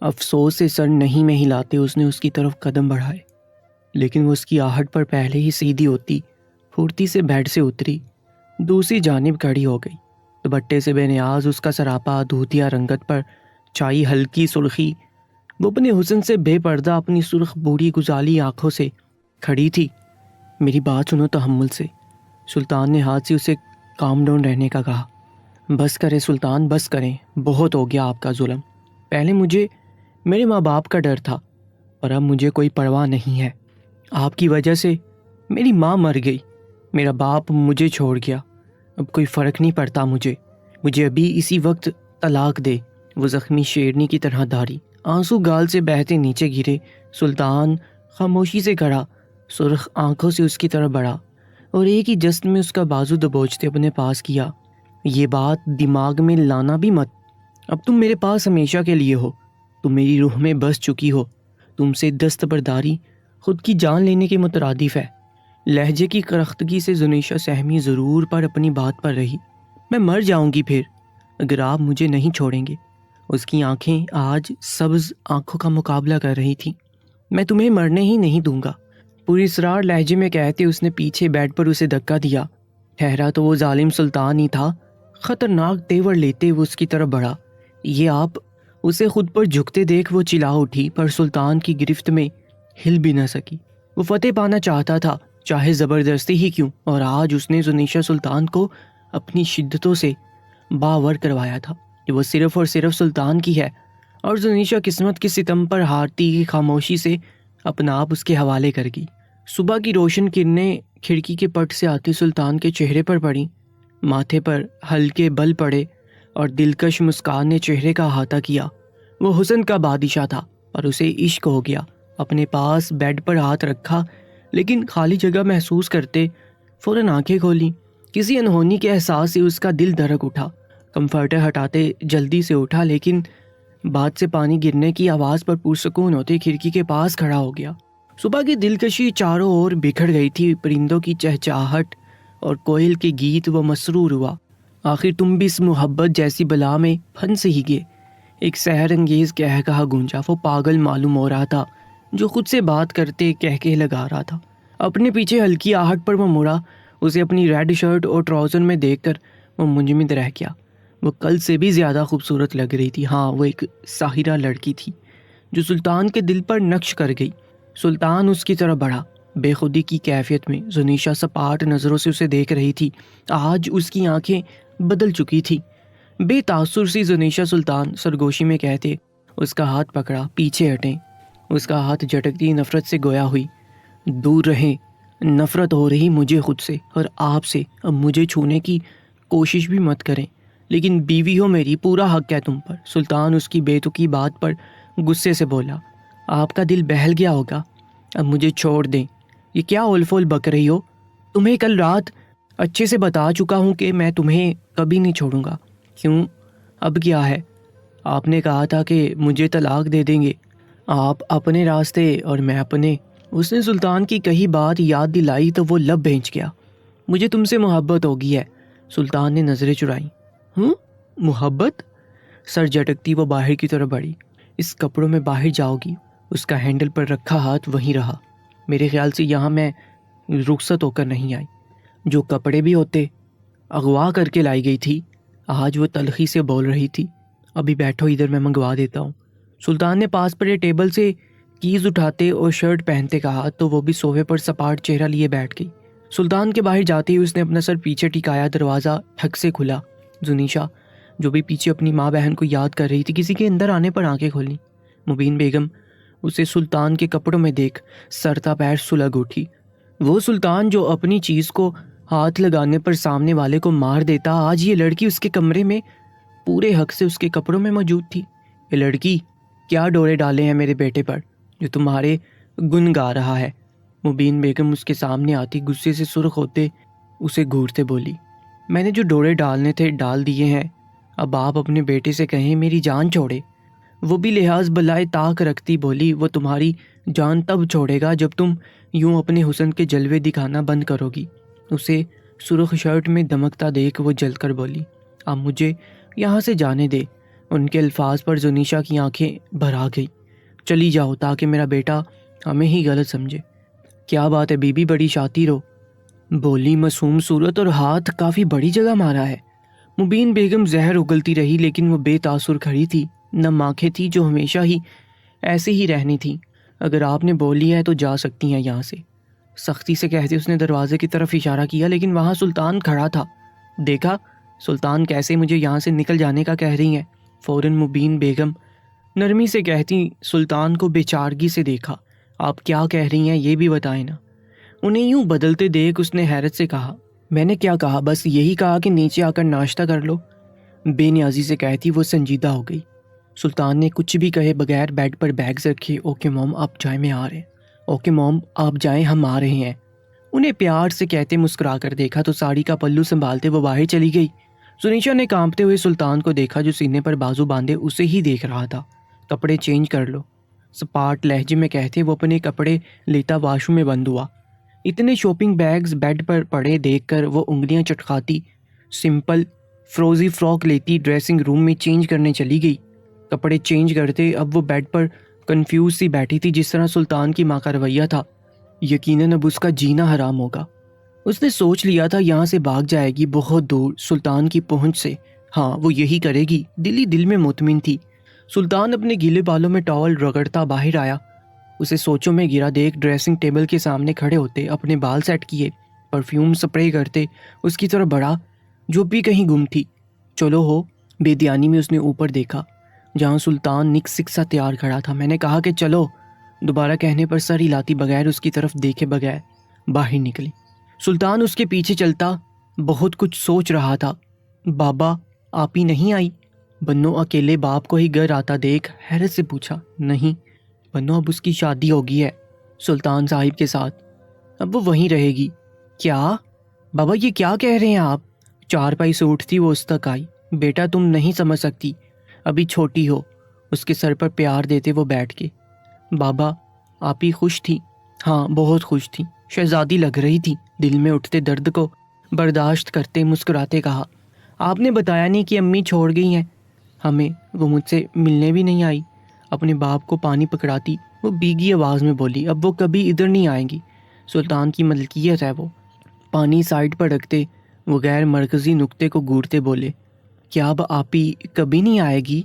افسوس سے سر نہیں میں ہلاتے اس نے اس کی طرف قدم بڑھائے، لیکن وہ اس کی آہٹ پر پہلے ہی سیدھی ہوتی پھرتی سے بیڈ سے اتری، دوسری جانب کھڑی ہو گئی۔ دوپٹے سے بے نیاز اس کا سراپا دودھیا رنگت پر چھائی ہلکی سرخی، وہ اپنے حسن سے بے پردہ اپنی سرخ بوڑھی گزالی آنکھوں سے کھڑی تھی۔ میری بات سنو تحمل سے، سلطان نے ہاتھ سے اسے کام ڈاؤن رہنے کا کہا۔ بس کریں سلطان، بس کریں، بہت ہو گیا آپ کا ظلم۔ پہلے مجھے میرے ماں باپ کا ڈر تھا، اور اب مجھے کوئی پرواہ نہیں ہے۔ آپ کی وجہ سے میری ماں مر گئی، میرا باپ مجھے چھوڑ گیا، اب کوئی فرق نہیں پڑتا مجھے ابھی اسی وقت طلاق دے۔ وہ زخمی شیرنی کی طرح دھاری آنسو گال سے بہتے نیچے گرے۔ سلطان خاموشی سے کھڑا، سرخ آنکھوں سے اس کی طرف بڑھا اور ایک ہی جست میں اس کا بازو دبوچتے اپنے پاس کیا۔ یہ بات دماغ میں لانا بھی مت، اب تم میرے پاس ہمیشہ کے لیے ہو، تم میری روح میں بس چکی ہو، تم سے دستبرداری خود کی جان لینے کے مترادف ہے۔ لہجے کی کرختگی سے زنیشہ سہمی ضرور پر اپنی بات پر رہی۔ میں مر جاؤں گی پھر اگر آپ مجھے نہیں چھوڑیں گے۔ اس کی آنکھیں آج سبز آنکھوں کا مقابلہ کر رہی تھیں۔ میں تمہیں مرنے ہی نہیں دوں گا، پوری اسرار لہجے میں کہتے اس نے پیچھے بیڈ پر اسے دھکا دیا۔ ٹھہرا تو وہ ظالم سلطان ہی تھا۔ خطرناک تیور لیتے وہ اس کی طرف بڑھا۔ یہ آپ اسے خود پر جھکتے دیکھ وہ چلا اٹھی، پر سلطان کی گرفت میں ہل بھی نہ سکی۔ وہ فتح پانا چاہتا تھا، چاہے زبردستی ہی کیوں، اور آج اس نے زنیشہ سلطان کو اپنی شدتوں سے باور کروایا تھا کہ وہ صرف اور صرف سلطان کی ہے، اور زنیشہ قسمت کے ستم پر ہارتی کی خاموشی سے اپنا آپ اس کے حوالے کر گئی۔ صبح کی روشن کرنیں کھڑکی کے پٹ سے آتی سلطان کے چہرے پر پڑیں، ماتھے پر ہلکے بل پڑے اور دلکش مسکان نے چہرے کا احاطہ کیا۔ وہ حسن کا بادشاہ تھا اور اسے عشق ہو گیا۔ اپنے پاس بیڈ پر ہاتھ رکھا، لیکن خالی جگہ محسوس کرتے فوراً آنکھیں کھولیں۔ کسی انہونی کے احساس سے اس کا دل دھڑک اٹھا۔ کمفرٹر ہٹاتے جلدی سے اٹھا، لیکن بات سے پانی گرنے کی آواز پر پرسکون ہوتے کھڑکی کے پاس کھڑا ہو گیا۔ صبح کی دلکشی چاروں اور بکھر گئی تھی، پرندوں کی چہچہاہٹ اور کوئل کے گیت۔ وہ مسرور ہوا، آخر تم بھی اس محبت جیسی بلا میں پھنس ہی گئے۔ ایک سحر انگیز کہا گونجا۔ وہ پاگل معلوم ہو رہا تھا جو خود سے بات کرتے کہہ لگا رہا تھا۔ اپنے پیچھے ہلکی آہٹ پر وہ مڑا، اسے اپنی ریڈ شرٹ اور ٹراؤزر میں دیکھ کر وہ منجمد رہ گیا۔ وہ کل سے بھی زیادہ خوبصورت لگ رہی تھی۔ ہاں، وہ ایک ساحرہ لڑکی تھی جو سلطان کے دل پر نقش کر گئی۔ سلطان اس کی طرف بڑھا، بے خودی کی کیفیت میں۔ زنیشہ سپاٹ نظروں سے اسے دیکھ رہی تھی۔ آج اس کی آنکھیں بدل چکی تھی۔ بے تاثر سی زنیشہ سلطان سرگوشی میں کہتے اس کا ہاتھ پکڑا، پیچھے ہٹیں۔ اس کا ہاتھ جھٹکتی نفرت سے گویا ہوئی، دور رہیں، نفرت ہو رہی مجھے خود سے اور آپ سے۔ اب مجھے چھونے کی کوشش بھی مت کریں، لیکن بیوی ہو میری، پورا حق ہے تم پر۔ سلطان اس کی بے تکی بات پر غصے سے بولا، آپ کا دل بہل گیا ہوگا، اب مجھے چھوڑ دیں۔ یہ کیا اول فول بک رہی ہو؟ تمہیں کل رات اچھے سے بتا چکا ہوں کہ میں تمہیں کبھی نہیں چھوڑوں گا۔ کیوں؟ اب کیا ہے؟ آپ نے کہا تھا کہ مجھے طلاق دے دیں گے، آپ اپنے راستے اور میں اپنے۔ اس نے سلطان کی کہی بات یاد دلائی تو وہ لب بھینچ گیا۔ مجھے تم سے محبت ہوگی ہے۔ سلطان نے نظریں چرائیں۔ محبت؟ سر جھٹکتی وہ باہر کی طرف بڑھی۔ اس کپڑوں میں باہر جاؤ گی؟ اس کا ہینڈل پر رکھا ہاتھ وہیں رہا۔ میرے خیال سے یہاں میں رخصت ہو کر نہیں آئی، جو کپڑے بھی ہوتے اغوا کر کے لائی گئی تھی۔ آج وہ تلخی سے بول رہی تھی۔ ابھی بیٹھو ادھر، میں منگوا دیتا ہوں۔ سلطان نے پاس پڑے ٹیبل سے کیز اٹھاتے اور شرٹ پہنتے کہا تو وہ بھی صوفے پر سپاٹ چہرہ لیے بیٹھ گئی۔ سلطان کے باہر جاتے ہی اس نے اپنا سر پیچھے ٹکایا، دروازہ ٹھک سے کھلا۔ زنیشہ جو بھی پیچھے اپنی ماں بہن کو یاد کر رہی تھی، کسی کے اندر آنے پر آنکھیں کھولیں۔ مبین بیگم اسے سلطان کے کپڑوں میں دیکھ سرتا پیر سلگ اٹھی۔ وہ سلطان جو اپنی چیز کو ہاتھ لگانے پر سامنے والے کو مار دیتا، آج یہ لڑکی اس کے کمرے میں پورے حق سے اس کے کپڑوں میں موجود تھی۔ یہ لڑکی کیا ڈورے ڈالے ہیں میرے بیٹے پر جو تمہارے گن گا رہا ہے؟ مبین بیگم اس کے سامنے آتی غصے سے سرخ ہوتے اسے گھورتے بولی، میں نے جو ڈورے ڈالنے تھے ڈال دیے ہیں، اب آپ اپنے بیٹے سے کہیں میری جان چھوڑے۔ وہ بھی لحاظ بلائے طاق رکھتی بولی، وہ تمہاری جان تب چھوڑے گا جب تم یوں اپنے حسن کے جلوے دکھانا بند کرو گی۔ اسے سرخ شرٹ میں دمکتا دیکھ وہ جل کر بولی، اب مجھے یہاں سے جانے دے، ان کے الفاظ پر زنیشا کی آنکھیں بھر آ گئی. چلی جاؤ تاکہ میرا بیٹا ہمیں ہی غلط سمجھے. کیا بات ہے بی بی، بڑی شاطر ہو، بولی معصوم صورت اور ہاتھ کافی بڑی جگہ مارا ہے. مبین بیگم زہر اگلتی رہی لیکن وہ بے تاثر کھڑی تھی. نم آنکھیں تھی جو ہمیشہ ہی ایسے ہی رہنی تھی. اگر آپ نے بول لیا ہے تو جا سکتی ہیں یہاں سے، سختی سے کہتے اس نے دروازے کی طرف اشارہ کیا، لیکن وہاں سلطان کھڑا تھا. دیکھا سلطان کیسے مجھے یہاں سے نکل جانے کا کہہ رہی ہیں. فوراً مبین بیگم نرمی سے کہتی سلطان کو بے چارگی سے دیکھا. آپ کیا کہہ رہی ہیں یہ بھی بتائیں نا. انہیں یوں بدلتے دیکھ اس نے حیرت سے کہا، میں نے کیا کہا، بس یہی کہا کہ نیچے آ کر ناشتہ کر لو. بے نیازی سے کہتی وہ سنجیدہ ہو گئی. سلطان نے کچھ بھی کہے بغیر بیڈ پر بیگز رکھے اوکے موم آپ جائیں میں آ رہے ہیں، اوکے موم آپ جائیں ہم آ رہے ہیں. انہیں پیار سے کہتے مسکرا کر دیکھا تو ساڑی کا پلو سنبھالتے وہ باہر چلی گئی. زنیشا نے کانپتے ہوئے سلطان کو دیکھا جو سینے پر بازو باندھے اسے ہی دیکھ رہا تھا. کپڑے چینج کر لو، سپاٹ لہجے میں کہتے وہ اپنے کپڑے لیتا واش روم میں بند ہوا. اتنے شاپنگ بیگز بیڈ پر پڑے دیکھ کر وہ انگلیاں چٹکاتی سمپل فروزی فراک لیتی ڈریسنگ روم میں چینج کرنے چلی گئی. کپڑے چینج کرتے اب وہ بیڈ پر کنفیوز سی بیٹھی تھی. جس طرح سلطان کی ماں کا رویہ تھا یقیناً اب اس کا جینا حرام ہوگا. اس نے سوچ لیا تھا یہاں سے بھاگ جائے گی بہت دور سلطان کی پہنچ سے. ہاں وہ یہی کرے گی، دل ہی دل میں مطمئن تھی. سلطان اپنے گیلے بالوں میں ٹاول رگڑتا باہر آیا. اسے سوچوں میں گرا دیکھ ڈریسنگ ٹیبل کے سامنے کھڑے ہوتے اپنے بال سیٹ کیے پرفیوم سپرے کرتے اس کی طرف بڑھا جو بھی کہیں گم تھی. چلو ہو. بے دھیانی میں اس نے اوپر دیکھا جہاں سلطان نک سک سا تیار کھڑا تھا. میں نے کہا کہ چلو. دوبارہ کہنے پر سر ہلاتی بغیر اس کی طرف دیکھے بغیر باہر نکلی. سلطان اس کے پیچھے چلتا بہت کچھ سوچ رہا تھا. بابا آپ ہی نہیں آئی؟ بنو اکیلے باپ کو ہی گھر آتا دیکھ حیرت سے پوچھا. نہیں بنو اب اس کی شادی ہوگی ہے سلطان صاحب کے ساتھ، اب وہ وہیں رہے گی. کیا بابا یہ کیا کہہ رہے ہیں آپ؟ چارپائی سے اٹھتی وہ اس تک آئی. بیٹا تم نہیں سمجھ سکتی، ابھی چھوٹی ہو. اس کے سر پر پیار دیتے وہ بیٹھ کے. بابا آپ ہی خوش تھی؟ ہاں بہت خوش تھی، شہزادی لگ رہی تھی. دل میں اٹھتے درد کو برداشت کرتے مسکراتے کہا، آپ نے بتایا نہیں کہ امی چھوڑ گئی ہیں ہمیں، وہ مجھ سے ملنے بھی نہیں آئی. اپنے باپ کو پانی پکڑاتی وہ بیگی آواز میں بولی، اب وہ کبھی ادھر نہیں آئیں گی، سلطان کی ملکیت ہے وہ. پانی سائڈ پر رکھتے وہ غیر مرکزی نقطے کو گورتے بولے، کیا اب آپ ہی کبھی نہیں آئے گی؟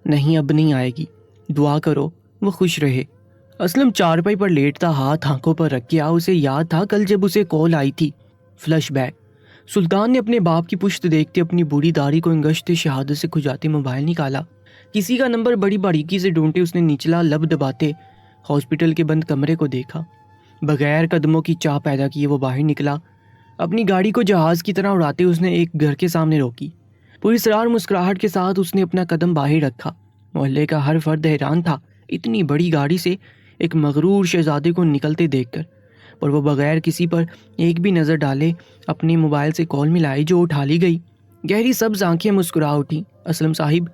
نہیں اب نہیں آئے گی، دعا کرو وہ خوش رہے. اسلم چارپائی پر لیٹتا ہاتھ آنکھوں پر رکھ کے اسے یاد تھا کل جب اسے کال آئی تھی. Flush back. سلطان نے اپنے باپ کی پشت دیکھتے اپنی بوڑھی داڑھی کو انگشت شہادت سے کھجاتے موبائل نکالا. کسی کا نمبر بڑی باریکی سے ڈھونڈتے اس نے نچلا لب دباتے ہاسپٹل کے بند کمرے کو دیکھا. بغیر قدموں کی چاہ پیدا کیے وہ باہر نکلا. اپنی گاڑی کو جہاز کی طرح اڑاتے اس نے ایک گھر کے سامنے روکی. پوری اسرار مسکراہٹ کے ساتھ اس نے اپنا قدم باہر رکھا. محلے کا ہر فرد حیران تھا اتنی بڑی گاڑی سے ایک مغرور شہزادے کو نکلتے دیکھ کر، پر وہ بغیر کسی پر ایک بھی نظر ڈالے اپنے موبائل سے کال ملائی جو اٹھا لی گئی. گہری سبز آنکھیں مسکرا اٹھی. اسلم صاحب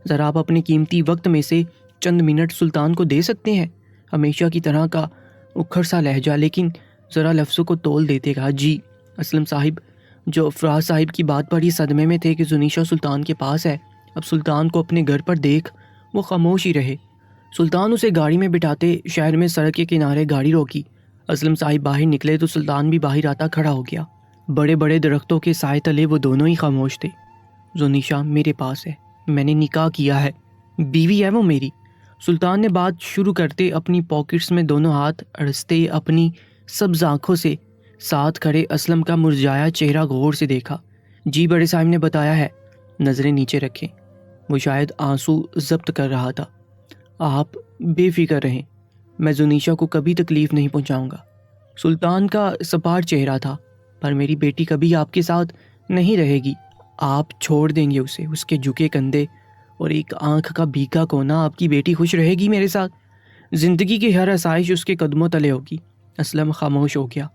ذرا آپ اپنے قیمتی وقت میں سے چند منٹ سلطان کو دے سکتے ہیں؟ ہمیشہ کی طرح کا اکھڑ سا لہجہ لیکن ذرا لفظوں کو تول دیتے کہا. جی. اسلم صاحب جو فراز صاحب کی بات پر ہی صدمے میں تھے کہ زنیشا سلطان کے پاس ہے، اب سلطان کو اپنے گھر پر دیکھ وہ خاموش ہی رہے. سلطان اسے گاڑی میں بٹھاتے شہر میں سڑک کے کنارے گاڑی روکی. اسلم صاحب باہر نکلے تو سلطان بھی باہر آتا کھڑا ہو گیا. بڑے بڑے درختوں کے سائے تلے وہ دونوں ہی خاموش تھے. زنیشا میرے پاس ہے، میں نے نکاح کیا ہے، بیوی ہے وہ میری. سلطان نے بات شروع کرتے اپنی پاکٹس میں دونوں ہاتھ اڑستے اپنی سبز آنکھوں سے ساتھ کھڑے اسلم کا مرجھایا چہرہ غور سے دیکھا. جی بڑے صاحب نے بتایا ہے. نظریں نیچے رکھیں. وہ شاید آنسو ضبط کر رہا تھا. آپ بے فکر رہیں، میں زنیشا کو کبھی تکلیف نہیں پہنچاؤں گا. سلطان کا سپاٹ چہرہ تھا. پر میری بیٹی کبھی آپ کے ساتھ نہیں رہے گی، آپ چھوڑ دیں گے اسے، اس کے جھکے کندھے اور ایک آنکھ کا بھیگا کونا. آپ کی بیٹی خوش رہے گی میرے ساتھ، زندگی کی ہر آسائش اس کے قدموں تلے ہوگی. اسلم خاموش ہو گیا.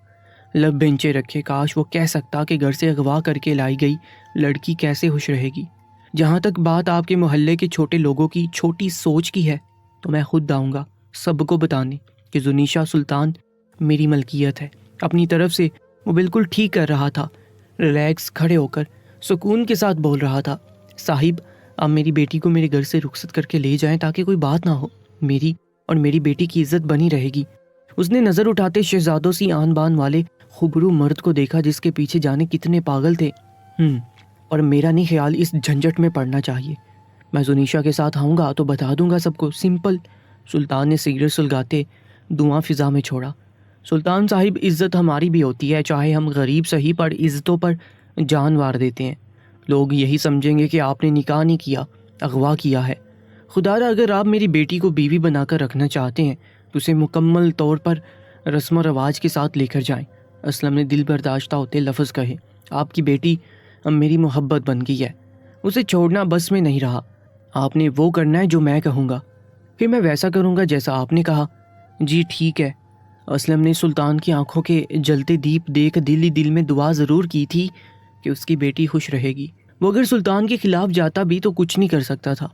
لب بینچے رکھے. کاش وہ کہہ سکتا کہ گھر سے اغوا کر کے لائی گئی لڑکی کیسے خوش رہے گی. جہاں تک بات آپ کے محلے کے چھوٹے لوگوں کی چھوٹی سوچ کی ہے تو میں خود آؤں گا سب کو بتانے کہ زنیشا سلطان میری ملکیت ہے. اپنی طرف سے وہ بالکل ٹھیک کر رہا تھا. ریلیکس کھڑے ہو کر سکون کے ساتھ بول رہا تھا. صاحب آپ میری بیٹی کو میرے گھر سے رخصت کر کے لے جائیں تاکہ کوئی بات نہ ہو، میری اور میری بیٹی کی عزت بنی رہے گی۔ اس نے نظر اٹھاتے شہزادوں سی آن بان والے خوبرو مرد کو دیکھا جس کے پیچھے جانے کتنے پاگل تھے۔ اور میرا نہیں خیال اس جھنجٹ میں پڑنا چاہیے، میں زنیشا کے ساتھ آؤں گا تو بتا دوں گا سب کو، سمپل۔ سلطان نے سگریٹ سلگاتے دھواں فضا میں چھوڑا۔ سلطان صاحب، عزت ہماری بھی ہوتی ہے، چاہے ہم غریب سہی پر عزتوں پر جان وار دیتے ہیں۔ لوگ یہی سمجھیں گے کہ آپ نے نکاح نہیں کیا، اغوا کیا ہے۔ خدا را اگر آپ میری بیٹی کو بیوی بنا کر رکھنا چاہتے ہیں تو اسے مکمل طور پر رسم و رواج کے ساتھ لے کر جائیں۔ اسلم نے دل برداشتہ ہوتے لفظ کہے، آپ کی بیٹی اب میری محبت بن گئی ہے، اسے چھوڑنا بس میں نہیں رہا۔ آپ نے وہ کرنا ہے جو میں کہوں گا، پھر میں ویسا کروں گا جیسا آپ نے کہا۔ جی ٹھیک ہے۔ اسلم نے سلطان کی آنکھوں کے جلتے دیپ دیکھ دل ہی دل میں دعا ضرور کی تھی کہ اس کی بیٹی خوش رہے گی۔ وہ اگر سلطان کے خلاف جاتا بھی تو کچھ نہیں کر سکتا تھا،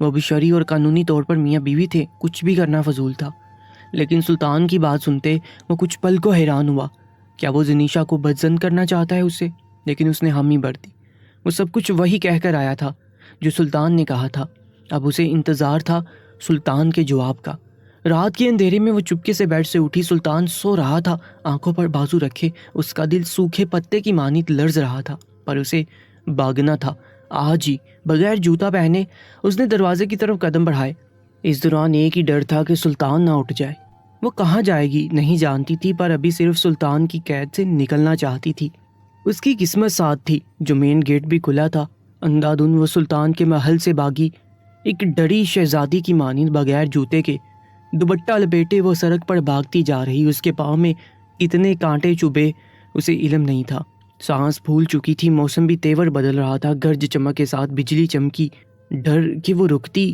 وہ بھی شرعی اور قانونی طور پر میاں بیوی تھے، کچھ بھی کرنا فضول تھا۔ لیکن سلطان کی بات سنتے وہ کچھ پل کو حیران ہوا، کیا وہ زنیشا کو بدزن کرنا چاہتا ہے اسے؟ لیکن اس نے حامی بھر دی، وہ سب کچھ وہی کہہ کر آیا تھا جو سلطان نے کہا تھا۔ اب اسے انتظار تھا سلطان کے جواب کا۔ رات کے اندھیرے میں وہ چپکے سے بیڈ سے اٹھی۔ سلطان سو رہا تھا، آنکھوں پر بازو رکھے، اس کا دل سوکھے پتے کی مانند لرز رہا تھا، پر اسے بھاگنا تھا آج ہی، بغیر جوتا پہنے۔ اس نے دروازے کی طرف قدم بڑھائے۔ اس دوران ایک ہی ڈر تھا کہ سلطان نہ اٹھ جائے۔ وہ کہاں جائے گی نہیں جانتی تھی، پر ابھی صرف سلطان کی قید سے نکلنا چاہتی تھی۔ اس کی قسمت ساتھ تھی جو مین گیٹ بھی کھلا تھا۔ اندھا دھند وہ سلطان کے محل سے بھاگی، ایک ڈری شہزادی کی مانند بغیر جوتے کے، دوپٹہ لپیٹے وہ سڑک پر بھاگتی جا رہی۔ اس کے پاؤں میں کتنے کانٹے چبھے اسے علم نہیں تھا۔ سانس پھول چکی تھی، موسم بھی تیور بدل رہا تھا، گرج چمک کے ساتھ بجلی چمکی۔ ڈر کہ وہ رکتی۔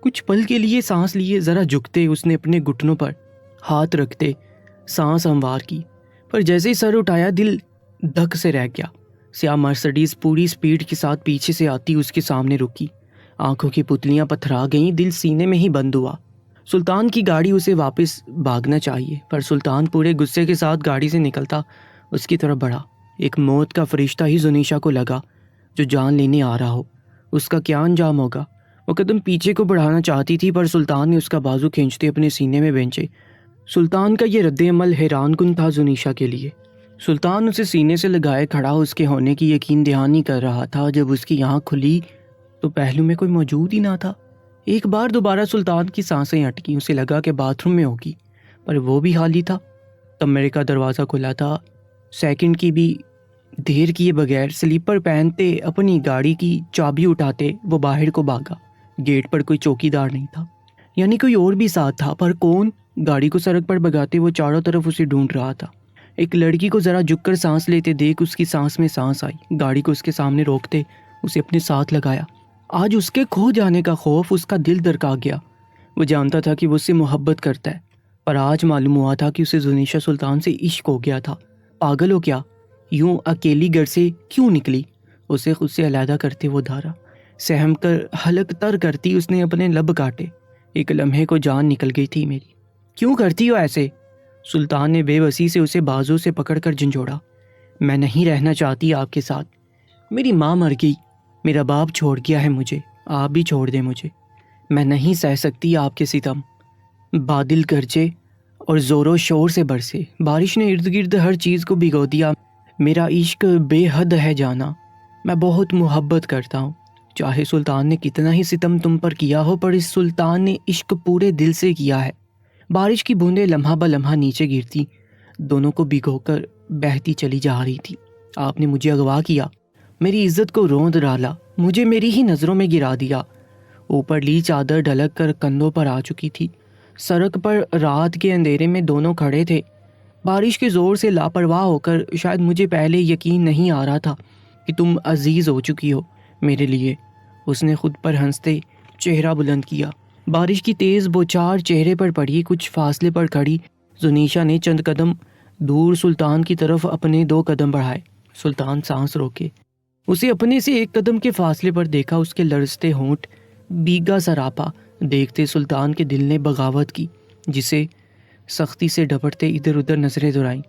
کچھ پل کے لیے سانس لیے، ذرا جھکتے اس نے اپنے گھٹنوں پر ہاتھ رکھتے سانس ہموار کی، پر جیسے ہی سر اٹھایا دل دھک سے رہ گیا۔ سیاہ مرسڈیز پوری سپیڈ کے ساتھ پیچھے سے آتی اس کے سامنے رکی۔ آنکھوں کی پتلیاں پتھرا گئیں، دل سینے میں ہی بند ہوا۔ سلطان کی گاڑی، اسے واپس بھاگنا چاہیے، پر سلطان پورے غصے کے ساتھ گاڑی سے نکلتا اس کی طرف بڑھا۔ ایک موت کا فرشتہ ہی زنیشا کو لگا جو جان لینے آ رہا ہو، اس کا کیا انجام ہوگا؟ وہ قدم پیچھے کو بڑھانا چاہتی تھی، پر سلطان نے اس کا بازو کھینچتے اپنے سینے میں بھینچے۔ سلطان کا یہ رد عمل حیران کن تھا زنیشا کے لیے۔ سلطان اسے سینے سے لگائے کھڑا اس کے ہونے کی یقین دہانی کر رہا تھا۔ جب اس کی آنکھ کھلی تو پہلو میں کوئی موجود ہی نہ تھا۔ ایک بار دوبارہ سلطان کی سانسیں اٹکی، اسے لگا کہ باتھ روم میں ہوگی، پر وہ بھی خالی تھا۔ کمرے کا دروازہ کھلا تھا۔ سیکنڈ کی بھی دیر کیے بغیر سلیپر پہنتے اپنی گاڑی کی چابی اٹھاتے وہ باہر کو بھاگا۔ گیٹ پر کوئی چوکی دار نہیں تھا، یعنی کوئی اور بھی ساتھ تھا، پر کون؟ گاڑی کو سڑک پر بھگاتے وہ چاروں طرف اسے ڈھونڈ رہا تھا۔ ایک لڑکی کو ذرا جھک کر سانس لیتے دیکھ اس کی سانس میں سانس آئی۔ گاڑی کو اس کے سامنے روکتے اسے اپنے ساتھ لگایا۔ آج اس کے کھو جانے کا خوف اس کا دل درکا گیا۔ وہ جانتا تھا کہ وہ اس سے محبت کرتا ہے، پر آج معلوم ہوا تھا کہ اسے زنیشا سلطان سے عشق ہو گیا تھا۔ پاگل ہو کیا؟ یوں اکیلی گھر سے کیوں نکلی؟ اسے خود سے علیحدہ کرتے وہ دھارا سہم کر حلق تر کرتی اس نے اپنے لب کاٹے۔ ایک لمحے کو جان نکل گئی تھی میری۔ کیوں کرتی ہو ایسے؟ سلطان نے بے بسی سے اسے بازو سے پکڑ کر جھنجھوڑا۔ میں نہیں رہنا چاہتی آپ کے ساتھ، میری ماں مر گئی، میرا باپ چھوڑ گیا ہے مجھے، آپ بھی چھوڑ دیں مجھے، میں نہیں سہ سکتی آپ کے ستم۔ بادل گرجے اور زور و شور سے برسے، بارش نے ارد گرد ہر چیز کو بھگو دیا۔ میرا عشق بے حد ہے جانا، میں بہت محبت کرتا ہوں، چاہے سلطان نے کتنا ہی ستم تم پر کیا ہو، پر اس سلطان نے عشق پورے دل سے کیا ہے۔ بارش کی بوندیں لمحہ بہ لمحہ نیچے گرتی، دونوں کو بھگو کر بہتی چلی جا رہی تھی۔ آپ نے مجھے اغوا کیا، میری عزت کو روند ڈالا، مجھے میری ہی نظروں میں گرا دیا۔ اوپر لی چادر ڈھلک کر کندھوں پر آ چکی تھی۔ سڑک پر رات کے اندھیرے میں دونوں کھڑے تھے، بارش کے زور سے لاپرواہ ہو کر۔ شاید مجھے پہلے یقین نہیں آ رہا تھا کہ تم عزیز ہو چکی ہو میرے لیے۔ اس نے خود پر ہنستے چہرہ بلند کیا۔ بارش کی تیز بوچھار چہرے پر پڑی۔ کچھ فاصلے پر کھڑی زنیشا نے چند قدم دور سلطان کی طرف اپنے 2 قدم بڑھائے۔ سلطان سانس روکے، اسے اپنے سے 1 قدم کے فاصلے پر دیکھا۔ اس کے لرزتے ہونٹ بیگا سراپا دیکھتے سلطان کے دل نے بغاوت کی، جسے سختی سے ڈپٹتے ادھر ادھر نظریں دورائیں۔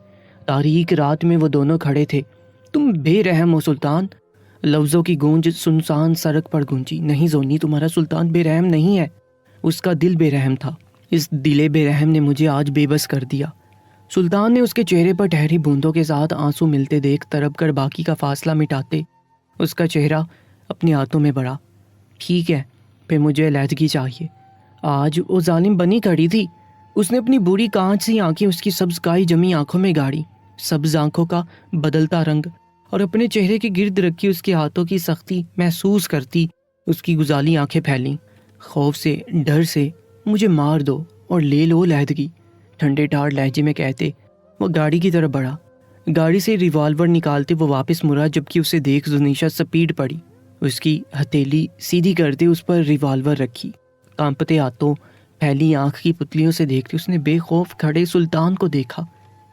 تاریک رات میں وہ دونوں کھڑے تھے۔ تم بے رحم ہو سلطان، لفظوں کی گونج سنسان سڑک پر گونجی۔ نہیں زونی، تمہارا سلطان بے رحم نہیں ہے، اس کا دل بے رحم تھا۔ اس دل بے رحم نے مجھے آج بے بس کر دیا۔ سلطان نے اس کے چہرے پر ٹھہری بوندوں کے ساتھ آنسو ملتے دیکھ تڑپ کر باقی کا فاصلہ مٹاتے اس کا چہرہ اپنے ہاتھوں میں بڑھا۔ ٹھیک ہے، پھر مجھے علیحدگی چاہیے۔ آج وہ ظالم بنی کھڑی تھی۔ اس نے اپنی بری کانچ سی آنکھیں اس کی سبز کائی جمی آنکھوں میں گاڑی، سبز آنکھوں کا بدلتا رنگ، اور اپنے چہرے کے گرد رکھی اس کے ہاتھوں کی سختی محسوس کرتی اس کی گزالی آنکھیں پھیلیں۔ خوف سے، ڈر سے، مجھے مار دو اور لے لو علیحدگی، ٹھنڈے ٹھاڑ لہجے میں کہتے وہ گاڑی کی طرف بڑھا۔ گاڑی سے ریوالور نکالتے وہ واپس مڑا، جبکہ اسے دیکھ زنیشا سپیڈ پڑی۔ اس کی ہتھیلی سیدھی کرتے اس پر ریوالور رکھی۔ کانپتے ہاتھوں، پھیلی آنکھ کی پتلیوں سے دیکھتے اس نے بے خوف کھڑے سلطان کو دیکھا۔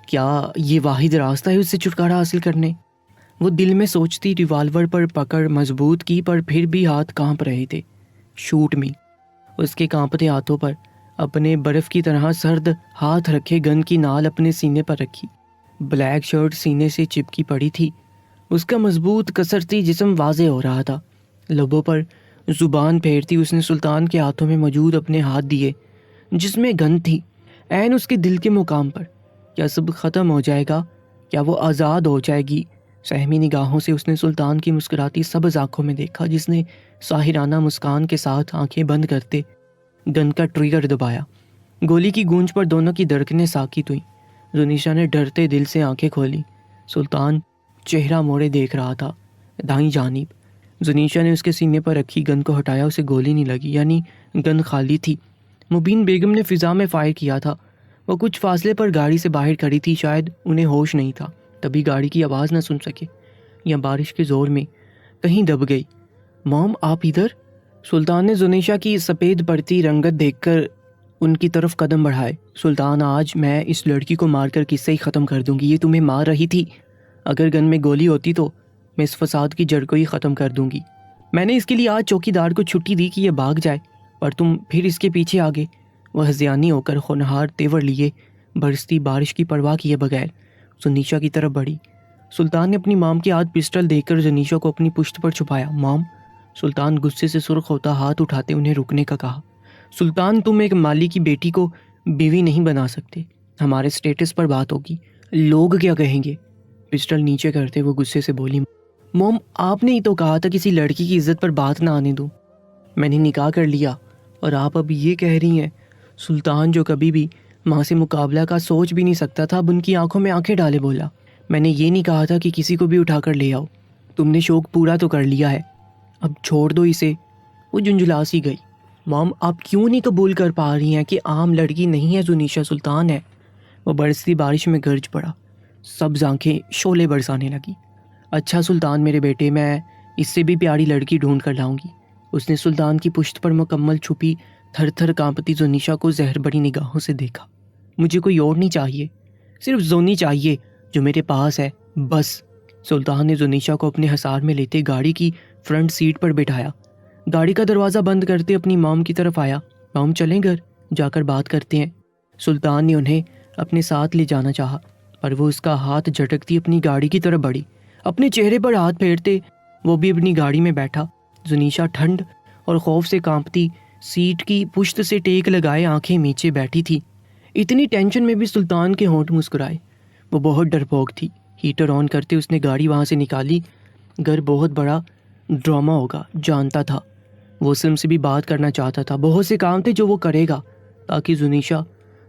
کیا یہ واحد راستہ ہے اس سے چھٹکارا حاصل کرنے؟ وہ دل میں سوچتی، ریوالور پر پکڑ مضبوط کی پر پھر بھی ہاتھ کانپ رہے تھے۔ شوٹ می۔ اس کے کانپتے ہاتھوں پر اپنے برف کی طرح سرد ہاتھ رکھے، گن کی نال اپنے سینے پر رکھی۔ بلیک شرٹ سینے سے چپکی پڑی تھی، اس کا مضبوط کسرتی جسم واضح ہو رہا تھا۔ لبوں پر زبان پھیرتی اس نے سلطان کے ہاتھوں میں موجود اپنے ہاتھ دیے، جس میں گن تھی، عین اس کے دل کے مقام پر۔ کیا سب ختم ہو جائے گا؟ کیا وہ آزاد ہو جائے گی؟ سہمی نگاہوں سے اس نے سلطان کی مسکراتی سبز آنکھوں میں دیکھا، جس نے ساحرانہ مسکان کے ساتھ آنکھیں بند کرتے گن کا ٹریگر دبایا۔ گولی کی گونج پر دونوں کی دھڑکنیں ساکت ہوئیں۔ زنیشا نے ڈرتے دل سے آنکھیں کھولی۔ سلطان چہرہ موڑے دیکھ رہا تھا دائیں جانب۔ زنیشا نے اس کے سینے پر رکھی گن کو ہٹایا، اسے گولی نہیں لگی، یعنی گن خالی تھی۔ مبین بیگم نے فضا میں فائر کیا تھا۔ وہ کچھ فاصلے پر گاڑی سے باہر کھڑی تھی، شاید انہیں ہوش نہیں تھا، تبھی گاڑی کی آواز نہ سن سکے، یا بارش کے زور میں کہیں دب گئی۔ موم، آپ ادھر؟ سلطان نے زنیشا کی سفید پڑتی رنگت دیکھ کر ان کی طرف قدم بڑھائے۔ سلطان، آج میں اس لڑکی کو مار کر قصہ ہی ختم کر دوں گی۔ یہ تمہیں مار رہی تھی، اگر گن میں گولی ہوتی تو میں اس فساد کی جڑ کو ہی ختم کر دوں گی۔ میں نے اس کے لیے آج چوکی دار کو چھٹی دی کہ یہ بھاگ جائے، پر تم پھر اس کے پیچھے آگے۔ وہ ہذیانی ہو کر خونہار تیور لیے برستی بارش کی پرواہ کیے بغیر زنیشا کی طرف بڑھی۔ سلطان نے اپنی مام کے ہاتھ پسٹل دے کر زنیشا کو اپنی پشت پر چھپایا۔ مام، سلطان غصے سے سرخ ہوتا ہاتھ اٹھاتے انہیں رکنے کا کہا۔ سلطان، تم ایک مالی کی بیٹی کو بیوی نہیں بنا سکتے، ہمارے سٹیٹس پر بات ہوگی، لوگ کیا کہیں گے؟ پسٹل نیچے کرتے وہ غصے سے بولی۔ موم، آپ نے ہی تو کہا تھا کسی لڑکی کی عزت پر بات نہ آنے دوں۔ میں نے نکاح کر لیا اور آپ اب یہ کہہ رہی ہیں؟ سلطان، جو کبھی بھی ماں سے مقابلہ کا سوچ بھی نہیں سکتا تھا، اب ان کی آنکھوں میں آنکھیں ڈالے بولا۔ میں نے یہ نہیں کہا تھا کہ کسی کو بھی اٹھا کر لے آؤ، تم نے شوق پورا تو کر لیا ہے، اب چھوڑ دو اسے۔ وہ جھنجھلا سی گئی۔ مام، آپ کیوں نہیں قبول کر پا رہی ہیں کہ عام لڑکی نہیں ہے زنیشا، سلطان ہے؟ وہ برستی بارش میں گرج پڑا، سبز آنکھیں شعلے برسانے لگی۔ اچھا سلطان میرے بیٹے، میں اس سے بھی پیاری لڑکی ڈھونڈ کر لاؤں گی۔ اس نے سلطان کی پشت پر مکمل چھپی تھر تھر کانپتی زنیشا کو زہر بڑی نگاہوں سے دیکھا۔ مجھے کوئی اور نہیں چاہیے، صرف زونی چاہیے جو میرے پاس ہے، بس۔ سلطان نے زنیشا کو اپنے حصار میں لیتے گاڑی کی فرنٹ سیٹ پر بٹھایا۔ گاڑی کا دروازہ بند کرتے اپنی مام کی طرف آیا۔ مام، چلیں گھر، جا کر بات کرتے ہیں۔ سلطان نے انہیں اپنے ساتھ لے جانا چاہا، پر وہ اس کا ہاتھ جھٹکتی اپنی گاڑی کی طرف بڑھی۔ اپنے چہرے پر ہاتھ پھیرتے وہ بھی اپنی گاڑی میں بیٹھا۔ زنیشا ٹھنڈ اور خوف سے کانپتی سیٹ کی پشت سے ٹیک لگائے آنکھیں میچے بیٹھی تھی۔ اتنی ٹینشن میں بھی سلطان کے ہونٹ مسکرائے۔ وہ بہت ڈرپوک تھی۔ ہیٹر آن کرتے اس نے گاڑی وہاں سے نکالی۔ گھر بہت بڑا ڈرامہ ہوگا، جانتا تھا۔ وہ اسلم سے بھی بات کرنا چاہتا تھا، بہت سے کام تھے جو وہ کرے گا تاکہ زنیشا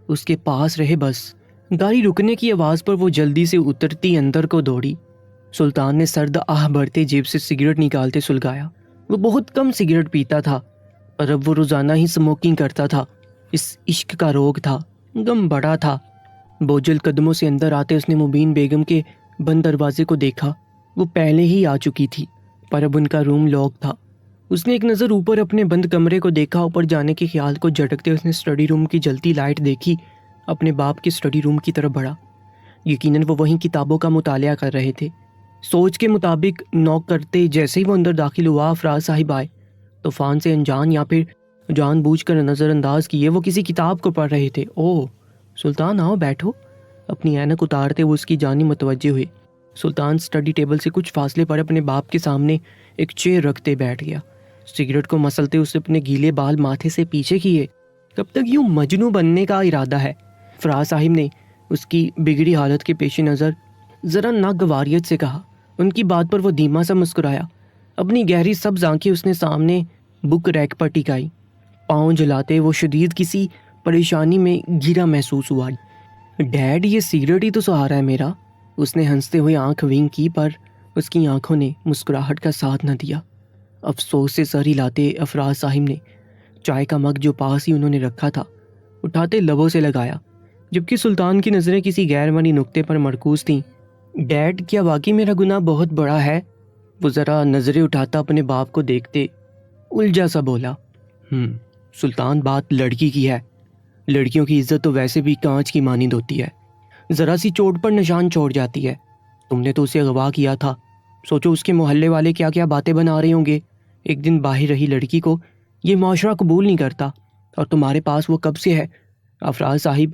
اس کے پاس رہے، بس۔ گاڑی رکنے کی آواز پر وہ جلدی سے اترتی اندر کو دوڑی۔ سلطان نے سرد آہ بھرتے جیب سے سگریٹ نکالتے سلگایا۔ وہ بہت کم سگریٹ پیتا تھا، پر اب وہ روزانہ ہی سموکنگ کرتا تھا۔ اس عشق کا روگ تھا، غم بڑا تھا۔ بوجھل قدموں سے اندر آتے اس نے مبین بیگم کے بند دروازے کو دیکھا۔ وہ پہلے ہی آ چکی تھی، پر اب ان کا روم لاک تھا۔ اس نے ایک نظر اوپر اپنے بند کمرے کو دیکھا۔ اوپر جانے کے خیال کو جھٹکتے اس نے اسٹڈی روم کی جلتی لائٹ دیکھی۔ اپنے باپ کے اسٹڈی روم کی طرف بڑھا۔ یقیناً وہ وہیں کتابوں کا مطالعہ کر رہے تھے۔ سوچ کے مطابق نوک کرتے جیسے ہی وہ اندر داخل ہوا، افراز صاحب آئے۔ طوفان سے انجان یا پھر جان بوجھ کر نظر انداز کیے وہ کسی کتاب کو پڑھ رہے تھے۔ اوہ سلطان، آؤ بیٹھو۔ اپنی اینک اتارتے وہ اس کی جانب متوجہ ہوئے۔ سلطان اسٹڈی ٹیبل سے کچھ فاصلے پر اپنے باپ کے سامنے ایک چیئر رکھتے بیٹھ گیا۔ سگریٹ کو مسلتے اس نے اپنے گیلے بال ماتھے سے پیچھے کیے۔ کب تک یوں مجنوں بننے کا ارادہ ہے؟ فراز صاحب نے اس کی بگڑی حالت کے پیش نظر ذرا ناگواریت سے کہا۔ ان کی بات پر وہ دھیما سا مسکرایا۔ اپنی گہری سبز آنکھیں اس نے سامنے بک ریک پر ٹکائی۔ پاؤں جلاتے وہ شدید کسی پریشانی میں گھرا محسوس ہوا۔ ڈیڈ، یہ سگریٹ ہی تو سہارا ہے میرا۔ اس نے ہنستے ہوئے آنکھ ونک کی، پر اس کی آنکھوں نے مسکراہٹ کا ساتھ نہ دیا۔ افسوس سے سر ہلاتے افراز صاحب نے چائے کا مگ جو پاس ہی انہوں نے رکھا تھا اٹھاتے لبوں سے لگایا، جبکہ سلطان کی نظریں کسی غیر معمولی نقطے پر مرکوز تھیں۔ ڈیڈ، کیا واقعی میرا گناہ بہت بڑا ہے؟ وہ ذرا نظریں اٹھاتا اپنے باپ کو دیکھتے الجھا سا بولا۔ سلطان، بات لڑکی کی ہے۔ لڑکیوں کی عزت تو ویسے بھی کانچ کی مانند ہوتی ہے، ذرا سی چوٹ پر نشان چھوڑ جاتی ہے۔ تم نے تو اسے اغوا کیا تھا، سوچو اس کے محلے والے کیا کیا باتیں بنا رہے ہوں گے۔ ایک دن باہر رہی لڑکی کو یہ معاشرہ قبول نہیں کرتا، اور تمہارے پاس وہ کب سے ہے؟ افراز صاحب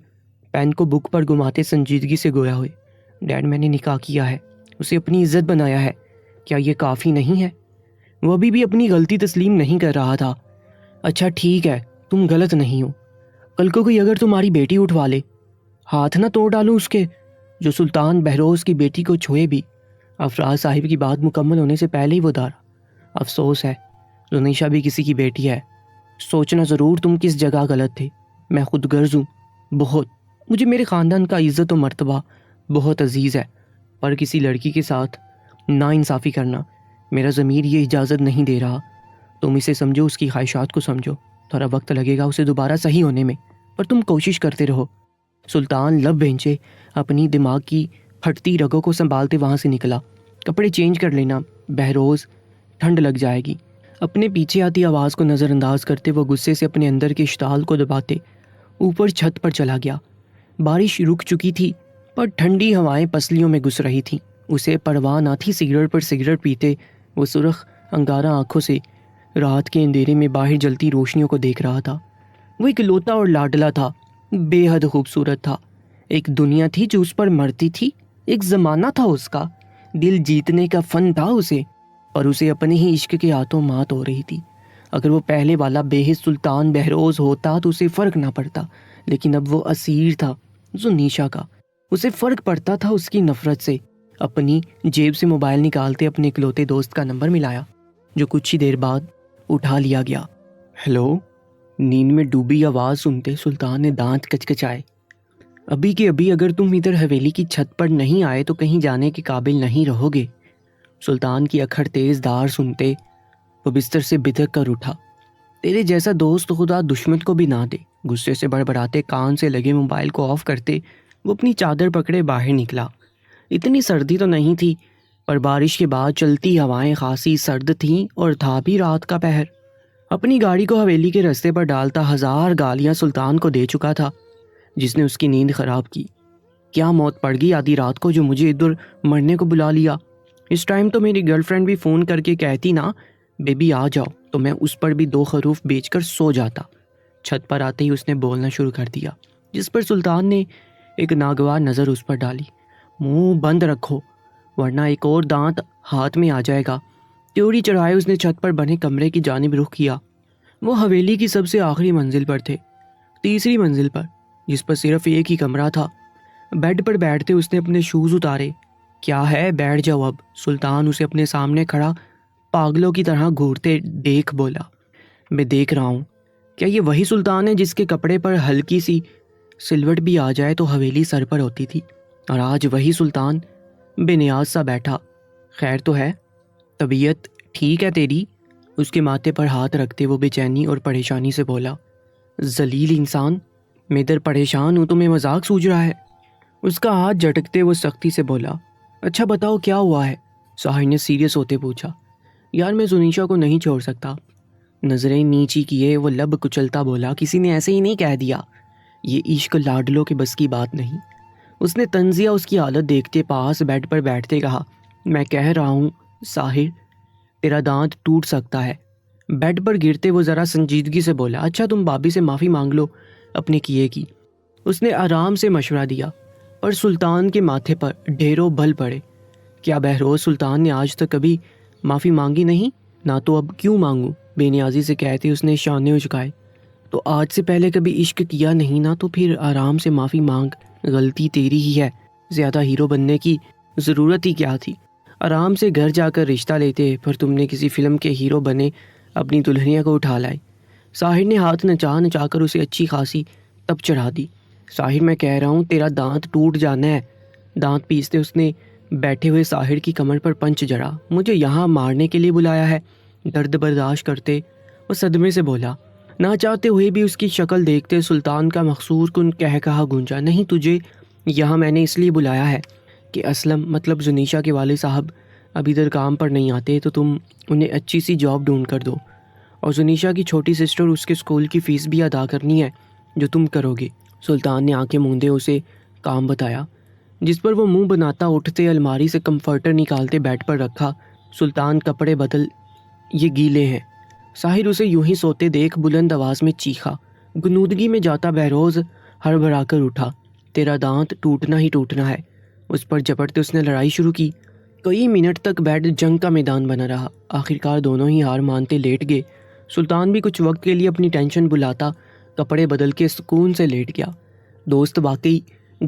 پین کو بک پر گھماتے سنجیدگی سے گویا ہوئے۔ ڈیڈ، میں نے نکاح کیا ہے، اسے اپنی عزت بنایا ہے، کیا یہ کافی نہیں ہے؟ وہ ابھی بھی اپنی غلطی تسلیم نہیں کر رہا تھا۔ اچھا ٹھیک ہے، تم غلط نہیں ہو، کل کو کوئی اگر تمہاری بیٹی اٹھوا لے، ہاتھ نہ توڑ ڈالوں اس کے، جو سلطان بہروز کی بیٹی کو چھوئے بھی۔ افراز صاحب کی بات مکمل ہونے سے پہلے ہی وہ دارا۔ افسوس ہے، زنیشہ بھی کسی کی بیٹی ہے۔ سوچنا ضرور تم کس جگہ غلط تھے۔ میں خود غرض ہوں بہت، مجھے میرے خاندان کا عزت و مرتبہ بہت عزیز ہے، پر کسی لڑکی کے ساتھ ناانصافی کرنا میرا ضمیر یہ اجازت نہیں دے رہا۔ تم اسے سمجھو، اس کی خواہشات کو سمجھو، تھوڑا وقت لگے گا اسے دوبارہ صحیح ہونے میں، پر تم کوشش کرتے رہو۔ سلطان لب بھینچے اپنی دماغ کی پھٹتی رگوں کو سنبھالتے وہاں سے نکلا۔ کپڑے چینج کر لینا، بہروز ٹھنڈ لگ جائے گی۔ اپنے پیچھے آتی آواز کو نظر انداز کرتے وہ غصے سے اپنے اندر کے اشتعال کو دباتے اوپر چھت پر چلا گیا۔ بارش رک چکی تھی، پر ٹھنڈی ہوائیں پسلیوں میں گھس رہی تھیں۔ اسے پرواہ نہ تھی، سگریٹ پر سگریٹ پیتے وہ سرخ انگارہ آنکھوں سے رات کے اندھیرے میں باہر جلتی روشنیوں کو دیکھ رہا تھا۔ وہ اکلوتا اور لاڈلا تھا، بے حد خوبصورت تھا۔ ایک دنیا تھی جو اس پر مرتی تھی، ایک زمانہ تھا اس کا، دل جیتنے کا فن تھا اسے، اور اسے اپنے ہی عشق کے ہاتھوں مات ہو رہی تھی۔ اگر وہ پہلے والا بے حس سلطان بہروز ہوتا تو اسے فرق نہ پڑتا، لیکن اب وہ اسیر تھا زنیشہ کا۔ اسے فرق پڑتا تھا اس کی نفرت سے۔ اپنی جیب سے موبائل نکالتے اپنے اکلوتے دوست کا نمبر ملایا، جو کچھ ہی دیر بعد اٹھا لیا گیا۔ ہیلو؟ نیند میں ڈوبی آواز سنتے سلطان نے دانت کچکچائے۔ ابھی کے ابھی اگر تم ادھر حویلی کی چھت پر نہیں آئے تو کہیں جانے کے قابل نہیں رہو گے۔ سلطان کی اکھڑ تیز دھار سنتے وہ بستر سے بدھک کر اٹھا۔ تیرے جیسا دوست خدا دشمن کو بھی نہ دے۔ غصے سے بڑبڑاتے کان سے لگے موبائل کو آف کرتے وہ اپنی چادر پکڑے باہر نکلا۔ اتنی سردی تو نہیں تھی، پر بارش کے بعد چلتی ہوائیں خاصی سرد تھیں، اور تھا بھی رات کا پہر۔ اپنی گاڑی کو حویلی کے رستے پر ڈالتا ہزار گالیاں سلطان کو دے چکا تھا، جس نے اس کی نیند خراب کی۔ کیا موت پڑ گئی آدھی رات کو جو مجھے ادھر مرنے کو بلا لیا؟ اس ٹائم تو میری گرل فرینڈ بھی فون کر کے کہتی نا بیبی آ جاؤ، تو میں اس پر بھی 2 خروف بیچ کر سو جاتا۔ چھت پر آتے ہی اس نے بولنا شروع کر دیا، جس پر سلطان نے ایک ناگوار نظر اس پر ڈالی۔ منہ بند رکھو ورنہ ایک اور دانت ہاتھ میں آ جائے گا۔ تیوری چڑھائے اس نے چھت پر بنے کمرے کی جانب رخ کیا۔ وہ حویلی کی سب سے آخری منزل پر تھے، تیسری منزل پر، جس پر صرف ایک ہی کمرہ تھا۔ بیڈ پر بیٹھتے اس نے اپنے شوز اتارے۔ کیا ہے، بیٹھ جاؤ اب۔ سلطان اسے اپنے سامنے کھڑا پاگلوں کی طرح گھورتے دیکھ بولا۔ میں دیکھ رہا ہوں، کیا یہ وہی سلطان ہے جس کے کپڑے پر ہلکی سی سلوٹ بھی آ جائے تو حویلی سر پر ہوتی تھی؟ اور آج وہی سلطان بے نیاز سا بیٹھا۔ خیر تو ہے؟ طبیعت ٹھیک ہے تیری؟ اس کے ماتھے پر ہاتھ رکھتے وہ بے چینی اور پریشانی سے بولا۔ ذلیل انسان، میں ادھر پریشان ہوں، تمہیں مذاق سوچ رہا ہے؟ اس کا ہاتھ جھٹکتے وہ سختی سے بولا۔ اچھا بتاؤ کیا ہوا ہے؟ ساحر نے سیریس ہوتے پوچھا۔ یار میں زنیشہ کو نہیں چھوڑ سکتا۔ نظریں نیچی کیے وہ لب کچلتا بولا، کسی نے ایسے ہی نہیں کہہ دیا، یہ عشق لاڈلوں کے بس کی بات نہیں۔ اس نے طنزیہ اس کی حالت دیکھتے پاس بیڈ پر بیٹھتے کہا، میں کہہ رہا ہوں ساحر، تیرا دانت ٹوٹ سکتا ہے۔ بیڈ پر گرتے وہ ذرا سنجیدگی سے بولا، اچھا تم بھابھی سے معافی مانگ لو اپنے کیے کی۔ اس نے آرام سے مشورہ دیا، پر سلطان کے ماتھے پر ڈھیروں بل پڑے۔ کیا بہروز سلطان نے آج تک کبھی معافی مانگی نہیں؟ نہ تو اب کیوں مانگوں؟ بے نیازی سے کہتے اس نے شانے اچکائے۔ تو آج سے پہلے کبھی عشق کیا نہیں نا، تو پھر آرام سے معافی مانگ، غلطی تیری ہی ہے، زیادہ ہیرو بننے کی ضرورت ہی کیا تھی؟ آرام سے گھر جا کر رشتہ لیتے، پر تم نے کسی فلم کے ہیرو بنے اپنی دلہنیا کو اٹھا لائے۔ ساحر نے ہاتھ نچا نچا کر اسے اچھی خاصی تب چڑھا دی۔ ساحر میں کہہ رہا ہوں تیرا دانت ٹوٹ جانا ہے۔ دانت پیستے اس نے بیٹھے ہوئے ساحر کی کمر پر پنچ جڑا۔ مجھے یہاں مارنے کے لیے بلایا ہے؟ درد برداشت کرتے وہ صدمے سے بولا۔ نہ چاہتے ہوئے بھی اس کی شکل دیکھتے سلطان کا مخصور کن کہا گونجا، نہیں تجھے یہاں میں نے اس لیے بلایا ہے کہ اسلم مطلب زنیشا کے والد صاحب اب ادھر کام پر نہیں آتے، تو تم انہیں اچھی سی جاب ڈھونڈ کر دو، اور زنیشا کی چھوٹی سسٹر اس کے اسکول کی فیس بھی ادا کرنی ہے جو تم کرو گے۔ سلطان نے آنکھیں موندے اسے کام بتایا، جس پر وہ منہ بناتا اٹھتے الماری سے کمفرٹر نکالتے بیڈ پر رکھا۔ سلطان کپڑے بدل، یہ گیلے ہیں۔ ساحر اسے یوں ہی سوتے دیکھ بلند آواز میں چیخا۔ گنودگی میں جاتا بہروز ہڑبڑا کر اٹھا۔ تیرا دانت ٹوٹنا ہی ٹوٹنا ہے۔ اس پر جپٹتے اس نے لڑائی شروع کی۔ کئی منٹ تک بیڈ جنگ کا میدان بنا رہا۔ آخرکار دونوں ہی ہار مانتے لیٹ گئے۔ سلطان بھی کچھ وقت کے لیے اپنی ٹینشن بھلاتا کپڑے بدل کے سکون سے لیٹ گیا۔ دوست واقعی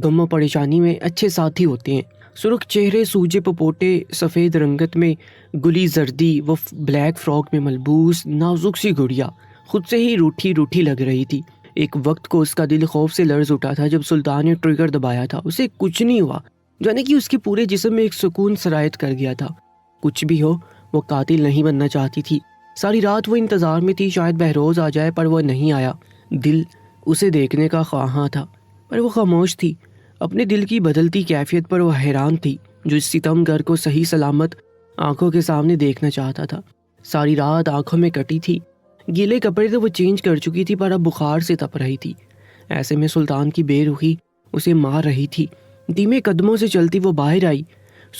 غم و پریشانی میں اچھے ساتھی ہوتے ہیں۔ سرخ چہرے، سوجے پپوٹے، سفید رنگت میں گلی زردی، وہ بلیک فراک میں ملبوس نازک سی گڑیا خود سے ہی روٹھی روٹھی لگ رہی تھی۔ ایک وقت کو اس کا دل خوف سے لرز اٹھا تھا جب سلطان نے ٹریگر دبایا تھا۔ اسے کچھ نہیں ہوا، جانے کہ اس کے پورے جسم میں ایک سکون سرایت کر گیا تھا۔ کچھ بھی ہو، وہ قاتل نہیں بننا چاہتی تھی۔ ساری رات وہ انتظار میں تھی شاید بہروز آ جائے، پر وہ نہیں آیا۔ دل اسے دیکھنے کا خواہاں تھا، پر وہ خاموش تھی۔ اپنے دل کی بدلتی کیفیت پر وہ حیران تھی، جو اس ستم گر کو صحیح سلامت آنکھوں کے سامنے دیکھنا چاہتا تھا۔ ساری رات آنکھوں میں کٹی تھی۔ گیلے کپڑے تو وہ چینج کر چکی تھی، پر اب بخار سے تپ رہی تھی۔ ایسے میں سلطان کی بے رخی اسے مار رہی تھی۔ دھیمے قدموں سے چلتی وہ باہر آئی۔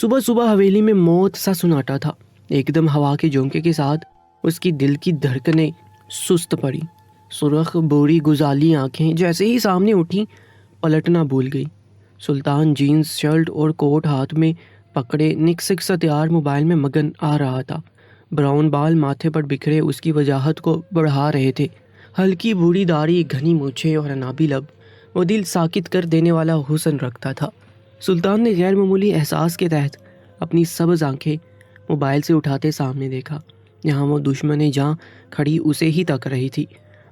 صبح صبح حویلی میں موت سا سناٹا تھا۔ ایک دم ہوا کے جھونکے کے ساتھ اس کی دل کی دھڑکنیں سست پڑی۔ سرخ بوری گزالی آنکھیں جیسے ہی سامنے اٹھیں پلٹنا بھول گئی۔ سلطان جینز شرٹ اور کوٹ ہاتھ میں پکڑے نکسک سا تیار موبائل میں مگن آ رہا تھا۔ براؤن بال ماتھے پر بکھرے اس کی وجاہت کو بڑھا رہے تھے۔ ہلکی بوڑھی داڑھی، گھنی مونچھیں اور عنابی لب، وہ دل ساکت کر دینے والا حسن رکھتا تھا۔ سلطان نے غیر معمولی احساس کے تحت اپنی سبز آنکھیں موبائل سے اٹھاتے سامنے دیکھا۔ یہاں وہ دشمن جاں کھڑی اسے ہی تک رہی تھی۔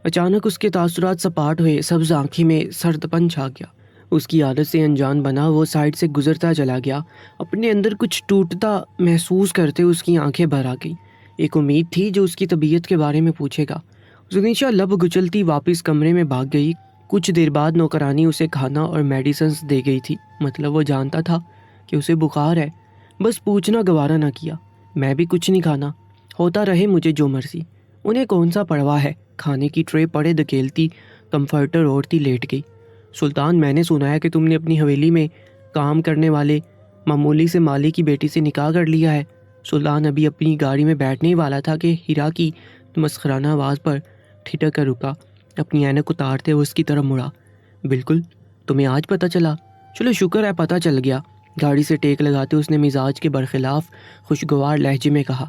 اچانک اس کے تاثرات سپاٹ ہوئے، سبز آنکھیں میں سرد پن چھا گیا۔ اس کی عادت سے انجان بنا وہ سائڈ سے گزرتا چلا گیا۔ اپنے اندر کچھ ٹوٹتا محسوس کرتے اس کی آنکھیں بھر آ گئی۔ ایک امید تھی جو اس کی طبیعت کے بارے میں پوچھے گا۔ زنیشا لب گچلتی واپس کمرے میں بھاگ گئی۔ کچھ دیر بعد نوکرانی اسے کھانا اور میڈیسنز دے گئی تھی۔ مطلب وہ جانتا تھا کہ اسے بخار ہے، بس پوچھنا گوارا نہ کیا۔ میں بھی کچھ نہیں کھانا، ہوتا رہے مجھے جو مرضی، انہیں کون سا پرواہ ہے۔ کھانے کی ٹرے پڑے دھکیلتی کمفرٹر اوڑھتی لیٹ گئی۔ سلطان، میں نے سنا ہے کہ تم نے اپنی حویلی میں کام کرنے والے معمولی سے مالی کی بیٹی سے نکاح کر لیا ہے۔ سلطان ابھی اپنی گاڑی میں بیٹھنے ہی والا تھا کہ ہیرا کی مسخرانہ آواز پر ٹھٹک کر رکا۔ اپنی اینک اتارتے ہوئے اس کی طرف مڑا۔ بالکل، تمہیں آج پتہ چلا؟ چلو شکر ہے پتہ چل گیا۔ گاڑی سے ٹیک لگاتے اس نے مزاج کے برخلاف خوشگوار لہجے میں کہا۔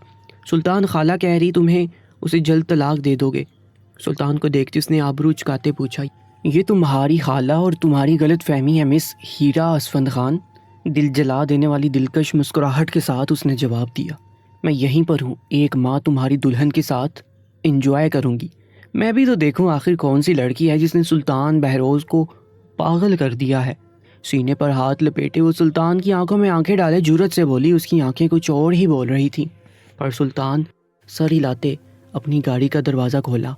سلطان، خالہ کہہ رہی تمہیں اسے جلد طلاق دے دو گے۔ سلطان کو دیکھتے اس نے آبرو چکاتے پوچھا، یہ تمہاری خالہ اور تمہاری غلط فہمی ہے مس ہیرا اسفند خان؟ دل جلا دینے والی دلکش مسکراہٹ کے ساتھ اس نے جواب دیا، میں یہیں پر ہوں، ایک ماں تمہاری دلہن کے ساتھ انجوائے کروں گی۔ میں بھی تو دیکھوں آخر کون سی لڑکی ہے جس نے سلطان بہروز کو پاگل کر دیا ہے۔ سینے پر ہاتھ لپیٹے وہ سلطان کی آنکھوں میں آنکھیں ڈالے جرأت سے بولی۔ اس کی آنکھیں کچھ اور ہی بول رہی تھیں، پر سلطان سر ہلاتے اپنی گاڑی کا دروازہ کھولا۔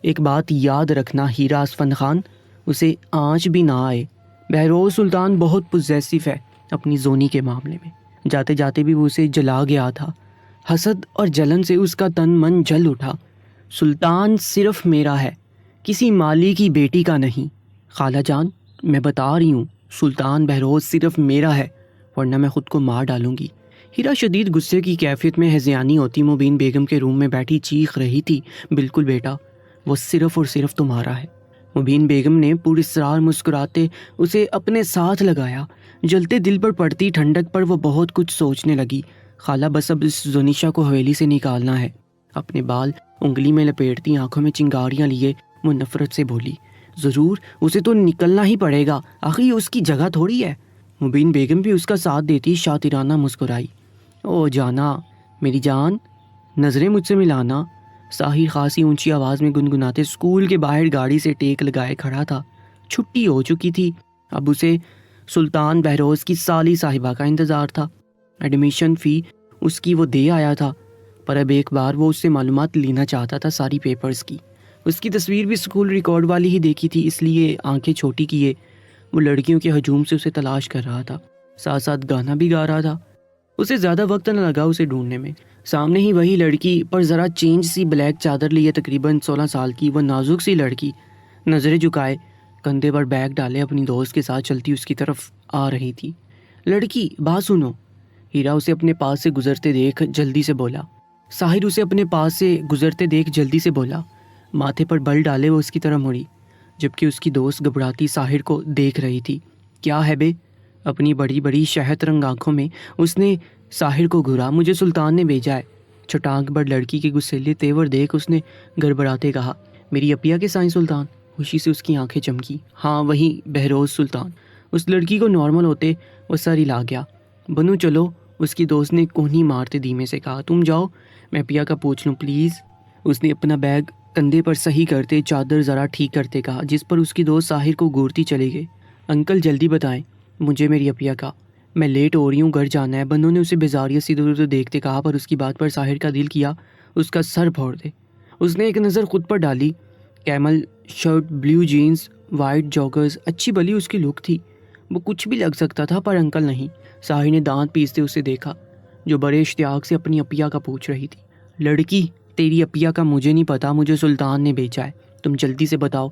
ایک بات یاد رکھنا ہیرا اسفند خان، اسے آنچ بھی نہ آئے۔ بہروز سلطان بہت پوزیسو ہے اپنی زونی کے معاملے میں۔ جاتے جاتے بھی وہ اسے جلا گیا تھا۔ حسد اور جلن سے اس کا تن من جل اٹھا۔ سلطان صرف میرا ہے، کسی مالی کی بیٹی کا نہیں۔ خالہ جان، میں بتا رہی ہوں، سلطان بہروز صرف میرا ہے، ورنہ میں خود کو مار ڈالوں گی۔ ہیرا شدید غصے کی کیفیت میں ہذیانی ہوتی مبین بیگم کے روم میں بیٹھی چیخ رہی تھی، بالکل بیٹا، وہ صرف اور صرف تمہارا ہے۔ مبین بیگم نے پراسرار مسکراتے اسے اپنے ساتھ لگایا۔ جلتے دل پر پڑتی ٹھنڈک پر وہ بہت کچھ سوچنے لگی۔ خالہ بس اب اس زنیشا کو حویلی سے نکالنا ہے۔ اپنے بال انگلی میں لپیٹتی آنکھوں میں چنگاریاں لیے وہ نفرت سے بولی، ضرور اسے تو نکلنا ہی پڑے گا، آخر یہ اس کی جگہ تھوڑی ہے۔ مبین بیگم بھی اس کا ساتھ دیتی شاطرانہ مسکرائی۔ او جانا میری جان، نظریں مجھ سے ملانا۔ ساحر خاصی اونچی آواز میں گنگناتے اسکول کے باہر گاڑی سے ٹیک لگائے کھڑا تھا۔ چھٹی ہو چکی تھی، اب اسے سلطان بہروز کی سالی صاحبہ کا انتظار تھا۔ ایڈمیشن فی اس کی وہ دے آیا تھا، پر اب ایک بار وہ اس سے معلومات لینا چاہتا تھا ساری پیپرز کی۔ اس کی تصویر بھی اسکول ریکارڈ والی ہی دیکھی تھی، اس لیے آنکھیں چھوٹی کیے وہ لڑکیوں کے ہجوم سے اسے تلاش کر رہا تھا، ساتھ ساتھ گانا بھی گا رہا تھا۔ اسے زیادہ وقت نہ لگا اسے ڈھونڈنے میں۔ سامنے ہی وہی لڑکی، پر ذرا چینج سی بلیک چادر لیے، تقریباً 16 سال کی وہ نازک سی لڑکی، نظریں جھکائے کندھے پر بیگ ڈالے اپنی دوست کے ساتھ چلتی اس کی طرف آ رہی تھی۔ لڑکی بات سنو، ہیرا اسے اپنے پاس سے گزرتے دیکھ جلدی سے بولا۔ ساحر اسے اپنے پاس سے گزرتے دیکھ جلدی سے بولا۔ ماتھے پر بل ڈالے وہ اس کی طرف مڑی، جبکہ اس کی دوست گھبراتی ساحر کو دیکھ رہی تھی۔ کیا ہے بے؟ اپنی بڑی بڑی شہد رنگ آنکھوں میں اس نے ساحر کو گھورا۔ مجھے سلطان نے بھیجا ہے۔ چھٹانک بڑھ لڑکی کے غصیلے تیور دیکھ اس نے گڑبڑاتے کہا، میری اپیا کے سائیں سلطان؟ خوشی سے اس کی آنکھیں چمکی۔ ہاں وہی بہروز سلطان۔ اس لڑکی کو نارمل ہوتے وہ سر ہلا گیا۔ بنو چلو، اس کی دوست نے کونی مارتے دھیمے سے کہا۔ تم جاؤ، میں اپیا کا پوچھ لوں پلیز۔ اس نے اپنا بیگ کندھے پر صحیح کرتے چادر ذرا ٹھیک کرتے کہا، جس پر اس کی دوست ساحر کو گھورتی چلی گئی۔ انکل جلدی بتائیں مجھے میری اپیا کا، میں لیٹ ہو رہی ہوں، گھر جانا ہے۔ بنو نے اسے بیزاریت سے ادھر ادھر دیکھتے کہا، پر اس کی بات پر ساحر کا دل کیا اس کا سر پھوڑ دے۔ اس نے ایک نظر خود پر ڈالی، camel shirt, blue jeans, white joggers, اچھی بلی اس کی لک تھی۔ وہ کچھ بھی لگ سکتا تھا پر انکل نہیں۔ ساحر نے دانت پیستے اسے دیکھا، جو بڑے اشتیاق سے اپنی اپیا کا پوچھ رہی تھی۔ لڑکی تیری اپیا کا مجھے نہیں پتا، مجھے سلطان نے بھیجا ہے۔ تم جلدی سے بتاؤ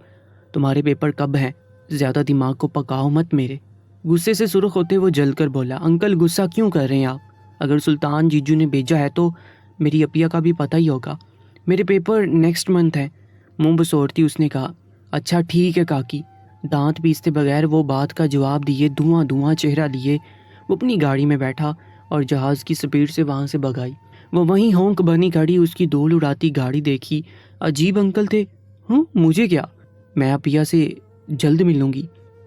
تمہارے پیپر کب ہیں؟ زیادہ دماغ کو پکاؤ مت میرے۔ غصے سے سرخ ہوتے وہ جل کر بولا، انکل غصہ کیوں کر رہے ہیں آپ؟ اگر سلطان جیجو نے بھیجا ہے تو میری اپیا کا بھی پتہ ہی ہوگا۔ میرے پیپر نیکسٹ منتھ ہیں، منہ بسوڑتی اس نے کہا۔ اچھا ٹھیک ہے کاکی۔ دانت پیستے بغیر وہ بات کا جواب دیے دھواں دھواں چہرہ لیے وہ اپنی گاڑی میں بیٹھا اور جہاز کی سپیڈ سے وہاں سے بھگائی۔ وہ وہیں ہونک بنی کھڑی اس کی دھول اڑاتی گاڑی دیکھی۔ عجیب انکل تھے۔ مجھے کیا، میں اپیا سے جلد ملوں گی۔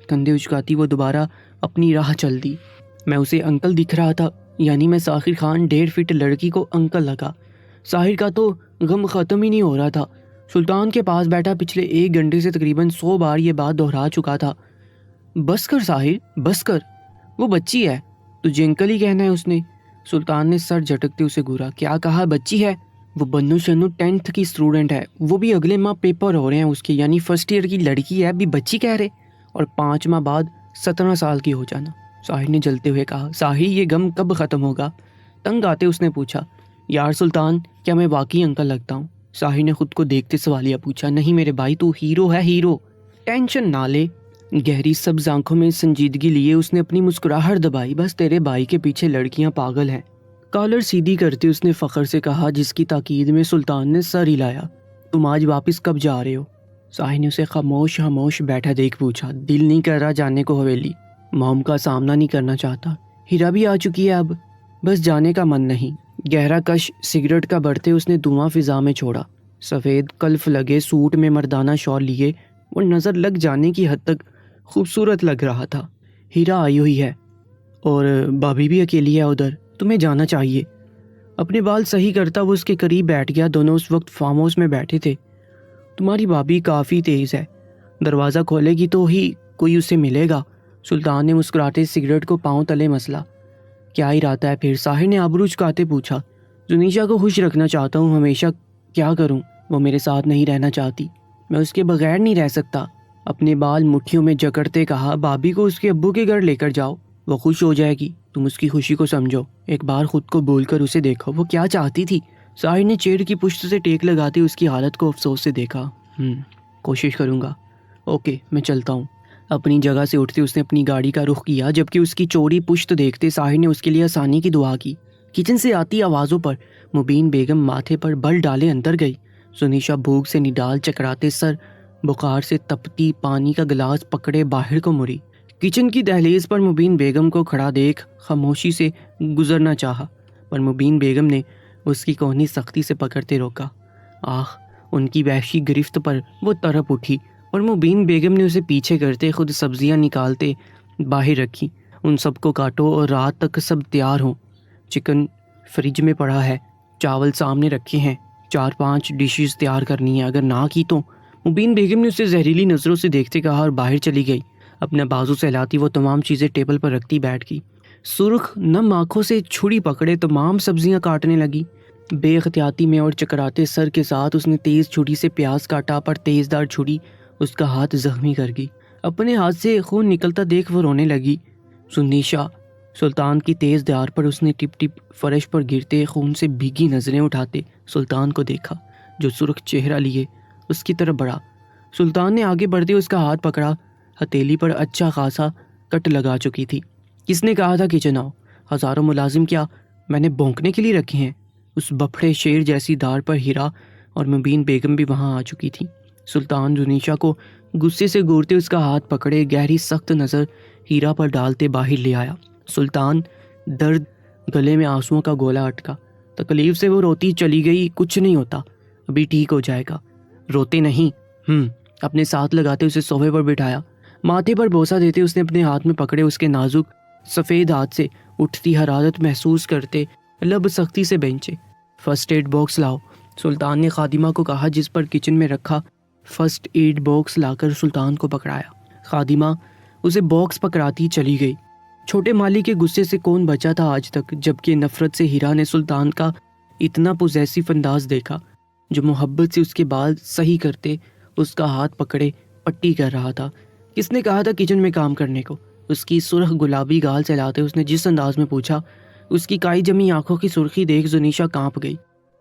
کندھے اچکاتی وہ دوبارہ اپنی راہ چل دی۔ میں اسے انکل دکھ رہا تھا، یعنی میں ساحر خان 1.5 فٹ لڑکی کو انکل لگا۔ ساحر کا تو غم ختم ہی نہیں ہو رہا تھا۔ سلطان کے پاس بیٹھا پچھلے 1 گھنٹے سے تقریباً 100 بار یہ بات دہرا چکا تھا۔ بس کر ساحر، بس کر، وہ بچی ہے، تجھے انکل ہی کہنا ہے اس نے۔ سلطان نے سر جھٹکتے اسے گھورا۔ کیا کہا بچی ہے؟ وہ بنو شنو 10th کی اسٹوڈنٹ ہے، وہ بھی اگلے ماہ پیپر ہو رہے ہیں اس کے، یعنی فرسٹ ایئر کی لڑکی ہے، ابھی بچی کہہ رہے، اور 5 ماہ بعد 17 سال کی ہو جانا۔ ساحر نے جلتے ہوئے کہا۔ ساحر یہ غم کب ختم ہوگا؟ تنگ آتے اس نے پوچھا۔ یار سلطان، کیا میں واقعی انکل لگتا ہوں؟ ساحر نے خود کو دیکھتے سوالیہ پوچھا۔ نہیں میرے بھائی، تو ہیرو ہے، ہیرو۔ ٹینشن نہ لے۔ گہری سبز آنکھوں میں سنجیدگی لیے اس نے اپنی مسکراہٹ دبائی۔ بس تیرے بھائی کے پیچھے لڑکیاں پاگل ہیں۔ کالر سیدھی کرتے اس نے فخر سے کہا، جس کی تاکید میں سلطان نے سر ہلایا۔ تم آج واپس کب جا رہے ہو؟ ساحر نے اسے خاموش بیٹھا دیکھ پوچھا۔ دل نہیں کر رہا جانے کو حویلی، موم کا سامنا نہیں کرنا چاہتا۔ ہیرا بھی آ چکی ہے، اب بس جانے کا من نہیں۔ گہرا کش سگریٹ کا بڑھتے اس نے دھواں فضا میں چھوڑا۔ سفید کلف لگے سوٹ میں مردانہ شال لیے وہ نظر لگ جانے کی حد تک خوبصورت لگ رہا تھا۔ ہیرا آئی ہوئی ہے اور بھابھی بھی اکیلی ہے ادھر، تمہیں جانا چاہیے۔ اپنے بال صحیح کرتا وہ اس کے قریب بیٹھ گیا۔ دونوں اس وقت فارم ہاؤس میں بیٹھے تھے۔ تمہاری بھابھی کافی تیز ہے، دروازہ کھولے گی تو ہی کوئی اسے ملے گا۔ سلطان نے مسکراتے سگریٹ کو پاؤں تلے مسلا۔ کیا ارادہ ہے پھر؟ ساحر نے آبرو چکاتے پوچھا۔ زنیشا کو خوش رکھنا چاہتا ہوں ہمیشہ، کیا کروں؟ وہ میرے ساتھ نہیں رہنا چاہتی، میں اس کے بغیر نہیں رہ سکتا۔ اپنے بال مٹھیوں میں جکڑتے کہا، بھابھی کو اس کے ابو کے گھر لے کر جاؤ، وہ خوش ہو جائے گی، تم اس کی خوشی کو سمجھو۔ ایک بار خود کو بول کر اسے دیکھو، وہ کیا چاہتی تھی؟ ساحر نے چیڑ کی پشت سے ٹیک لگاتے اس کی حالت کو افسوس سے دیکھا۔ کوشش کروں گا، اوکے میں چلتا ہوں۔ اپنی جگہ سے اٹھتے اس نے اپنی گاڑی کا رخ کیا، جبکہ اس کی چوڑی پشت دیکھتے ساحر نے اس کے لیے آسانی کی دعا کی۔ کچن سے آتی آوازوں پر مبین بیگم ماتھے پر بل ڈالے اندر گئی۔ سنیشا بھوک سے نڈال چکراتے سر بخار سے تپتی پانی کا گلاس پکڑے باہر کو مڑی۔ کچن کی دہلیز پر مبین بیگم کو کھڑا دیکھ خاموشی سے گزرنا چاہا، پر مبین بیگم نے اس کی کونی سختی سے پکڑتے روکا۔ آخ، ان کی وحشی گرفت پر وہ تڑپ اٹھی اور مبین بیگم نے اسے پیچھے کرتے خود سبزیاں نکالتے باہر رکھی۔ ان سب کو کاٹو اور رات تک سب تیار ہوں۔ چکن فریج میں پڑا ہے، چاول سامنے رکھے ہیں، 4-5 ڈشز تیار کرنی ہیں، اگر نہ کی تو۔ مبین بیگم نے اسے زہریلی نظروں سے دیکھتے کہا اور باہر چلی گئی۔ اپنا بازو سہلاتی وہ تمام چیزیں ٹیبل پر رکھتی بیٹھ گئی۔ سرخ نم آنکھوں سے چھری پکڑے تمام سبزیاں کاٹنے لگی۔ بے احتیاطی میں اور چکراتے سر کے ساتھ اس نے تیز چھری سے پیاز کاٹا، پر تیز دار چھری اس کا ہاتھ زخمی کر گئی۔ اپنے ہاتھ سے خون نکلتا دیکھ وہ رونے لگی۔ سنیشا، سلطان کی تیز دھار پر اس نے ٹپ ٹپ فرش پر گرتے خون سے بھیگی نظریں اٹھاتے سلطان کو دیکھا، جو سرخ چہرہ لیے اس کی طرف بڑھا۔ سلطان نے آگے بڑھتے اس کا ہاتھ پکڑا۔ ہتھیلی پر اچھا خاصا کٹ لگا چکی تھی۔ کس نے کہا تھا کچن آؤ؟ ہزاروں ملازم کیا میں نے بھونکنے کے لیے رکھے ہیں؟ اس بپھڑے شیر جیسی دھار پر ہیرا اور مبین بیگم بھی وہاں آ چکی تھی۔ سلطان زنیشا کو غصے سے گورتے اس کا ہاتھ پکڑے گہری سخت نظر ہیرا پر ڈالتے باہر لے آیا۔ سلطان درد گلے میں آنسوؤں کا گولا اٹکا۔ تکلیف سے وہ روتی چلی گئی، کچھ نہیں ہوتا، ابھی ٹھیک ہو جائے گا۔ روتے نہیں۔ اپنے ساتھ لگاتے اسے صوفے پر بٹھایا۔ ماتھے پر بوسہ دیتے اس نے اپنے ہاتھ میں پکڑے اس کے نازک سفید ہاتھ سے اٹھتی حرارت محسوس کرتے لب سختی سے بینچے۔ فرسٹ ایڈ باکس لاؤ، سلطان نے خادمہ کو کہا جس پر کچن میں رکھا فرسٹ ایڈ باکس لا کر سلطان کو پکڑایا۔ خادمہ اسے باکس پکڑاتی چلی گئی۔ چھوٹے مالی کے غصے سے کون بچا تھا آج تک، جبکہ نفرت سے ہیرا نے سلطان کا اتنا پوزیسو انداز دیکھا، جو محبت سے اس کے بال صحیح کرتے اس کا ہاتھ پکڑے پٹی کر رہا تھا۔ کس نے کہا تھا کچن میں کام کرنے کو؟ اس کی سرخ گلابی گال چلاتے اس نے جس انداز میں پوچھا، اس کی کائی جمی آنکھوں کی سرخی دیکھ زنیشا کانپ گئی۔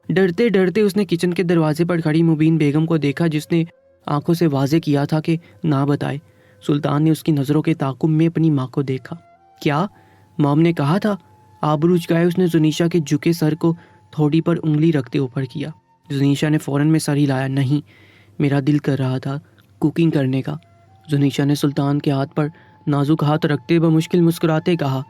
ڈرتے ڈرتے اس نے کچن کے دروازے پر کھڑی مبین بیگم کو دیکھا، جس نے آنکھوں سے واضح کیا تھا کہ نہ بتائے۔ سلطان نے اس کی نظروں کے تعاقب میں اپنی ماں کو دیکھا۔ کیا مام نے کہا تھا؟ آبرو اچکائے اس نے زنیشا کے جھکے سر کو تھوڑی پر انگلی رکھتے اوپر کیا۔ زنیشا نے فوراً میں سر ہلایا۔ نہیں، میرا دل کر رہا تھا کوکنگ کرنے کا۔ زنیشا نے سلطان کے ہاتھ پر نازک ہاتھ رکھتے بمشکل مسکراتے کہا۔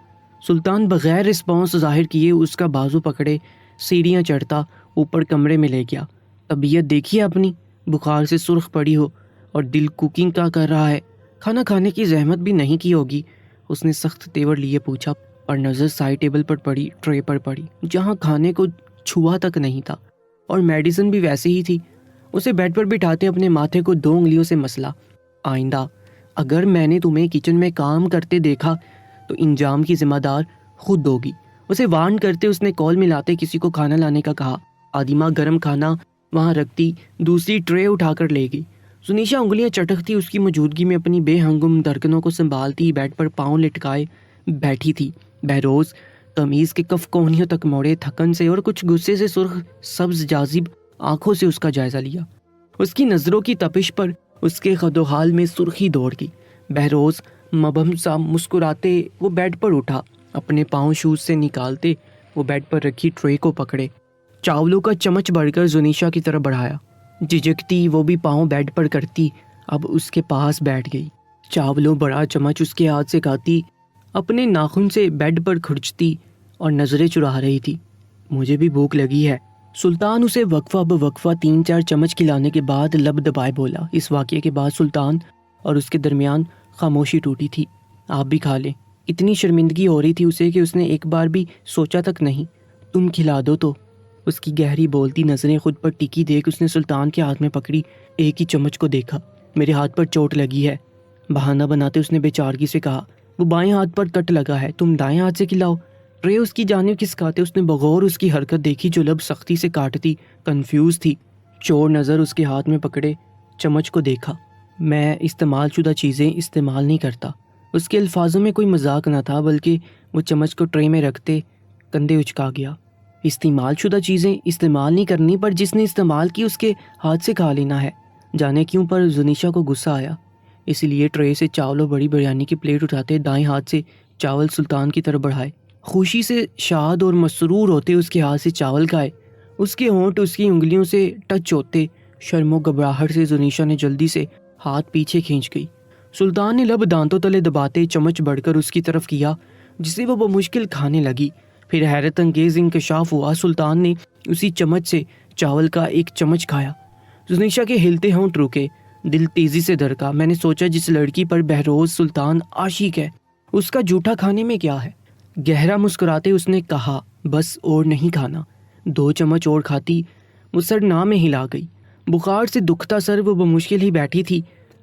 سلطان بغیر رسپانس ظاہر کیے اس کا بازو پکڑے سیڑھیاں چڑھتا اوپر کمرے میں لے گیا۔ طبیعت دیکھیے اپنی، بخار سے سرخ پڑی ہو اور دل کوکنگ کا کر رہا ہے، کھانا کھانے کی زحمت بھی نہیں کی ہوگی؟ اس نے سخت تیور لیے پوچھا، اور نظر سائڈ ٹیبل پر پڑی ٹرے پر پڑی جہاں کھانے کو چھوا تک نہیں تھا، اور میڈیسن بھی ویسے ہی تھی۔ اسے بیڈ پر بٹھاتے اپنے ماتھے کو 2 انگلیوں سے مسلا۔ آئندہ اگر میں نے تمہیں کچن میں کام کرتے دیکھا تو انجام کی ذمہ دار خود ہوگی۔ اسے وارن کرتے اس نے کال ملاتے کسی کو کھانا لانے کا کہا۔ آدمہ گرم کھانا وہاں رکھتی دوسری ٹرے اٹھا کر لے گئی۔ سنیشا انگلیاں چٹکتی اس کی موجودگی میں اپنی بے ہنگم دھڑکنوں کو سنبھالتی بیڈ پر پاؤں لٹکائے بیٹھی تھی۔ بہروز قمیض کے کف کونیوں تک موڑے تھکن سے اور کچھ غصے سے سرخ سبز جاذب آنکھوں سے اس کا جائزہ لیا۔ اس کی نظروں کی تپش پر اس کے خد و خال میں سرخی دوڑ گئی۔ بہروز مبہم سا مسکراتے وہ بیڈ پر اٹھا۔ اپنے پاؤں شوز سے نکالتے وہ بیڈ پر رکھی ٹرے کو پکڑے چاولوں کا چمچ بڑھ کر زنیشا کی طرف بڑھایا۔ جھجکتی وہ بھی پاؤں بیڈ پر کرتی اب اس کے پاس بیٹھ گئی۔ چاولوں بڑا چمچ اس کے ہاتھ سے کھاتی، اپنے ناخن سے بیڈ پر کھرچتی اور نظریں چرا رہی تھی۔ مجھے بھی بھوک لگی ہے، سلطان اسے وقفہ بوقفہ 3-4 چمچ کھلانے کے بعد لب دبائے بولا۔ اس واقعے کے بعد سلطان اور اس کے درمیان خاموشی ٹوٹی تھی۔ آپ بھی کھا لیں۔ اتنی شرمندگی ہو رہی تھی اسے کہ اس نے ایک بار بھی سوچا تک نہیں۔ تم کھلا دو تو۔ اس کی گہری بولتی نظریں خود پر ٹکی دیکھ اس نے سلطان کے ہاتھ میں پکڑی ایک ہی چمچ کو دیکھا۔ میرے ہاتھ پر چوٹ لگی ہے، بہانہ بناتے اس نے بے چارگی سے کہا۔ وہ بائیں ہاتھ پر کٹ لگا ہے، تم دائیں ہاتھ سے کھلاؤ۔ ٹرے اس کی جانب کھسکاتے اس نے بغور اس کی حرکت دیکھی جو لب سختی سے کاٹتی کنفیوز تھی۔ چور نظر اس کے ہاتھ میں پکڑے چمچ کو دیکھا۔ میں استعمال شدہ چیزیں استعمال نہیں کرتا۔ اس کے الفاظوں میں کوئی مذاق نہ تھا، بلکہ وہ چمچ کو ٹرے میں رکھتے کندھے اچکا گیا۔ استعمال شدہ چیزیں استعمال نہیں کرنی، پر جس نے استعمال کی اس کے ہاتھ سے کھا لینا ہے۔ جانے کیوں پر زنیشا کو غصہ آیا، اس لیے ٹرے سے چاول اور بڑی بریانی کی پلیٹ اٹھاتے دائیں ہاتھ سے چاول سلطان کی طرف بڑھائے۔ خوشی سے شاد اور مسرور ہوتے اس کے ہاتھ سے چاول کھائے۔ اس کے ہونٹ اس کی انگلیوں سے ٹچ ہوتے شرم و گھبراہٹ سے زنیشا نے جلدی سے ہاتھ پیچھے کھینچ گئی۔ سلطان نے لب دانتوں تلے دباتے چمچ بڑھ کر اس کی طرف کیا جسے وہ بمشکل کھانے لگی۔ پھر حیرت انگیز انکشاف ہوا، سلطان نے اسی چمچ سے چاول کا ایک چمچ کھایا۔ زنیشا کے ہلتے ہونٹ رکے، دل تیزی سے دھڑکا۔ میں نے سوچا جس لڑکی پر بہروز سلطان عاشق ہے اس کا جھوٹا کھانے میں کیا ہے؟ گہرا مسکراتے اس نے کہا، بس اور نہیں کھانا، 2 چمچ اور کھاتی۔ وہ سر نہ میں ہلا گئی، بخار سے دکھتا سر وہ بمشکل ہی بیٹھی تھی۔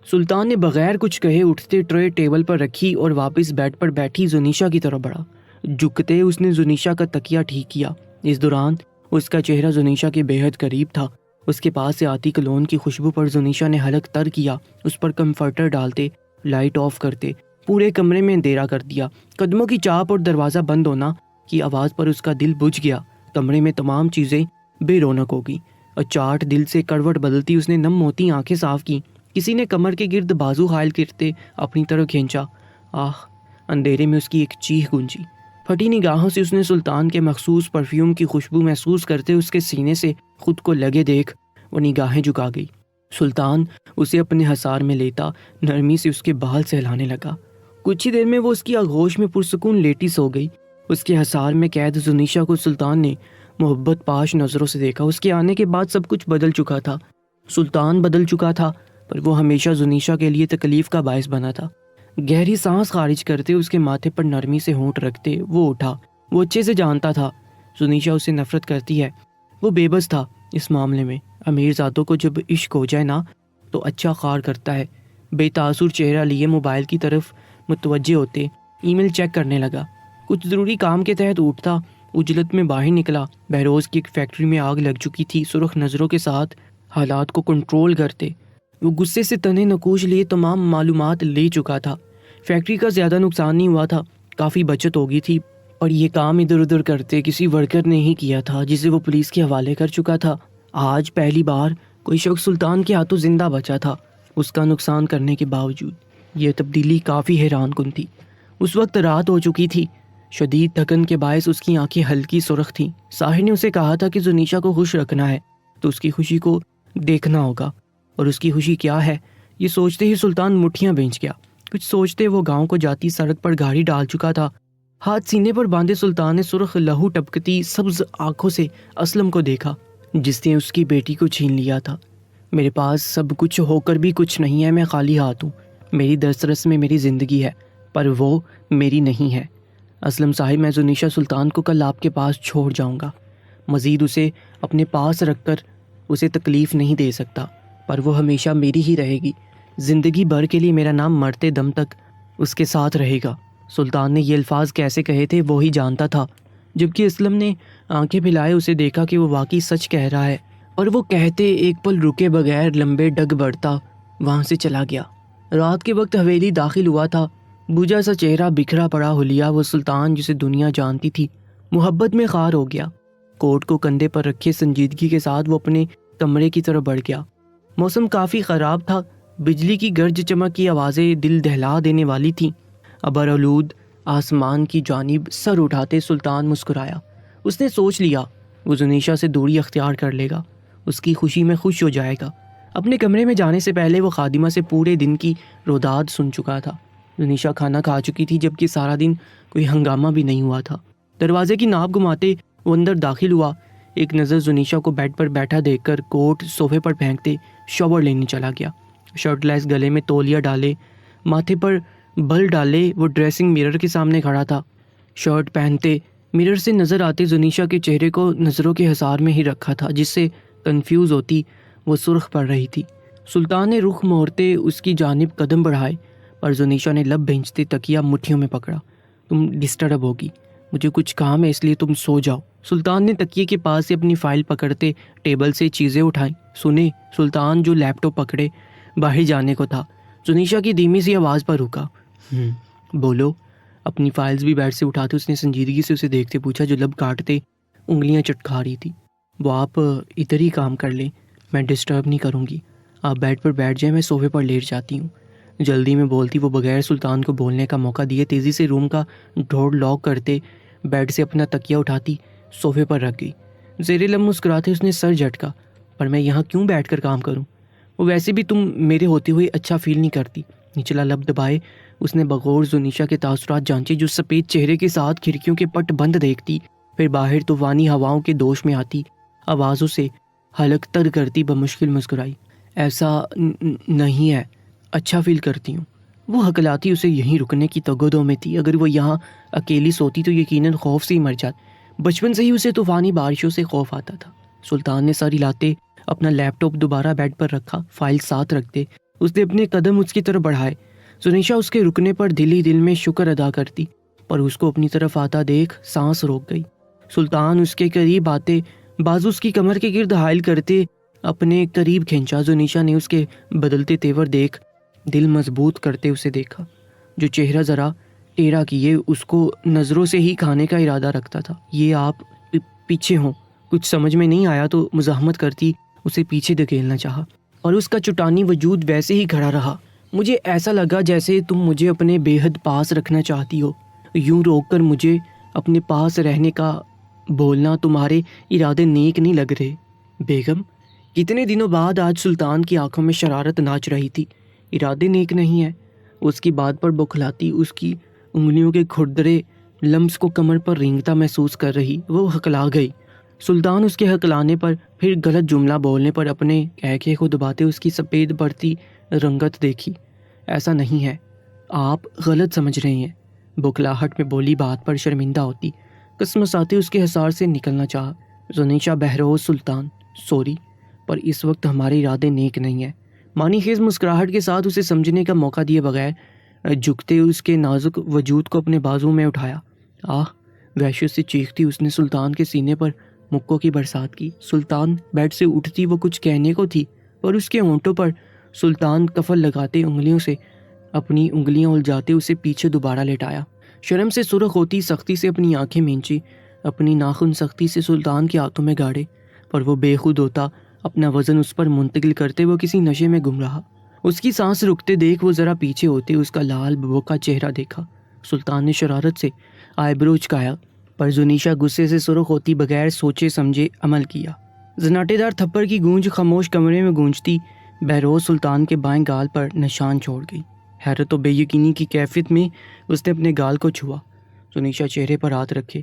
سلطان نے بغیر کچھ کہے اٹھتے ٹرے ٹیبل پر رکھی اور واپس بیڈ پر بیٹھی زنیشا کی طرف بڑھا۔ جھکتے اس نے زنیشا کا تکیہ ٹھیک کیا۔ اس دوران اس کا چہرہ زنیشا کے بے حد قریب تھا۔ اس کے پاس سے آتی کلون کی خوشبو پر زنیشا نے حلق تر کیا۔ اس پر کمفرٹر ڈالتے، لائٹ آف کرتے پورے کمرے میں اندھیرا کر دیا۔ قدموں کی چاپ اور دروازہ بند ہونا کی آواز پر اس کا دل بجھ گیا۔ کمرے میں تمام چیزیں بے رونق ہو گئی۔ اچاٹ دل سے کروٹ بدلتی اس نے نم موتی آنکھیں صاف کی۔ کسی نے کمر کے گرد بازو حائل کرتے اپنی طرف کھینچا۔ آہ! اندھیرے میں اس کی ایک چیخ گونجی۔ پھٹی نگاہوں سے اس نے سلطان کے مخصوص پرفیوم کی خوشبو محسوس کرتے اس کے سینے سے خود کو لگے دیکھ وہ نگاہیں جھکا گئی۔ سلطان اسے اپنے حصار میں لیتا نرمی سے اس کے بال سہلانے لگا۔ کچھ ہی دیر میں وہ اس کی آغوش میں پرسکون لیٹی سو گئی۔ اس کے حصار میں قید زنیشا کو سلطان نے محبت پاش نظروں سے دیکھا۔ اس کے آنے کے بعد سب کچھ بدل چکا تھا۔ سلطان بدل چکا تھا، پر وہ ہمیشہ زنیشا کے لیے تکلیف کا باعث بنا تھا۔ گہری سانس خارج کرتے اس کے ماتھے پر نرمی سے ہونٹ رکھتے وہ اٹھا۔ وہ اچھے سے جانتا تھا زنیشا اسے نفرت کرتی ہے۔ وہ بے بس تھا اس معاملے میں۔ امیر ذاتوں کو جب عشق ہو جائے نا تو اچھا خار کرتا ہے۔ بے تاثر چہرہ لیے موبائل کی طرف متوجہ ہوتے ای میل چیک کرنے لگا۔ کچھ ضروری کام کے تحت اٹھتا، اجلت میں باہر نکلا۔ بہروز کی ایک فیکٹری میں آگ لگ چکی تھی۔ سرخ نظروں کے ساتھ حالات کو کنٹرول کرتے وہ غصے سے تنے نکوش لیے تمام معلومات لے چکا تھا۔ فیکٹری کا زیادہ نقصان نہیں ہوا تھا، کافی بچت ہو گئی تھی، اور یہ کام ادھر ادھر کرتے کسی ورکر نے ہی کیا تھا جسے وہ پولیس کے حوالے کر چکا تھا۔ آج پہلی بار کوئی شخص سلطان کے ہاتھوں زندہ بچا تھا۔ اس کا نقصان کرنے کے باوجود یہ تبدیلی کافی حیران کن تھی۔ اس وقت رات ہو چکی تھی۔ شدید تھکن کے باعث اس کی آنکھیں ہلکی سرخ تھیں۔ ساحر نے اسے کہا تھا کہ زنیشا کو خوش رکھنا ہے تو اس کی خوشی کو دیکھنا ہوگا، اور اس کی خوشی کیا ہے یہ سوچتے ہی سلطان مٹھیاں بھینچ گیا۔ کچھ سوچتے وہ گاؤں کو جاتی سڑک پر گاڑی ڈال چکا تھا۔ ہاتھ سینے پر باندھے سلطان نے سرخ لہو ٹپکتی سبز آنکھوں سے اسلم کو دیکھا جس نے اس کی بیٹی کو چھین لیا تھا۔ میرے پاس سب کچھ ہو کر بھی کچھ نہیں ہے، میں خالی ہاتھ ہوں۔ میری دسترس میں میری زندگی ہے، پر وہ میری نہیں ہے۔ اسلم صاحب، میں زنیشا سلطان کو کل آپ کے پاس چھوڑ جاؤں گا۔ مزید اسے اپنے پاس رکھ کر اسے تکلیف نہیں دے سکتا، پر وہ ہمیشہ میری ہی رہے گی۔ زندگی بھر کے لیے میرا نام مرتے دم تک اس کے ساتھ رہے گا۔ سلطان نے یہ الفاظ کیسے کہے تھے وہی جانتا تھا، جبکہ اسلم نے آنکھیں پھیلائے اسے دیکھا کہ وہ واقعی سچ کہہ رہا ہے، اور وہ کہتے ایک پل رکے بغیر لمبے ڈگ بڑھتا وہاں سے چلا گیا۔ رات کے وقت حویلی داخل ہوا تھا۔ بوجھا سا چہرہ، بکھرا پڑا حلیہ، وہ سلطان جسے دنیا جانتی تھی محبت میں خار ہو گیا۔ کوٹ کو کندھے پر رکھے سنجیدگی کے ساتھ وہ اپنے کمرے کی طرف بڑھ گیا۔ موسم کافی خراب تھا، بجلی کی گرج چمک کی آوازیں دل دہلا دینے والی تھیں۔ ابر آلود آسمان کی جانب سر اٹھاتے سلطان مسکرایا۔ اس نے سوچ لیا وہ زنیشا سے دوری اختیار کر لے گا، اس کی خوشی میں خوش ہو جائے گا۔ اپنے کمرے میں جانے سے پہلے وہ خادمہ سے پورے دن کی روداد سن چکا تھا۔ زنیشا کھانا کھا چکی تھی، جبکہ سارا دن کوئی ہنگامہ بھی نہیں ہوا تھا۔ دروازے کی ناپ گھماتے وہ اندر داخل ہوا۔ ایک نظر زنیشا کو بیڈ پر بیٹھا دیکھ کر کوٹ صوفے پر پھینکتے شاور لینے چلا گیا۔ شرٹ لیس گلے میں تولیہ ڈالے، ماتھے پر بل ڈالے وہ ڈریسنگ میرر کے سامنے کھڑا تھا۔ شرٹ پہنتے میرر سے نظر آتے زنیشا کے چہرے کو نظروں کے حصار میں ہی رکھا تھا، جس سے کنفیوز ہوتی وہ سرخ پڑ رہی تھی۔ سلطان نے رخ موڑتے اس کی جانب قدم بڑھائے، پر زنیشا نے لب بھینچتے تکیہ مٹھیوں میں پکڑا۔ تم ڈسٹرب ہوگی، مجھے کچھ کام ہے، اس لیے تم سو جاؤ۔ سلطان نے تکیے کے پاس سے اپنی فائل پکڑتے ٹیبل سے چیزیں اٹھائیں۔ سنے سلطان جو لیپ ٹاپ پکڑے باہر جانے کو تھا۔ زنیشا کی دھیمی سی آواز پر رکا۔ بولو۔ اپنی فائلز بھی بیڈ سے اٹھاتے اس نے سنجیدگی سے اسے دیکھتے پوچھا، جو لب کاٹتے انگلیاں چٹکا رہی تھی۔ وہ آپ ادھر ہی کام کر لیں، میں ڈسٹرب نہیں کروں گی۔ آپ بیڈ پر بیٹھ جائیں، میں صوفے پر لیٹ جاتی ہوں۔ جلدی میں بولتی وہ بغیر سلطان کو بولنے کا موقع دیے تیزی سے روم کا ڈور لاک کرتے بیڈ سے اپنا تکیہ اٹھاتی صوفے پر رکھ گئی۔ زیر لب مسکراتے اس نے سر جھٹکا، پر میں یہاں کیوں بیٹھ کر کام کروں؟ وہ ویسے بھی تم میرے ہوتے ہوئے اچھا فیل نہیں کرتی۔ نچلا لب دبائے اس نے بغور زنیشا کے تاثرات جانچے، جو سفید چہرے کے ساتھ کھڑکیوں کے پٹ بند دیکھتی، پھر باہر طوفانی ہواؤں کے دوش میں آتی آوازوں سے حلق تر کرتی بمشکل مسکرائی۔ ایسا نہیں ہے، اچھا فیل کرتی ہوں۔ وہ ہکلاتی اسے یہیں رکنے کی تگودو میں تھی۔ اگر وہ یہاں اکیلی سوتی تو یقیناً خوف سے ہی مر جاتی۔ بچپن سے ہی اسے طوفانی بارشوں سے خوف آتا تھا۔ سلطان نے سر ہلاتے اپنا لیپ ٹاپ دوبارہ بیڈ پر رکھا، فائل ساتھ رکھتے اس نے اپنے قدم اس کی طرف بڑھائے۔ زنیشا اس کے رکنے پر دل ہی دل میں شکر ادا کرتی، پر اس کو اپنی طرف آتا دیکھ سانس روک گئی۔ سلطان اس کے قریب آتے بازو اس کی کمر کے گرد حائل کرتے اپنے قریب کھینچا۔ زنیشا نے اس کے بدلتے تیور دیکھ دل مضبوط کرتے اسے دیکھا، جو چہرہ ذرا ٹیڑھا کیے اس کو نظروں سے ہی کھانے کا ارادہ رکھتا تھا۔ یہ آپ پیچھے ہوں۔ کچھ سمجھ میں نہیں آیا تو مزاحمت کرتی اسے پیچھے دھکیلنا چاہا، اور اس کا چٹانی وجود ویسے ہی کھڑا رہا۔ مجھے ایسا لگا جیسے تم مجھے اپنے بے حد پاس رکھنا چاہتی ہو۔ یوں روک کر مجھے اپنے پاس رہنے کا بولنا تمہارے ارادے نیک نہیں لگ رہے بیگم۔ کتنے دنوں بعد آج سلطان کی آنکھوں میں شرارت ناچ رہی تھی۔ ارادے نیک نہیں ہیں؟ اس کی بات پر بکھلاتی اس کی انگلیوں کے کھردرے لمس کو کمر پر رینگتا محسوس کر رہی وہ ہکلا گئی۔ سلطان اس کے ہکلانے پر پھر غلط جملہ بولنے پر اپنے کہکے کو دباتے اس کی سفید بڑھتی رنگت دیکھی۔ ایسا نہیں ہے، آپ غلط سمجھ رہے ہیں، بکھلاہٹ میں بولی بات پر شرمندہ ہوتی کسمساتے اس کے حصار سے نکلنا چاہا۔ زنیشا بہروز سلطان سوری، پر اس وقت ہمارے ارادے نیک نہیں ہیں۔ معنی خیز مسکراہٹ کے ساتھ اسے سمجھنے کا موقع دیے بغیر جھکتے اس کے نازک وجود کو اپنے بازو میں اٹھایا۔ وحشت سے چیختی اس نے سلطان کے سینے پر مکوں کی برسات کی۔ سلطان بیڈ سے اٹھتی وہ کچھ کہنے کو تھی، پر اس کے ہونٹوں پر سلطان کفل لگاتے انگلیوں سے اپنی انگلیاں الجھاتے اسے پیچھے دوبارہ لٹایا۔ شرم سے سرخ ہوتی سختی سے اپنی آنکھیں مینچی، اپنی ناخن سختی سے سلطان کے ہاتھوں میں گاڑے، پر وہ بے خود ہوتا اپنا وزن اس پر منتقل کرتے وہ کسی نشے میں گم رہا۔ اس کی سانس رکتے دیکھ وہ ذرا پیچھے ہوتے اس کا لال ببوکا چہرہ دیکھا۔ سلطان نے شرارت سے آئیبرو اچکایا، پر زنیشا غصے سے سرخ ہوتی بغیر سوچے سمجھے عمل کیا۔ زناٹے دار تھپڑ کی گونج خاموش کمرے میں گونجتی بہروز سلطان کے بائیں گال پر نشان چھوڑ گئی۔ حیرت و بے یقینی کی کیفیت میں اس نے اپنے گال کو چھوا۔ زنیشا چہرے پر ہاتھ رکھے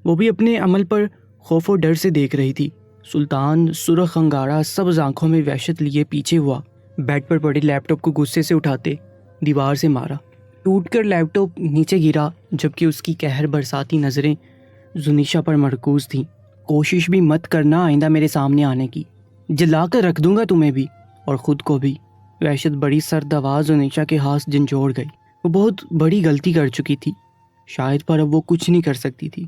وہ بھی اپنے عمل پر خوف و ڈر سے دیکھ رہی تھی۔ سلطان سرخ انگارہ سبز آنکھوں میں وحشت لیے پیچھے ہوا، بیڈ پر پڑے لیپ ٹاپ کو غصے سے اٹھاتے دیوار سے مارا۔ ٹوٹ کر لیپ ٹاپ نیچے گرا، جبکہ اس کی قہر برساتی نظریں زنیشا پر مرکوز تھیں۔ کوشش بھی مت کرنا آئندہ میرے سامنے آنے کی، جلا کر رکھ دوں گا تمہیں بھی اور خود کو بھی۔ وحشت بڑی سرد آواز زنیشا کے ہاتھ جھنجھوڑ گئی۔ وہ بہت بڑی غلطی کر چکی تھی شاید، پر اب وہ کچھ نہیں کر سکتی تھی۔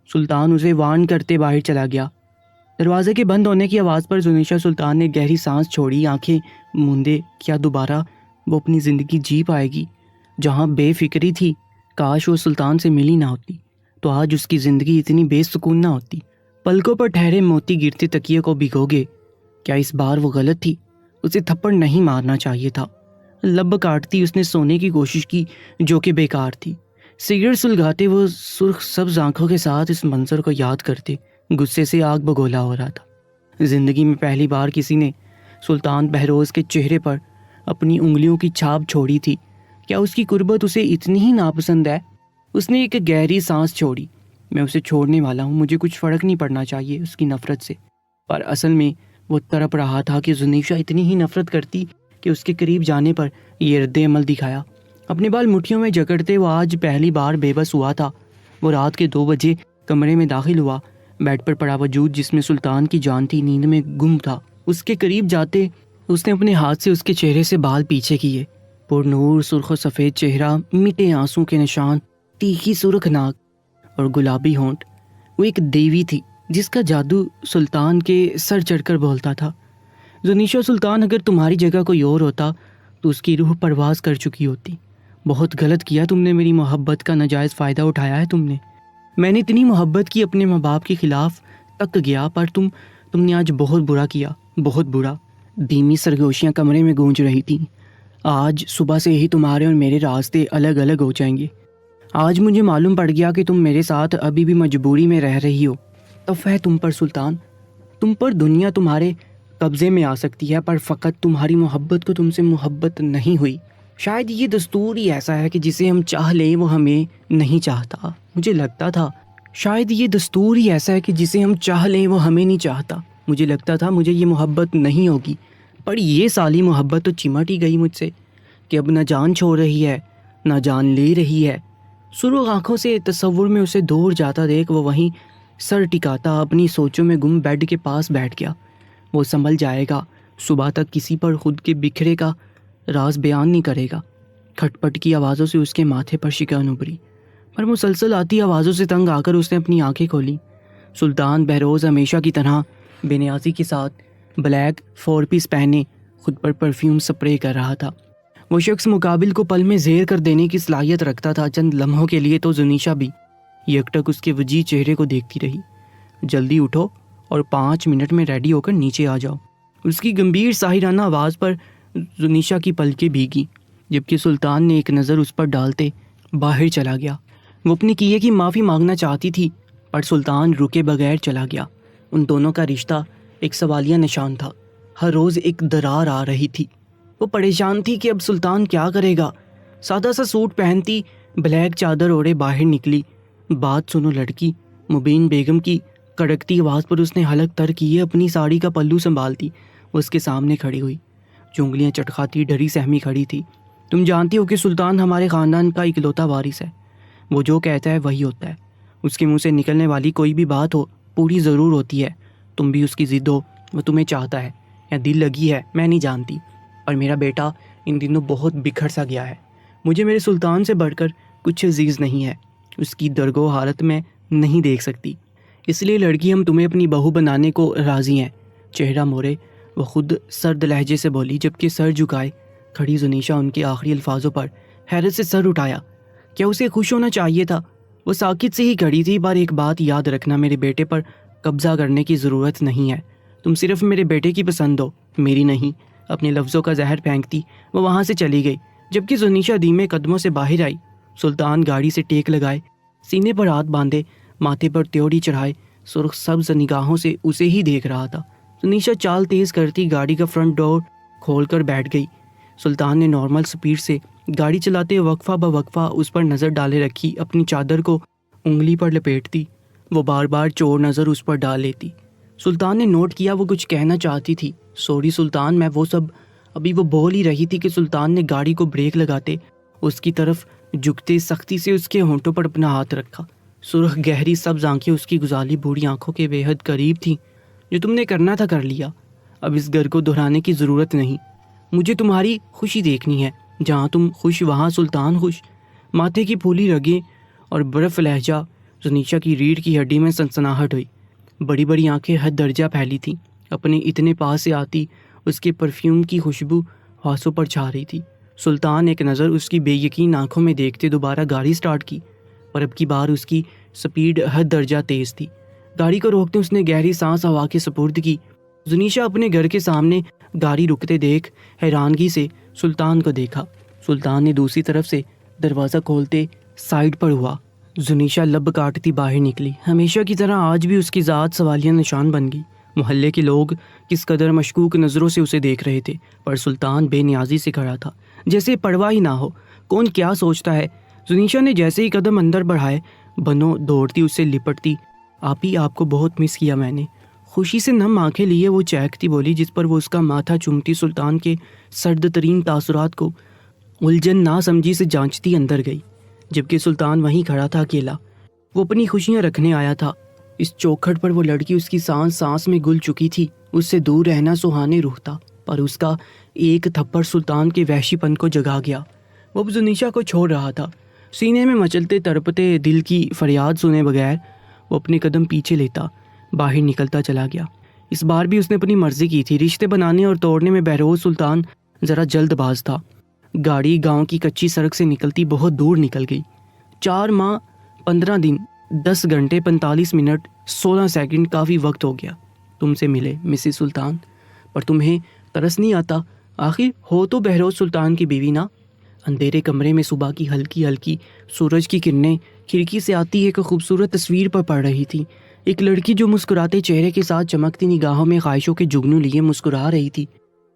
سلطان اسے وارن کرتے باہر چلا گیا۔ دروازے کے بند ہونے کی آواز پر زنیشا سلطان نے گہری سانس چھوڑی، آنکھیں موندے کیا دوبارہ وہ اپنی زندگی جی پائے گی جہاں بے فکری تھی؟ کاش وہ سلطان سے ملی نہ ہوتی تو آج اس کی زندگی اتنی بے سکون نہ ہوتی۔ پلکوں پر ٹھہرے موتی گرتے تکیے کو بھگوگے، کیا اس بار وہ غلط تھی؟ اسے تھپڑ نہیں مارنا چاہیے تھا۔ لب کاٹتی اس نے سونے کی کوشش کی جو کہ بیکار تھی۔ سگریٹ سلگاتے وہ سرخ سبز آنکھوں کے ساتھ اس منظر کو یاد کرتے غصے سے آگ بگولا ہو رہا تھا۔ زندگی میں پہلی بار کسی نے سلطان بہروز کے چہرے پر اپنی انگلیوں کی چھاپ چھوڑی تھی۔ کیا اس کی قربت اسے اتنی ہی ناپسند ہے؟ اس نے ایک گہری سانس چھوڑی۔ میں اسے چھوڑنے والا ہوں، مجھے کچھ فرق نہیں پڑنا چاہیے اس کی نفرت سے، پر اصل میں وہ تڑپ رہا تھا کہ زنیشا اتنی ہی نفرت کرتی کہ اس کے قریب جانے پر یہ رد عمل دکھایا۔ اپنے بال مٹھیوں میں جکڑتے وہ آج پہلی بار بے بس ہوا تھا۔ وہ رات کے 2 بجے کمرے میں داخل ہوا۔ بیڈ پر پڑا وجود جس میں سلطان کی جان تھی نیند میں گم تھا۔ اس کے قریب جاتے اس نے اپنے ہاتھ سے اس کے چہرے سے بال پیچھے کیے۔ پر نور سرخ و سفید چہرہ، مٹے آنسوں کے نشان، تیکھی سرخ ناک اور گلابی ہونٹ۔ وہ ایک دیوی تھی جس کا جادو سلطان کے سر چڑھ کر بولتا تھا۔ زنیشا سلطان، اگر تمہاری جگہ کوئی اور ہوتا تو اس کی روح پرواز کر چکی ہوتی۔ بہت غلط کیا تم نے، میری محبت کا ناجائز فائدہ اٹھایا ہے تم نے۔ میں نے اتنی محبت کی اپنے ماں باپ کے خلاف تک گیا، پر تم نے آج بہت برا کیا، بہت برا۔ دھیمی سرگوشیاں کمرے میں گونج رہی تھیں۔ آج صبح سے ہی تمہارے اور میرے راستے الگ الگ ہو جائیں گے۔ آج مجھے معلوم پڑ گیا کہ تم میرے ساتھ ابھی بھی مجبوری میں رہ رہی ہو۔ تف ہے تم پر سلطان، تم پر دنیا تمہارے قبضے میں آ سکتی ہے، پر فقط تمہاری محبت کو تم سے محبت نہیں ہوئی۔ شاید یہ دستور ہی ایسا ہے کہ جسے ہم چاہ لیں وہ ہمیں نہیں چاہتا۔ مجھے لگتا تھا شاید یہ دستور ہی ایسا ہے کہ جسے ہم چاہ لیں وہ ہمیں نہیں چاہتا۔ مجھے لگتا تھا مجھے یہ محبت نہیں ہوگی، پر یہ سالی محبت تو چمٹ ہی گئی مجھ سے کہ اب نہ جان چھوڑ رہی ہے نہ جان لے رہی ہے۔ سرخ آنکھوں سے تصور میں اسے دور جاتا دیکھ وہ وہیں سر ٹکاتا اپنی سوچوں میں گم بیڈ کے پاس بیٹھ گیا۔ وہ سنبھل جائے گا، صبح تک کسی پر خود کے بکھرے کا راز بیان نہیں کرے گا۔ کھٹ پٹ کی آوازوں سے اس کے ماتھے پر شکن ابھری، پر مسلسل آتی آوازوں سے تنگ آ کر اس نے اپنی آنکھیں کھولیں۔ سلطان بہروز ہمیشہ کی طرح بے نیازی کے ساتھ بلیک 4 پیس پہنے خود پر پرفیوم سپرے کر رہا تھا۔ وہ شخص مقابل کو پل میں زیر کر دینے کی صلاحیت رکھتا تھا۔ چند لمحوں کے لیے تو زنیشا بھی یکٹک اس کے وجیح چہرے کو دیکھتی رہی۔ جلدی اٹھو اور 5 منٹ میں ریڈی ہو کر نیچے آ جاؤ۔ اس کی گمبھیر ساحرانہ آواز پر زنیشا کی پلکیں بھیگی، جبکہ سلطان نے ایک نظر اس پر ڈالتے باہر چلا گیا۔ وہ اپنے کیے کی معافی مانگنا چاہتی تھی، پر سلطان رکے بغیر چلا گیا۔ ان دونوں کا رشتہ ایک سوالیہ نشان تھا۔ ہر روز ایک درار آ رہی تھی۔ وہ پریشان تھی کہ اب سلطان کیا کرے گا۔ سادہ سا سوٹ پہنتی، بلیک چادر اوڑھے باہر نکلی۔ بات سنو لڑکی، مبین بیگم کی کڑکتی آواز پر اس نے حلق تر کیے اپنی ساڑی کا پلو سنبھالتی وہ اس کے سامنے کھڑی ہوئی، جو انگلیاں چٹکھاتی ڈری سہمی کھڑی تھی۔ تم جانتی ہو کہ سلطان ہمارے خاندان کا اکلوتا وارث ہے۔ وہ جو کہتا ہے وہی ہوتا ہے۔ اس کے منہ سے نکلنے والی کوئی بھی بات ہو پوری ضرور ہوتی ہے۔ تم بھی اس کی ضد ہو، وہ تمہیں چاہتا ہے یا دل لگی ہے میں نہیں جانتی، اور میرا بیٹا ان دنوں بہت بکھر سا گیا ہے۔ مجھے میرے سلطان سے بڑھ کر کچھ عزیز نہیں ہے۔ اس کی درگو حالت میں نہیں دیکھ سکتی، اس لیے لڑکی ہم تمہیں اپنی بہو بنانے کو راضی ہیں۔ چہرہ مورے وہ خود سرد لہجے سے بولی، جبکہ سر جھکائے کھڑی زنیشا ان کے آخری الفاظوں پر حیرت سے سر اٹھایا۔ کیا اسے خوش ہونا چاہیے تھا؟ وہ ساکت سے ہی کھڑی تھی، پر ایک بات یاد رکھنا، میرے بیٹے پر قبضہ کرنے کی ضرورت نہیں ہے۔ تم صرف میرے بیٹے کی پسند ہو، میری نہیں۔ اپنے لفظوں کا زہر پھینکتی وہ وہاں سے چلی گئی، جبکہ زنیشا دھیمے قدموں سے باہر آئی۔ سلطان گاڑی سے ٹیک لگائے، سینے پر ہاتھ باندھے، ماتھے پر تیوڑی چڑھائے سرخ سبز نگاہوں سے اسے ہی دیکھ رہا تھا۔ زنیشا چال تیز کرتی گاڑی کا فرنٹ ڈور کھول کر بیٹھ گئی۔ سلطان نے نارمل سپیڈ سے گاڑی چلاتے وقفہ بوقفہ اس پر نظر ڈالے رکھی، اپنی چادر کو انگلی پر لپیٹتی وہ بار بار چور نظر اس پر ڈال لیتی۔ سلطان نے نوٹ کیا وہ کچھ کہنا چاہتی تھی۔ سوری سلطان، میں وہ سب ابھی وہ بول ہی رہی تھی کہ سلطان نے گاڑی کو بریک لگاتے اس کی طرف جھکتے سختی سے اس کے ہونٹوں پر اپنا ہاتھ رکھا۔ سرخ گہری سبز آنکھیں اس کی گزالی بوڑھی آنکھوں کے بے حد قریب تھیں۔ جو تم نے کرنا تھا کر لیا، اب اس گھر کو دہرانے کی ضرورت نہیں۔ مجھے تمہاری خوشی دیکھنی ہے، جہاں تم خوش وہاں سلطان خوش۔ ماتھے کی پھولی رگیں اور برف لہجہ زنیشا کی ریڑھ کی ہڈی میں سنسناہٹ ہوئی۔ بڑی بڑی آنکھیں حد درجہ پھیلی تھیں، اپنے اتنے پاس سے آتی اس کے پرفیوم کی خوشبو ہاتھوں پر چھا رہی تھی۔ سلطان ایک نظر اس کی بے یقین آنکھوں میں دیکھتے دوبارہ گاڑی سٹارٹ کی، پر اب کی بار اس کی سپیڈ حد درجہ تیز تھی۔ گاڑی کو روکتے اس نے گہری سانس ہوا کے سپرد کی۔ زنیشا اپنے گھر کے سامنے گاڑی رکتے دیکھ حیرانگی سے سلطان کو دیکھا۔ سلطان نے دوسری طرف سے دروازہ کھولتے سائڈ پر ہوا۔ زنیشا لب کاٹتی باہر نکلی۔ ہمیشہ کی طرح آج بھی اس کی ذات سوالیہ نشان بن گئی۔ محلے کے لوگ کس قدر مشکوک نظروں سے اسے دیکھ رہے تھے، پر سلطان بے نیازی سے کھڑا تھا، جیسے پرواہ ہی نہ ہو کون کیا سوچتا ہے۔ زنیشا نے جیسے ہی قدم اندر بڑھائے، بنو دوڑتی اس سے لپٹتی۔ آپی، آپ کو بہت مس کیا میں نے۔ خوشی سے نم آنکھیں لیے وہ چہکتی بولی، جس پر وہ اس کا ماتھا چومتی سلطان کے سرد ترین تاثرات کو الجھن نہ سمجھی سے جانچتی اندر گئی، جبکہ سلطان وہیں کھڑا تھا اکیلا۔ وہ اپنی خوشیاں رکھنے آیا تھا۔ اس چوکھٹ پر وہ لڑکی اس کی سانس سانس میں گل چکی تھی۔ اس سے دور رہنا سہانے روح تھا، پر اس کا ایک تھپڑ سلطان کے وحشی پن کو جگا گیا۔ وہ اب زنیشا کو چھوڑ رہا تھا۔ سینے میں مچلتے تڑپتے دل کی فریاد سنے بغیر وہ اپنے قدم پیچھے لیتا باہر نکلتا چلا گیا۔ اس بار بھی اس نے اپنی مرضی کی تھی۔ رشتے بنانے اور توڑنے میں بہروز سلطان ذرا جلد باز تھا۔ گاڑی گاؤں کی کچی سڑک سے نکلتی بہت دور نکل گئی۔ 4 ماہ 15 دن 10 گھنٹے 45 منٹ 16 سیکنڈ کافی وقت ہو گیا تم سے ملے مسز سلطان، پر تمہیں ترس نہیں آتا؟ آخر ہو تو بہروز سلطان کی بیوی نا۔ اندھیرے کمرے میں صبح کی ہلکی ہلکی سورج کی کرنیں کھڑکی سے آتی ایک خوبصورت تصویر پر پڑ رہی تھی، ایک لڑکی جو مسکراتے چہرے کے ساتھ چمکتی نگاہوں میں خواہشوں کے جگنو لیے مسکرا رہی تھی،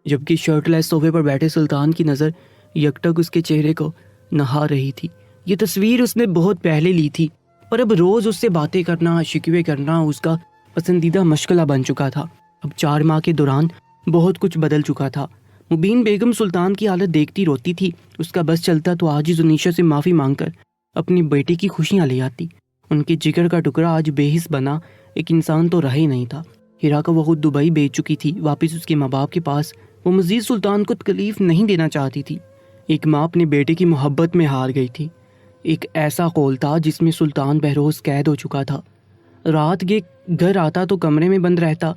جبکہ شرٹ لیس صوفے پر بیٹھے سلطان کی نظر یکٹک اس کے چہرے کو نہا رہی تھی۔ یہ تصویر اس نے بہت پہلے لی تھی، پر اب روز اس سے باتیں کرنا، شکوے کرنا اس کا پسندیدہ مشغلہ بن چکا تھا۔ اب 4 ماہ کے دوران بہت کچھ بدل چکا تھا۔ مبین بیگم سلطان کی حالت دیکھتی روتی تھی۔ اس کا بس چلتا تو آج ہی زنیشا سے معافی مانگ کر اپنی بیٹے کی خوشیاں لے آتی۔ ان کے جگر کا ٹکڑا آج بے حس بنا ایک انسان تو رہے نہیں تھا۔ ہیرا کو وہ خود دبئی بیچ چکی تھی، واپس اس کے ماں باپ کے پاس۔ وہ مزید سلطان کو تکلیف نہیں دینا چاہتی تھی۔ ایک ماں اپنے بیٹے کی محبت میں ہار گئی تھی۔ ایک ایسا قول تھا جس میں سلطان بہروز قید ہو چکا تھا۔ رات کے گھر آتا تو کمرے میں بند رہتا،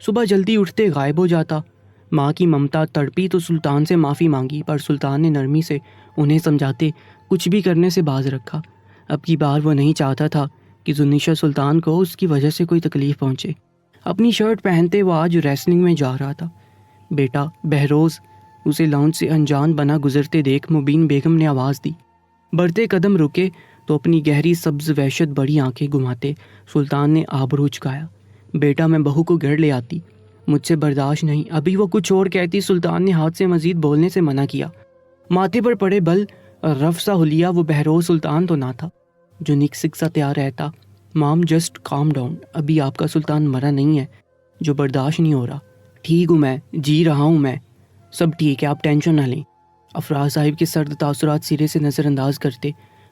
صبح جلدی اٹھتے غائب ہو جاتا۔ ماں کی ممتا تڑپی تو سلطان سے معافی مانگی، پر سلطان نے نرمی سے انہیں سمجھاتے کچھ بھی کرنے سے باز رکھا۔ اب کی بار وہ نہیں چاہتا تھا کہ زنیشا سلطان کو اس کی وجہ سے کوئی تکلیف پہنچے۔ اپنی شرٹ پہنتے وہ آج ریسلنگ میں جا رہا تھا۔ بیٹا بہروز اسے لاؤنج سے انجان بنا گزرتے دیکھ مبین بیگم نے آواز دی۔ بڑھتے قدم رکے تو اپنی گہری سبز وحشت بڑی آنکھیں گھماتے سلطان نے آبرو چکایا۔ بیٹا میں بہو کو گھر لے آتی، مجھ سے برداشت نہیں۔ ابھی وہ کچھ اور کہتی، سلطان نے ہاتھ سے مزید بولنے سے منع کیا۔ ماتھے پر پڑے بل رف سا ہولیا وہ بہروز سلطان تو نہ تھا جو نک سک سا تیار رہتا۔ مام جسٹ کام ڈاؤن، ابھی آپ کا سلطان مرا نہیں ہے جو برداشت نہیں ہو رہا۔ ٹھیک ہوں میں، جی رہا ہوں میں، سب ٹھیک ہے، آپ ٹینشن نہ لیں۔ افراز صاحب کے سرد تاثرات سرے سے نظر انداز کرتے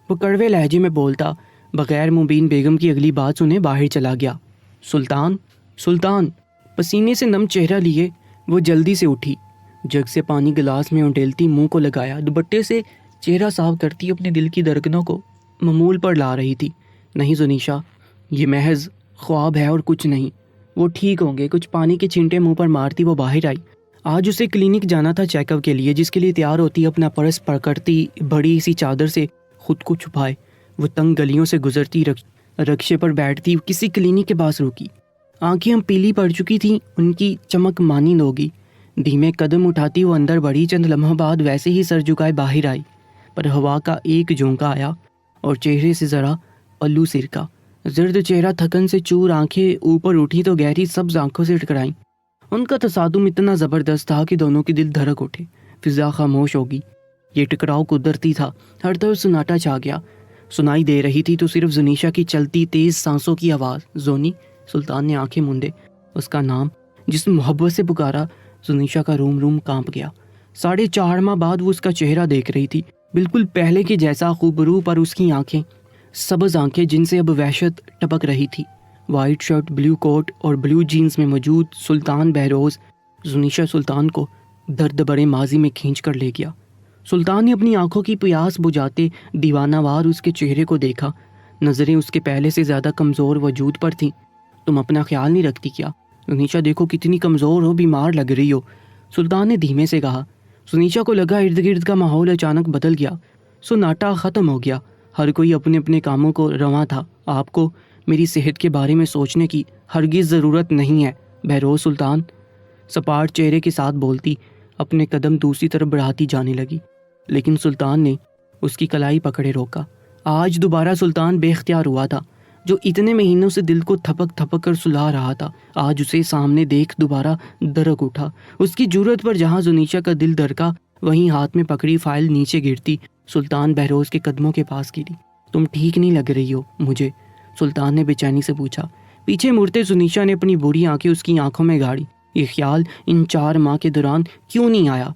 وہ کڑوے لہجے میں بولتا، بغیر مبین بیگم کی اگلی بات سنے باہر چلا گیا۔ سلطان سلطان پسینے سے نم چہرہ لیے وہ جلدی سے اٹھی، جگ سے پانی گلاس میں انڈیلتی منہ کو لگایا، دوپٹے سے چہرہ صاف کرتی اپنے دل کی دھڑکنوں کو معمول پر لا رہی تھی۔ نہیں زنیشا، یہ محض خواب ہے اور کچھ نہیں، وہ ٹھیک ہوں گے۔ کچھ پانی کے چھینٹے منہ پر مارتی وہ باہر آئی۔ آج اسے کلینک جانا تھا چیک اپ کے لیے، جس کے لیے تیار ہوتی اپنا پرس پکڑتی بڑی سی چادر سے خود کو چھپائے وہ تنگ گلیوں سے گزرتی رکشے پر بیٹھتی کسی کلینک کے پاس رکی۔ آنکھیں ہم پیلی پڑ چکی تھیں، ان کی چمک مانند ہوگی۔ دھیمے قدم اٹھاتی وہ اندر بڑھی، چند لمحوں بعد ویسے ہی سر جھکائے باہر آئی، پر ہوا کا ایک جھونکا آیا اور چہرے سے ذرا پلو سرکا۔ زرد چہرہ تھکن سے چور، آنکھیں اوپر اٹھی تو گہری سبز آنکھوں سے ٹکرائیں۔ ان کا تصادم اتنا زبردست تھا کہ دونوں کے دل دھڑک اٹھے۔ فضا خاموش ہوگی۔ یہ ٹکراؤ قدرتی تھا، ہر طرف سناٹا چھا گیا۔ سنائی دے رہی تھی تو صرف زنیشا کی چلتی تیز سانسوں کی آواز۔ زونی، سلطان نے آنکھیں موندے۔ اس کا نام جس محبت سے پکارا، زنیشا کا روم روم کانپ گیا۔ 4.5 ماہ بعد وہ اس کا چہرہ دیکھ رہی تھی، بالکل پہلے کے جیسا خوبرو، پر اس کی آنکھیں سبز آنکھیں جن سے اب وحشت ٹپک رہی تھی۔ وائٹ شرٹ، بلیو کوٹ اور بلیو جینز میں موجود سلطان بہروز زنیشا سلطان کو درد بڑے ماضی میں کھینچ کر لے گیا۔ سلطان نے اپنی آنکھوں کی پیاس بجھاتے دیوانہ وار اس کے چہرے کو دیکھا۔ نظریں اس کے پہلے سے زیادہ کمزور وجود پر تھیں۔ تم اپنا خیال نہیں رکھتی کیا؟ زنیشا دیکھو کتنی کمزور ہو، بیمار لگ رہی ہو، سلطان نے دھیمے سے کہا۔ زنیشا کو لگا ارد گرد کا ماحول اچانک بدل گیا، سناٹا ختم ہو گیا، ہر کوئی اپنے اپنے کاموں کو رواں تھا۔ آپ کو میری صحت کے بارے میں سوچنے کی ہرگز ضرورت نہیں ہے، بہروز سلطان سپاٹ چہرے کے ساتھ بولتی اپنے قدم دوسری طرف بڑھاتی جانے لگی، لیکن سلطان نے اس کی کلائی پکڑے روکا۔ آج دوبارہ سلطان بے اختیار ہوا تھا، جو اتنے مہینوں سے دل کو تھپک تھپک کر سلا رہا تھا۔ آج اسے سامنے دیکھ دوبارہ درک اٹھا۔ اس کی جرأت پر جہاں زنیشا کا دل دھڑکا، وہیں ہاتھ میں پکڑی فائل نیچے گرتی سلطان بہروز کے قدموں کے پاس گری۔ تم ٹھیک نہیں لگ رہی ہو مجھے، سلطان نے بے چینی سے پوچھا۔ پیچھے مڑتے زنیشا نے اپنی بری آنکھیں اس کی آنکھوں میں گاڑی۔ یہ خیال ان 4 ماہ کے دوران کیوں نہیں آیا؟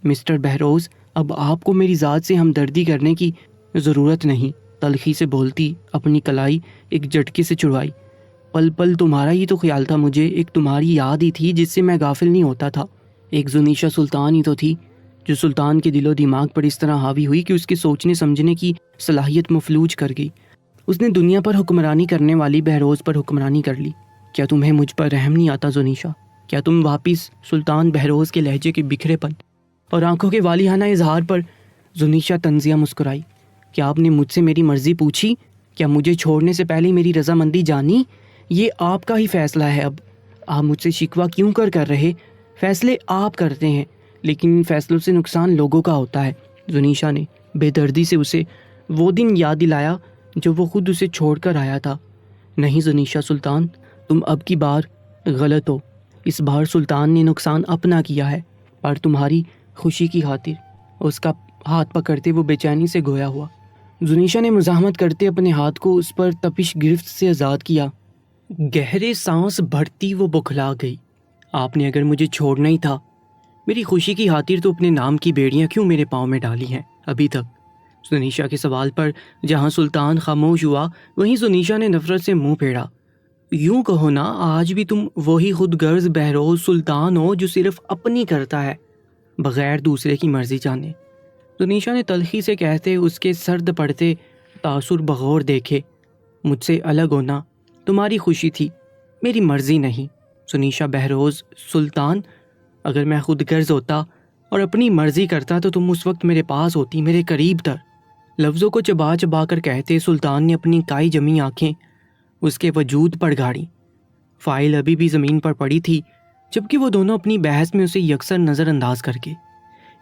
مسٹر بہروز، اب آپ کو میری ذات سے ہمدردی کرنے کی ضرورت نہیں، تلخی سے بولتی اپنی کلائی ایک جھٹکے سے چھڑوائی۔ پل پل تمہارا ہی تو خیال تھا مجھے، ایک تمہاری یاد ہی تھی جس سے میں غافل نہیں ہوتا تھا۔ ایک زنیشا سلطان ہی تو تھی جو سلطان کے دل و دماغ پر اس طرح حاوی ہوئی کہ اس کے سوچنے سمجھنے کی صلاحیت مفلوج کر گئی۔ اس نے دنیا پر حکمرانی کرنے والی بہروز پر حکمرانی کر لی۔ کیا تمہیں مجھ پر رحم نہیں آتا زنیشا؟ کیا تم واپس سلطان بہروز کے لہجے کے بکھرے پن اور آنکھوں کے والیانہ اظہار پر زنیشا طنزیہ مسکرائی۔ کیا آپ نے مجھ سے میری مرضی پوچھی؟ کیا مجھے چھوڑنے سے پہلے میری رضامندی جانی؟ یہ آپ کا ہی فیصلہ ہے۔ اب آپ مجھ سے شکوہ کیوں کر رہے؟ فیصلے آپ کرتے ہیں، لیکن ان فیصلوں سے نقصان لوگوں کا ہوتا ہے۔ زنیشا نے بے دردی سے اسے وہ دن یاد دلایا جو وہ خود اسے چھوڑ کر آیا تھا، نہیں زنیشا سلطان، تم اب کی بار غلط ہو۔ اس بار سلطان نے نقصان اپنا کیا ہے، پر تمہاری خوشی کی خاطر۔ اس کا ہاتھ پکڑتے وہ بے چینی سے گویا ہوا۔ زنیشا نے مزاحمت کرتے اپنے ہاتھ کو اس پر تپش گرفت سے آزاد کیا۔ گہرے سانس بھرتی وہ بکھلا گئی۔ آپ نے اگر مجھے چھوڑنا ہی تھا، میری خوشی کی خاطر، تو اپنے نام کی بیڑیاں کیوں میرے پاؤں میں ڈالی ہیں ابھی تک؟ زنیشا کے سوال پر جہاں سلطان خاموش ہوا، وہیں زنیشا نے نفرت سے منہ پھیرا۔ یوں کہو نا، آج بھی تم وہی خود غرض بہروز سلطان ہو جو صرف اپنی کرتا ہے بغیر دوسرے کی مرضی جانے۔ زنیشا نے تلخی سے کہتے اس کے سرد پڑتے تاثر بغور دیکھے۔ مجھ سے الگ ہونا تمہاری خوشی تھی، میری مرضی نہیں۔ زنیشا بہروز سلطان، اگر میں خود غرض ہوتا اور اپنی مرضی کرتا تو تم اس وقت میرے پاس ہوتی، میرے قریب تر۔ لفظوں کو چبا چبا کر کہتے سلطان نے اپنی کائی جمی آنکھیں اس کے وجود پر گاڑی۔ فائل ابھی بھی زمین پر پڑی تھی، جبکہ وہ دونوں اپنی بحث میں اسے یکسر نظر انداز کر کے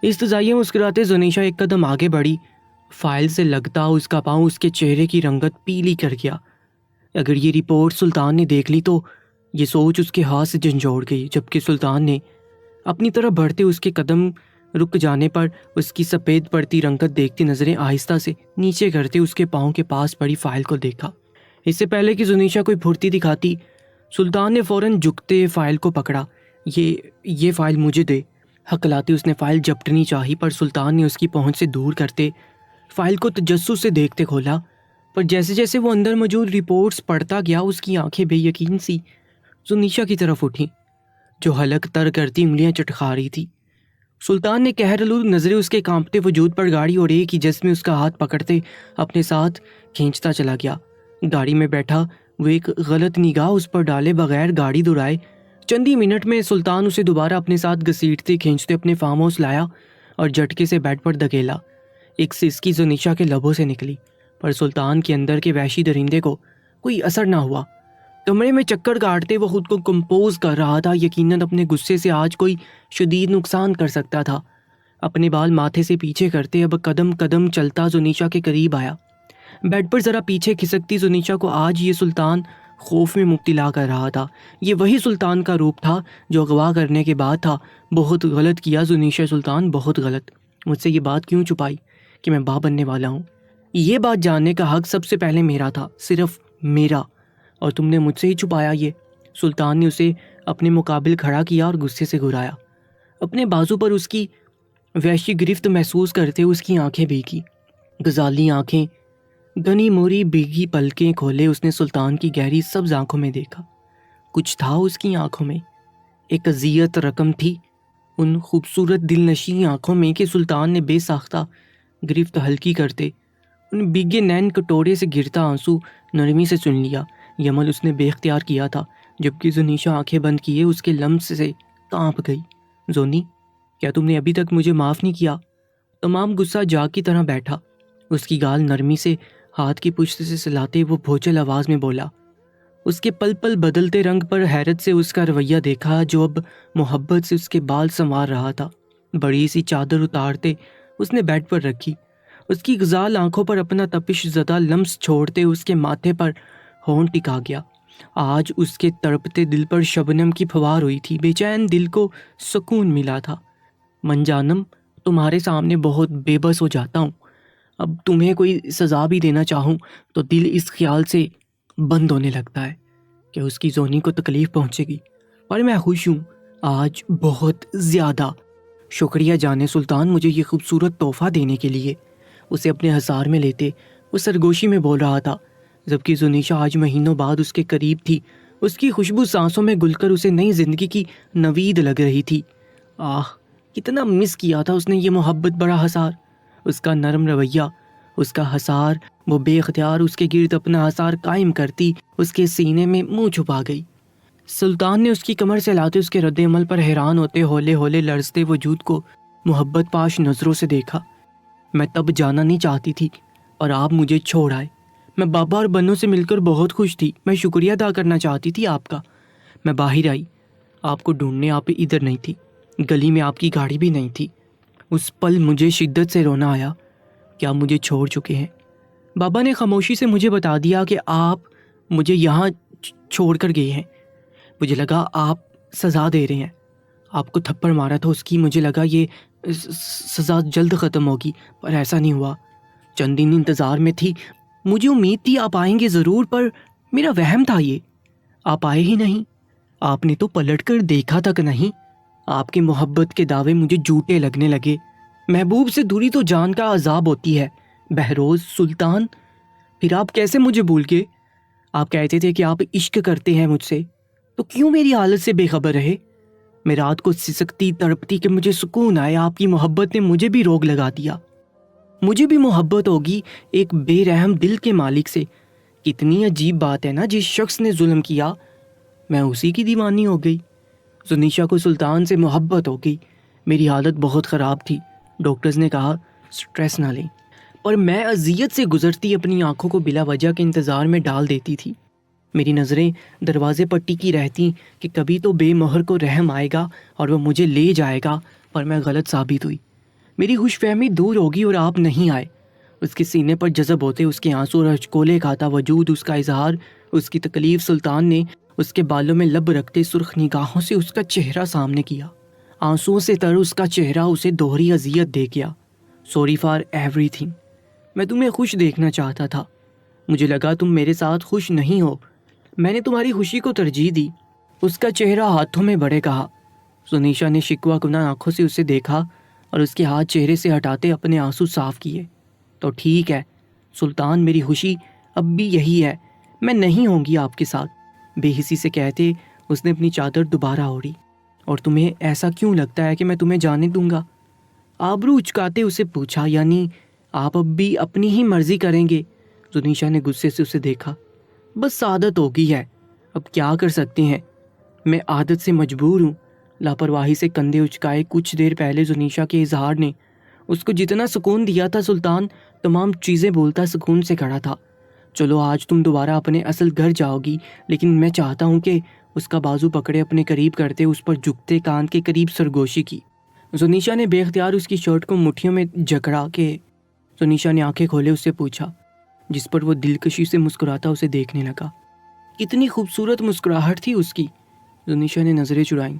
استضائیہ مسکراتے زنیشا ایک قدم آگے بڑھی۔ فائل سے لگتا اس کا پاؤں اس کے چہرے کی رنگت پیلی کر گیا۔ اگر یہ رپورٹ سلطان نے دیکھ لی تو یہ سوچ اس کے ہاتھ سے جھنجھوڑ گئی، جبکہ سلطان نے اپنی طرف بڑھتے اس کے قدم رک جانے پر اس کی سفید پڑتی رنگت دیکھتی نظریں آہستہ سے نیچے کرتے اس کے پاؤں کے پاس پڑی فائل کو دیکھا۔ اس سے پہلے کہ زنیشا کوئی پھرتی دکھاتی، سلطان نے فوراً جھکتے فائل کو پکڑا۔ یہ فائل مجھے دے۔ ہکلاتی اس نے فائل جپٹنی چاہی، پر سلطان نے اس کی پہنچ سے دور کرتے فائل کو تجسس سے دیکھتے کھولا۔ پر جیسے جیسے وہ اندر موجود رپورٹس پڑھتا گیا، اس کی آنکھیں بے یقین سی زنیشا کی طرف اٹھیں، جو حلق تر کرتی انگلیاں چٹکا رہی تھی۔ سلطان نے قہرآلود نظریں اس کے کانپتے وجود پر گاڑی اور ایک ہی جس میں اس کا ہاتھ پکڑتے اپنے ساتھ کھینچتا چلا گیا۔ گاڑی میں بیٹھا وہ ایک غلط نگاہ اس پر ڈالے بغیر گاڑی دورائے چند ہی منٹ میں سلطان اسے دوبارہ اپنے ساتھ گھسیٹتے کھینچتے اپنے فارم ہاؤس لایا اور جھٹکے سے بیڈ پر دھکیلا۔ ایک سسکی زنیشا کے لبوں سے نکلی، پر سلطان کے اندر کے وحشی درندے کو کوئی اثر نہ ہوا۔ کمرے میں چکر کاٹتے وہ خود کو کمپوز کر رہا تھا، یقیناً اپنے غصے سے آج کوئی شدید نقصان کر سکتا تھا۔ اپنے بال ماتھے سے پیچھے کرتے اب قدم قدم چلتا زنیشا کے قریب آیا۔ بیڈ پر ذرا پیچھے کھسکتی زنیشا کو آج یہ سلطان خوف میں مبتلا کر رہا تھا۔ یہ وہی سلطان کا روپ تھا جو اغوا کرنے کے بعد تھا۔ بہت غلط کیا زنیشا سلطان، بہت غلط۔ مجھ سے یہ بات کیوں چھپائی کہ میں باپ بننے والا ہوں؟ یہ بات جاننے کا حق سب سے پہلے میرا تھا، صرف میرا، اور تم نے مجھ سے ہی چھپایا یہ۔ سلطان نے اسے اپنے مقابل کھڑا کیا اور غصے سے گھرایا۔ اپنے بازو پر اس کی وحشی گرفت محسوس کرتے اس کی آنکھیں بھیگی، غزالی آنکھیں، گھنی موری بھیگی پلکیں کھولے اس نے سلطان کی گہری سبز آنکھوں میں دیکھا۔ کچھ تھا اس کی آنکھوں میں، ایک اذیت رقم تھی ان خوبصورت دل نشیں آنکھوں میں کہ سلطان نے بے ساختہ گرفت ہلکی کرتے ان بھیگے نین کٹورے سے گرتا آنسو نرمی سے چن لیا۔ یہ عمل اس نے بے اختیار کیا تھا، جبکہ زنیشا آنکھیں بند کیے اس کے لمس سے کانپ گئی۔ زونی، کیا تم نے ابھی تک مجھے معاف نہیں کیا؟ تمام غصہ جاگ کی طرح بیٹھا۔ اس کی گال نرمی سے ہاتھ کی پشت سے سلاتے وہ بھوچل آواز میں بولا۔ اس کے پل پل بدلتے رنگ پر حیرت سے اس کا رویہ دیکھا، جو اب محبت سے اس کے بال سنوار رہا تھا۔ بڑی سی چادر اتارتے اس نے بیڈ پر رکھی، اس کی غزال آنکھوں پر اپنا تپش زدہ لمس چھوڑتے اس کے ماتھے پر ہونٹ ٹکا گیا۔ آج اس کے تڑپتے دل پر شبنم کی پھوار ہوئی تھی، بے چین دل کو سکون ملا تھا۔ من جانم، تمہارے سامنے بہت بے بس ہو جاتا ہوں۔ اب تمہیں کوئی سزا بھی دینا چاہوں تو دل اس خیال سے بند ہونے لگتا ہے کہ اس کی زونی کو تکلیف پہنچے گی، پر میں خوش ہوں آج بہت زیادہ۔ شکریہ جانے سلطان مجھے یہ خوبصورت تحفہ دینے کے لیے۔ اسے اپنے حصار میں لیتے وہ سرگوشی میں بول رہا تھا، جبکہ زنیشا آج مہینوں بعد اس کے قریب تھی۔ اس کی خوشبو سانسوں میں گل کر اسے نئی زندگی کی نوید لگ رہی تھی۔ کتنا مس کیا تھا اس نے یہ محبت بڑا حصار، اس کا نرم رویہ، اس کا حصار۔ وہ بے اختیار اس کے گرد اپنا حصار قائم کرتی اس کے سینے میں منہ چھپا گئی۔ سلطان نے اس کی کمر سے لاتے اس کے رد عمل پر حیران ہوتے ہولے ہولے لرزتے وجود کو محبت پاش نظروں سے دیکھا۔ میں تب جانا نہیں چاہتی تھی اور آپ مجھے چھوڑ آئے۔ میں بابا اور بنوں سے مل کر بہت خوش تھی، میں شکریہ ادا کرنا چاہتی تھی آپ کا۔ میں باہر آئی آپ کو ڈھونڈنے، آپ ادھر نہیں تھی، گلی میں آپ کی گاڑی بھی نہیں تھی۔ اس پل مجھے شدت سے رونا آیا کہ آپ مجھے چھوڑ چکے ہیں۔ بابا نے خاموشی سے مجھے بتا دیا کہ آپ مجھے یہاں چھوڑ کر گئے ہیں. مجھے لگا آپ سزا دے رہے ہیں. آپ کو تھپڑ مارا تھا اس کی، مجھے لگا یہ سزا جلد ختم ہوگی، پر ایسا نہیں ہوا. چند دن انتظار میں تھی، مجھے امید تھی آپ آئیں گے ضرور، پر میرا وہم تھا یہ. آپ آئے ہی نہیں. آپ نے تو پلٹ کر دیکھا تک نہیں. آپ کے محبت کے دعوے مجھے جھوٹے لگنے لگے. محبوب سے دوری تو جان کا عذاب ہوتی ہے. بہروز سلطان، پھر آپ کیسے مجھے بھول گئے؟ آپ کہتے تھے کہ آپ عشق کرتے ہیں مجھ سے، تو کیوں میری حالت سے بے خبر رہے؟ میں رات کو سسکتی تڑپتی کہ مجھے سکون آئے. آپ کی محبت نے مجھے بھی روگ لگا دیا. مجھے بھی محبت ہوگی ایک بے رحم دل کے مالک سے. کتنی عجیب بات ہے نا، جس شخص نے ظلم کیا میں اسی کی دیوانی ہو گئی. زنیشا کو سلطان سے محبت ہو گئی. میری حالت بہت خراب تھی. ڈاکٹرز نے کہا سٹریس نہ لیں، اور میں اذیت سے گزرتی اپنی آنکھوں کو بلا وجہ کے انتظار میں ڈال دیتی تھی. میری نظریں دروازے پر ٹکی رہتی کہ کبھی تو بے مہر کو رحم آئے گا اور وہ مجھے لے جائے گا، پر میں غلط ثابت ہوئی. میری خوش فہمی دور ہوگی اور آپ نہیں آئے. اس کے سینے پر جذب ہوتے اس کے آنسو اور ہچکولے کھاتا وجود، اس کا اظہار، اس کی تکلیف. سلطان نے اس کے بالوں میں لب رکھتے سرخ نگاہوں سے اس کا چہرہ سامنے کیا. آنسوؤں سے تر اس کا چہرہ اسے دوہری اذیت دے گیا. Sorry for every thing. میں تمہیں خوش دیکھنا چاہتا تھا. مجھے لگا تم میرے ساتھ خوش نہیں ہو. میں نے تمہاری خوشی کو ترجیح دی. اس کا چہرہ ہاتھوں میں بڑے کہا. زنیشا نے شکوہ کناں آنکھوں سے اسے دیکھا اور اس کے ہاتھ چہرے سے ہٹاتے اپنے آنسو صاف کیے. تو ٹھیک ہے سلطان، میری خوشی اب بھی یہی ہے. میں نہیں ہوں گی آپ کے ساتھ. بے حسی سے کہتے اس نے اپنی چادر دوبارہ اوڑھی. اور تمہیں ایسا کیوں لگتا ہے کہ میں تمہیں جانے دوں گا؟ آبرو اچکاتے اسے پوچھا. یعنی آپ اب بھی اپنی ہی مرضی کریں گے؟ زنیشا نے غصے سے اسے دیکھا. بس عادت ہو گئی ہے، اب کیا کر سکتے ہیں، میں عادت سے مجبور ہوں. لاپرواہی سے کندھے اچکائے. کچھ دیر پہلے زنیشا کے اظہار نے اس کو جتنا سکون دیا تھا، سلطان تمام چیزیں بولتا سکون سے کھڑا تھا. چلو آج تم دوبارہ اپنے اصل گھر جاؤ گی، لیکن میں چاہتا ہوں کہ اس کا بازو پکڑے اپنے قریب کرتے اس پر جھکتے کان کے قریب سرگوشی کی. زنیشا نے بے اختیار اس کی شرٹ کو مٹھیوں میں جکڑا کہ زنیشا نے آنکھیں کھولے اس سے پوچھا، جس پر وہ دلکشی سے مسکراتا اسے دیکھنے لگا. کتنی خوبصورت مسکراہٹ تھی اس کی. زنیشا نے نظریں چرائیں.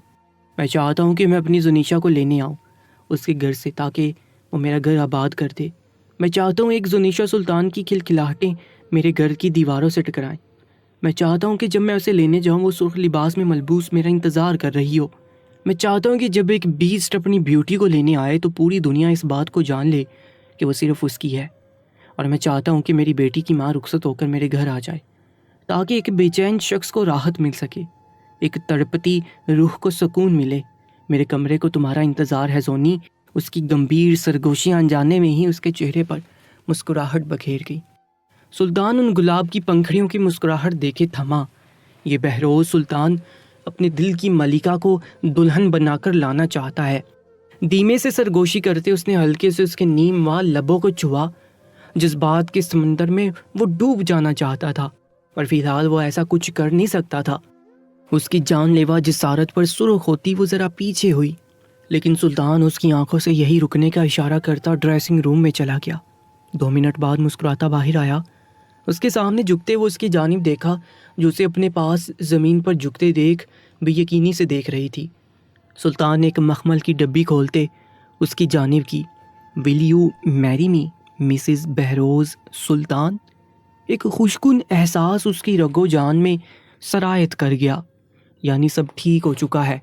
میں چاہتا ہوں کہ میں اپنی زنیشا کو لینے آؤں اس کے گھر سے، تاکہ وہ میرا گھر آباد کر دے. میں چاہتا ہوں ایک زنیشا سلطان کی کھلکھلاہٹیں میرے گھر کی دیواروں سے ٹکرائیں. میں چاہتا ہوں کہ جب میں اسے لینے جاؤں وہ سرخ لباس میں ملبوس میرا انتظار کر رہی ہو. میں چاہتا ہوں کہ جب ایک بیسٹ اپنی بیوٹی کو لینے آئے تو پوری دنیا اس بات کو جان لے کہ وہ صرف اس کی ہے. اور میں چاہتا ہوں کہ میری بیٹی کی ماں رخصت ہو کر میرے گھر آ جائے، تاکہ ایک بے چین شخص کو راحت مل سکے، ایک تڑپتی روح کو سکون ملے. میرے کمرے کو تمہارا انتظار ہے زونی. اس کی گمبھیر سرگوشیاں انجانے میں ہی اس کے چہرے پر مسکراہٹ بکھیر گئی. سلطان ان گلاب کی پنکھڑیوں کی مسکراہٹ دیکھے تھما. یہ بہروز سلطان اپنے دل کی ملکہ کو دلہن بنا کر لانا چاہتا ہے. دھیمے سے سرگوشی کرتے اس نے ہلکے سے اس کے نیم وال لبوں کو چھوا. جذبات کے سمندر میں وہ ڈوب جانا چاہتا تھا، پر فی الحال وہ ایسا کچھ کر نہیں سکتا تھا. اس کی جان لیوا جسارت پر سرخ ہوتی وہ ذرا پیچھے ہوئی، لیکن سلطان اس کی آنکھوں سے یہی رکنے کا اشارہ کرتا ڈریسنگ روم میں چلا گیا. 2 منٹ بعد مسکراتا باہر آیا. اس کے سامنے جھکتے وہ اس کی جانب دیکھا جو اسے اپنے پاس زمین پر جھکتے دیکھ بے یقینی سے دیکھ رہی تھی. سلطان نے ایک مخمل کی ڈبی کھولتے اس کی جانب کی. ول یو میری می مسز بہروز سلطان؟ ایک خوشکن احساس اس کی رگ و جان میں سرایت کر گیا. یعنی سب ٹھیک ہو چکا ہے.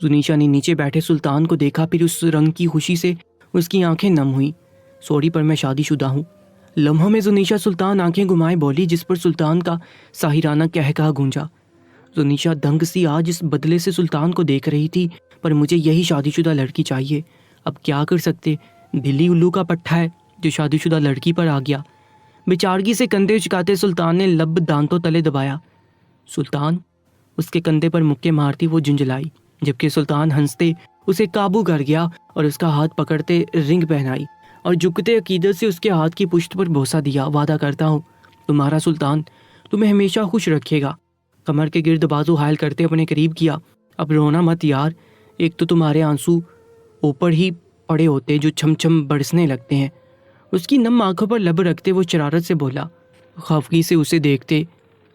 زنیشا نے نیچے بیٹھے سلطان کو دیکھا، پھر اس رنگ کی خوشی سے اس کی آنکھیں نم ہوئیں. سوری پر میں شادی شدہ ہوں. لمحوں میں زنیشا سلطان آنکھیں گھمائے بولی، جس پر سلطان کا ساحرانہ قہقہہ گونجا. زنیشا دنگ سی آج اس بدلے سے سلطان کو دیکھ رہی تھی. پر مجھے یہی شادی شدہ لڑکی چاہیے. اب کیا کر سکتے، دلی الو کا پٹھا ہے جو شادی شدہ لڑکی پر آ گیا. بیچارگی سے کندھے اچکاتے سلطان نے لب دانتوں تلے دبایا. سلطان، اس کے کندھے پر مکے مارتی وہ جھنجھلائی، جبکہ سلطان ہنستے اسے قابو کر گیا اور اس کا ہاتھ پکڑتے رنگ پہنائی اور جھکتے عقیدت سے اس کے ہاتھ کی پشت پر بوسہ دیا. وعدہ کرتا ہوں تمہارا سلطان تمہیں ہمیشہ خوش رکھے گا. کمر کے گرد بازو حائل کرتے اپنے قریب کیا. اب رونا مت یار، ایک تو تمہارے آنسو اوپر ہی پڑے ہوتے جو چھم چھم برسنے لگتے ہیں. اس کی نم آنکھوں پر لب رکھتے وہ شرارت سے بولا. خفگی سے اسے دیکھتے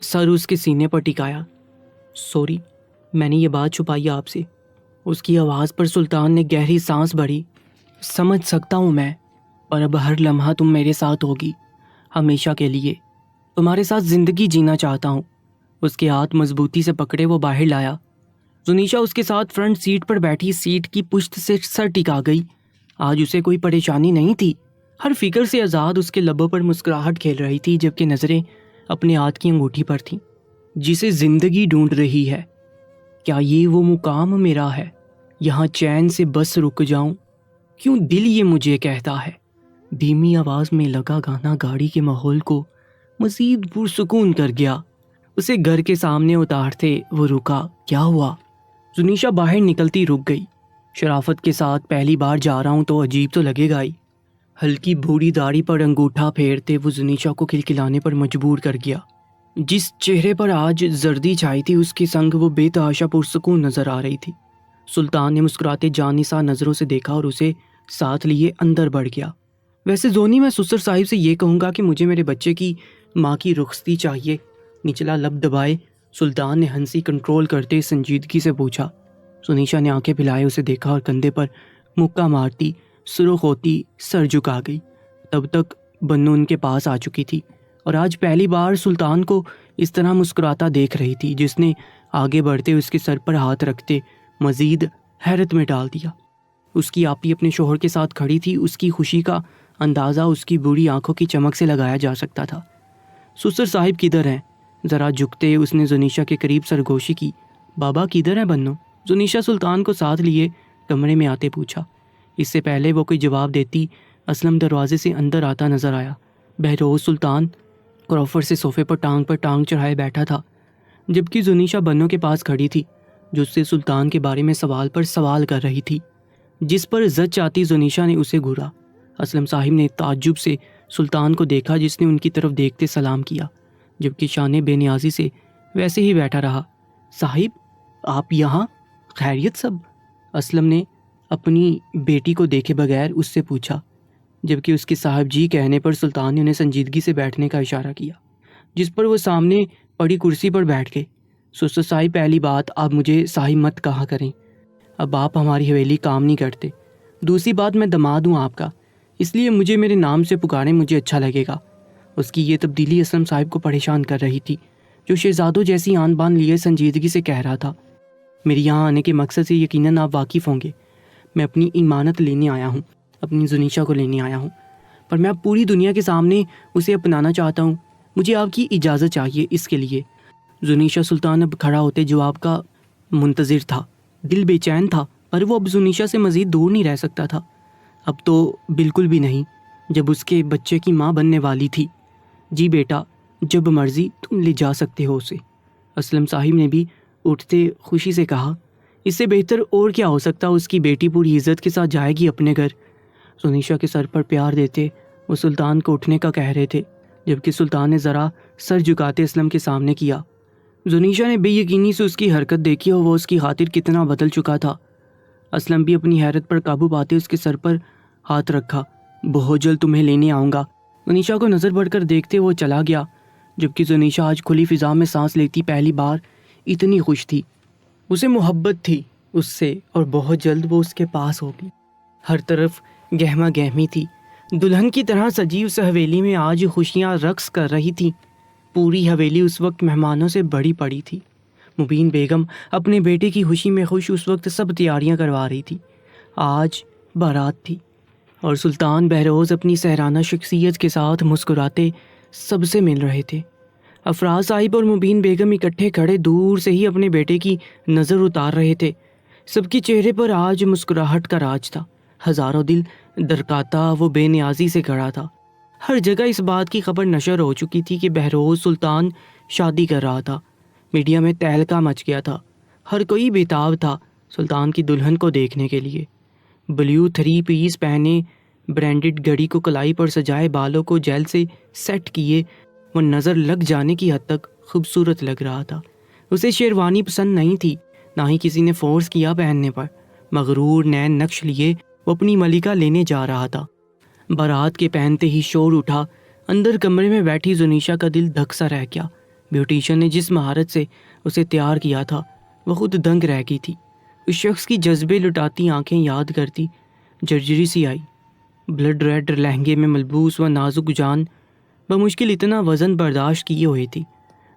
سر اس کے سینے پر ٹکایا۔ سوری، میں نے یہ بات چھپائی آپ سے۔ اس کی آواز پر سلطان نے گہری سانس بھری۔ سمجھ سکتا ہوں میں، اور اب ہر لمحہ تم میرے ساتھ ہوگی، ہمیشہ کے لیے۔ تمہارے ساتھ زندگی جینا چاہتا ہوں۔ اس کے ہاتھ مضبوطی سے پکڑے وہ باہر لایا۔ زنیشا اس کے ساتھ فرنٹ سیٹ پر بیٹھی سیٹ کی پشت سے سر ٹکا گئی۔ آج اسے کوئی پریشانی نہیں تھی۔ ہر فکر سے آزاد اس کے لبوں پر مسکراہٹ کھیل رہی تھی، جبکہ نظریں اپنے ہاتھ کی انگوٹھی پر تھیں۔ جسے زندگی ڈھونڈ رہی ہے، کیا یہ وہ مقام میرا ہے؟ یہاں چین سے بس رک جاؤں، کیوں دل یہ مجھے کہتا ہے۔ دھیمی آواز میں لگا گانا گاڑی کے ماحول کو مزید پرسکون کر گیا۔ اسے گھر کے سامنے اتارتے وہ رکا۔ کیا ہوا؟ زنیشا باہر نکلتی رک گئی۔ شرافت کے ساتھ، پہلی بار جا رہا ہوں تو عجیب تو لگے گا ہی۔ ہلکی بھوری داڑھی پر انگوٹھا پھیرتے وہ زنیشا کو کھلکھلانے پر مجبور کر گیا۔ جس چہرے پر آج زردی چھائی تھی، اس کے سنگ وہ بے تحاشا پرسکون نظر آ رہی تھی۔ سلطان نے مسکراتے جانسا نظروں سے دیکھا اور اسے ساتھ لیے اندر بڑھ گیا۔ ویسے زونی، میں سسر صاحب سے یہ کہوں گا کہ مجھے میرے بچے کی ماں کی رخصتی چاہیے۔ نچلا لب دبائے سلطان نے ہنسی کنٹرول کرتے سنجیدگی سے پوچھا۔ سنیشا نے آنکھیں پھیلائے اسے دیکھا اور کندھے پر مکہ مارتی سرخ ہوتی سر جھکا گئی۔ تب تک بنو ان کے پاس آ چکی تھی اور آج پہلی بار سلطان کو اس طرح مسکراتا دیکھ رہی تھی، جس نے آگے بڑھتے اس کے سر پر ہاتھ رکھتے مزید حیرت میں ڈال دیا۔ اس کی آپی اپنے شوہر کے ساتھ کھڑی تھی۔ اس کی خوشی کا اندازہ اس کی بری آنکھوں کی چمک سے لگایا جا سکتا تھا۔ سسر صاحب کدھر ہیں؟ ذرا جھکتے اس نے زنیشا کے قریب سرگوشی کی۔ بابا کدھر ہیں بنو؟ زنیشا سلطان کو ساتھ لیے کمرے میں آتے پوچھا۔ اس سے پہلے وہ کوئی جواب دیتی، اسلم دروازے سے اندر آتا نظر آیا۔ بہروز سلطان کروفر سے صوفے پر ٹانگ چڑھائے بیٹھا تھا، جبکہ زنیشا بنو کے پاس کھڑی تھی، جو اس سے سلطان کے بارے میں سوال پر سوال کر رہی تھی، جس پر زچ آتی زنیشا نے اسے گھورا۔ اسلم صاحب نے تعجب سے سلطان کو دیکھا، جس نے ان کی طرف دیکھتے سلام کیا، جبکہ شان بے نیازی سے ویسے ہی بیٹھا رہا۔ صاحب، آپ یہاں؟ خیریت سب؟ اسلم نے اپنی بیٹی کو دیکھے بغیر اس سے پوچھا، جبکہ اس کے صاحب جی کہنے پر سلطان نے انہیں سنجیدگی سے بیٹھنے کا اشارہ کیا، جس پر وہ سامنے پڑی کرسی پر بیٹھ گئے۔ سسر صاحب، پہلی بات، آپ مجھے صاحب مت کہا کریں، اب آپ ہماری حویلی کام نہیں کرتے۔ دوسری بات، میں دماد ہوں آپ کا، اس لیے مجھے میرے نام سے پکاریں، مجھے اچھا لگے گا۔ اس کی یہ تبدیلی اسلم صاحب کو پریشان کر رہی تھی، جو شہزادوں جیسی آن بان لیے سنجیدگی سے کہہ رہا تھا، میرے یہاں آنے کے مقصد سے یقیناً آپ واقف ہوں گے۔ میں اپنی امانت لینے آیا ہوں، اپنی زنیشا کو لینے آیا ہوں، پر میں اب پوری دنیا کے سامنے اسے اپنانا چاہتا ہوں۔ مجھے آپ کی اجازت چاہیے اس کے لیے۔ زنیشا سلطان اب کھڑا ہوتے جواب کا منتظر تھا۔ دل بے چین تھا، پر وہ اب زنیشا سے مزید دور نہیں رہ سکتا تھا۔ اب تو بالکل بھی نہیں، جب اس کے بچے کی ماں بننے والی تھی۔ جی بیٹا، جب مرضی تم لے جا سکتے ہو اسے، اسلم صاحب نے بھی اٹھتے خوشی سے کہا۔ اس سے بہتر اور کیا ہو سکتا، اس کی بیٹی پوری عزت کے ساتھ جائے گی اپنے گھر۔ زنیشا کے سر پر پیار دیتے وہ سلطان کو اٹھنے کا کہہ رہے تھے، جبکہ سلطان نے ذرا سر جھکاتے اسلم کے سامنے کیا۔ زنیشا نے بے یقینی سے اس کی حرکت دیکھی اور وہ اس کی خاطر کتنا بدل چکا تھا۔ اسلم بھی اپنی حیرت پر قابو پاتے اس کے سر پر ہاتھ رکھا۔ بہت جلد تمہیں لینے آؤں گا۔ زنیشا کو نظر بڑھ کر دیکھتے وہ چلا گیا، جبکہ زنیشا آج کھلی فضا میں سانس لیتی پہلی بار اتنی خوش تھی۔ اسے محبت تھی اس سے، اور بہت جلد وہ اس کے پاس ہوگی۔ ہر طرف گہما گہمی تھی۔ دلہن کی طرح سجی اس حویلی میں آج خوشیاں رقص کر رہی تھی۔ پوری حویلی اس وقت مہمانوں سے بھری پڑی تھی۔ مبین بیگم اپنے بیٹے کی خوشی میں خوش اس وقت سب تیاریاں کروا رہی تھی۔ آج بارات تھی اور سلطان بہروز اپنی سحرانہ شخصیت کے ساتھ مسکراتے سب سے مل رہے تھے۔ افراز صاحب اور مبین بیگم اکٹھے کھڑے دور سے ہی اپنے بیٹے کی نظر اتار رہے تھے۔ سب کے چہرے پر آج مسکراہٹ کا راج تھا۔ ہزاروں دل درکاتا وہ بے نیازی سے کھڑا تھا۔ ہر جگہ اس بات کی خبر نشر ہو چکی تھی کہ بہروز سلطان شادی کر رہا تھا۔ میڈیا میں تہلکہ مچ گیا تھا۔ ہر کوئی بےتاب تھا سلطان کی دلہن کو دیکھنے کے لیے۔ بلیو 3 پیس پہنے، برانڈڈ گھڑی کو کلائی پر سجائے، بالوں کو جیل سے سیٹ کیے، وہ نظر لگ جانے کی حد تک خوبصورت لگ رہا تھا۔ اسے شیروانی پسند نہیں تھی، نہ ہی کسی نے فورس کیا پہننے پر۔ مغرور نین نقش لیے وہ اپنی ملکہ لینے جا رہا تھا۔ بارات کے پہنتے ہی شور اٹھا۔ اندر کمرے میں بیٹھی زنیشا کا دل دھک سا رہ گیا۔ بیوٹیشین نے جس مہارت سے اسے تیار کیا تھا وہ خود دنگ رہ گئی تھی۔ اس شخص کی جذبے لٹاتی آنکھیں یاد کرتی جرجری سی آئی۔ بلڈ ریڈ لہنگے میں ملبوس و نازک جان بمشکل اتنا وزن برداشت کیے ہوئے تھی۔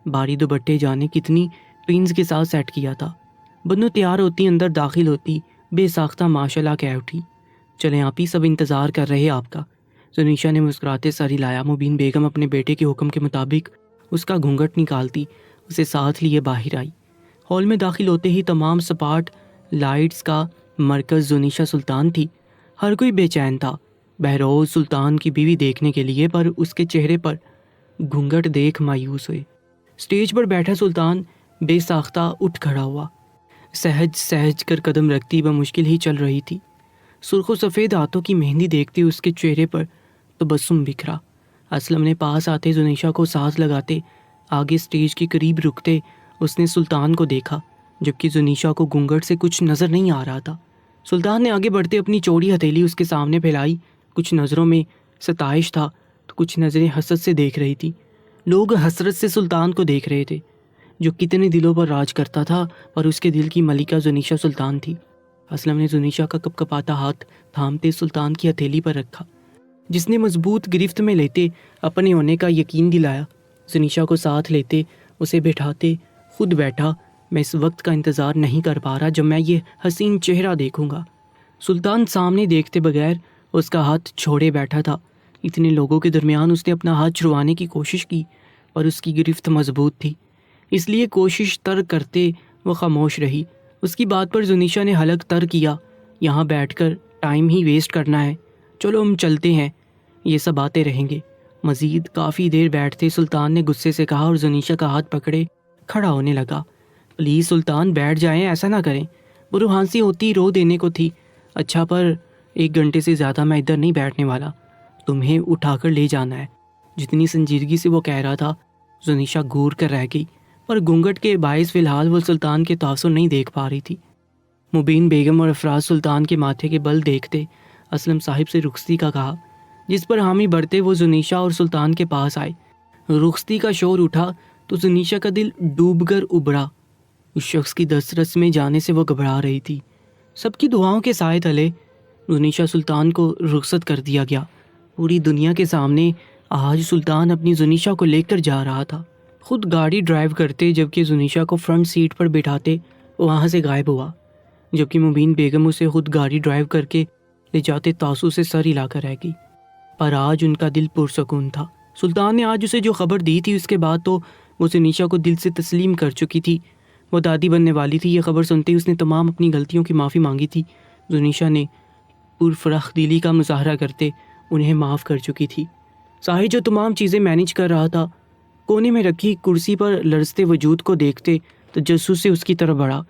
باری دوپٹے جانے کتنی پینز کے ساتھ سیٹ کیا تھا۔ بنو تیار ہوتی اندر داخل ہوتی بے ساختہ ماشاءاللہ کہہ اٹھی، چلیں آپ ہی، سب انتظار کر رہے آپ کا۔ زنیشا نے مسکراتے سر ہلایا۔ مبین بیگم اپنے بیٹے کے حکم کے مطابق اس کا گھونگھٹ نکالتی اسے ساتھ لیے باہر آئی۔ ہال میں داخل ہوتے ہی تمام سپاٹ لائٹس کا مرکز زنیشا سلطان تھی۔ ہر کوئی بے چین تھا بہروز سلطان کی بیوی دیکھنے کے لیے، پر اس کے چہرے پر گھونگھٹ دیکھ مایوس ہوئے۔ اسٹیج پر بیٹھا سلطان بے ساختہ اٹھ کھڑا ہوا۔ سہج سہج کر قدم رکھتی بمشکل ہی چل رہی تھی۔ سرخ و سفید ہاتھوں کی مہندی دیکھتی اس کے چہرے پر تبسم بکھرا۔ اسلم نے پاس آتے زنیشا کو سانس لگاتے آگے اسٹیج کے قریب رکتے اس نے سلطان کو دیکھا، جبکہ زنیشا کو گھونگھٹ سے کچھ نظر نہیں آ رہا تھا۔ سلطان نے آگے بڑھتے اپنی چوڑی ہتھیلی اس کے سامنے پھیلائی۔ کچھ نظروں میں ستائش تھا تو کچھ نظریں حسد سے دیکھ رہی تھی۔ لوگ حسرت سے سلطان کو دیکھ رہے تھے جو کتنے دلوں پر راج کرتا تھا، اور اس کے دل کی ملکہ زنیشا سلطان تھی۔ اسلم نے زنیشا کا کپ کپاتا ہاتھ تھامتے سلطان کی ہتھیلی پر رکھا، جس نے مضبوط گرفت میں لیتے اپنے ہونے کا یقین دلایا۔ زنیشا کو ساتھ لیتے اسے بٹھاتے خود بیٹھا، میں اس وقت کا انتظار نہیں کر پا رہا جب میں یہ حسین چہرہ دیکھوں گا۔ سلطان سامنے دیکھتے بغیر اس کا ہاتھ چھوڑے بیٹھا تھا۔ اتنے لوگوں کے درمیان اس نے اپنا ہاتھ چھڑوانے کی کوشش کی، پر اس کی گرفت مضبوط تھی، اس لیے کوشش ترک کرتے وہ خاموش رہی۔ اس کی بات پر زنیشا نے حلق تر کیا، یہاں بیٹھ کر ٹائم ہی ویسٹ کرنا ہے، چلو ہم چلتے ہیں، یہ سب آتے رہیں گے۔ مزید کافی دیر بیٹھتے سلطان نے غصے سے کہا اور زنیشا کا ہاتھ پکڑے کھڑا ہونے لگا۔ پلیز سلطان بیٹھ جائیں، ایسا نہ کریں، وہ روحانسی ہوتی رو دینے کو تھی۔ اچھا، پر 1 گھنٹے سے زیادہ میں ادھر نہیں بیٹھنے والا، تمہیں اٹھا کر لے جانا ہے۔ جتنی سنجیدگی سے وہ کہہ رہا تھا زنیشا گور کر رہ گئی، پر گھونگھٹ کے باعث فی الحال وہ سلطان کے تاثر نہیں دیکھ پا رہی تھی۔ مبین بیگم اور افراز سلطان کے ماتھے کے بل دیکھتے اسلم صاحب سے رخصتی کا کہا، جس پر حامی بڑھتے وہ زنیشا اور سلطان کے پاس آئے۔ رخصتی کا شور اٹھا تو زنیشا کا دل ڈوب کر ابھرا۔ اس شخص کی دسترس میں جانے سے وہ گھبرا رہی تھی۔ سب کی دعاؤں کے سائے تلے زنیشا سلطان کو رخصت کر دیا گیا۔ پوری دنیا کے سامنے آج سلطان اپنی زنیشا کو لے کر جا رہا تھا، خود گاڑی ڈرائیو کرتے، جبکہ زنیشا کو فرنٹ سیٹ پر بٹھاتے وہاں سے غائب ہوا، جبکہ مبین بیگم اسے خود گاڑی ڈرائیو کر کے لے جاتے تاسو سے سر ہلا کر رہ گئی۔ پر آج ان کا دل پرسکون تھا۔ سلطان نے آج اسے جو خبر دی تھی اس کے بعد تو وہ زنیشا کو دل سے تسلیم کر چکی تھی۔ وہ دادی بننے والی تھی، یہ خبر سنتے ہی اس نے تمام اپنی غلطیوں کی معافی مانگی تھی۔ زنیشا نے پرفرخ دلی کا مظاہرہ کرتے انہیں معاف کر چکی تھی۔ ساحر جو تمام چیزیں مینیج کر رہا تھا، کونے میں رکھی کرسی پر لرزتے وجود کو دیکھتے تجسس سے اس کی طرف بڑھا۔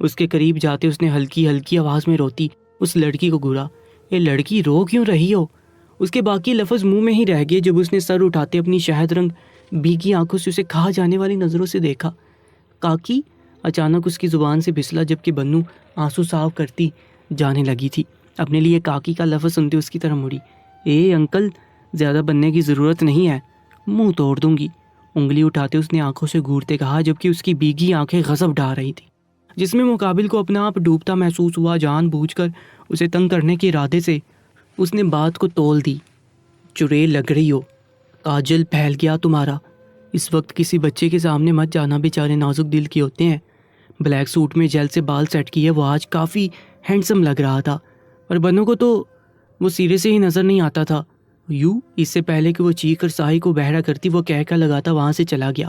اس کے قریب جاتے اس نے ہلکی ہلکی آواز میں روتی اس لڑکی کو گھورا، اے لڑکی رو کیوں رہی ہو؟ اس کے باقی لفظ منہ میں ہی رہ گئے جب اس نے سر اٹھاتے اپنی شہد رنگ بھیگی آنکھوں سے اسے کھا جانے والی نظروں سے دیکھا۔ کاکی اچانک اس کی زبان سے پھسلا، جبکہ بنو آنسو صاف کرتی جانے لگی تھی۔ اپنے لیے کاکی کا لفظ سنتے اس کی طرف مڑی۔ اے انکل، زیادہ بننے کی ضرورت نہیں ہے، منہ توڑ دوں گی، انگلی اٹھاتے اس نے آنکھوں سے گھورتے کہا، جبکہ اس کی بھیگی آنکھیں غضب ڈھا رہی تھی، جس میں مقابل کو اپنا آپ ڈوبتا محسوس ہوا۔ جان بوجھ کر اسے تنگ کرنے کے ارادے سے اس نے بات کو تول دی۔ چڑیل لگ رہی ہو، کاجل پھیل گیا تمہارا، اس وقت کسی بچے کے سامنے مت جانا، بیچارے نازک دل کے ہوتے ہیں۔ بلیک سوٹ میں جیل سے بال سیٹ کیے وہ آج کافی ہینڈسم لگ رہا تھا، اور بنو کو تو وہ سیرے سے ہی نظر نہیں آتا تھا۔ یوں اس سے پہلے کہ وہ چیخ کر ساحی کو بہرا کرتی وہ کہہ کر لگاتا وہاں سے چلا گیا،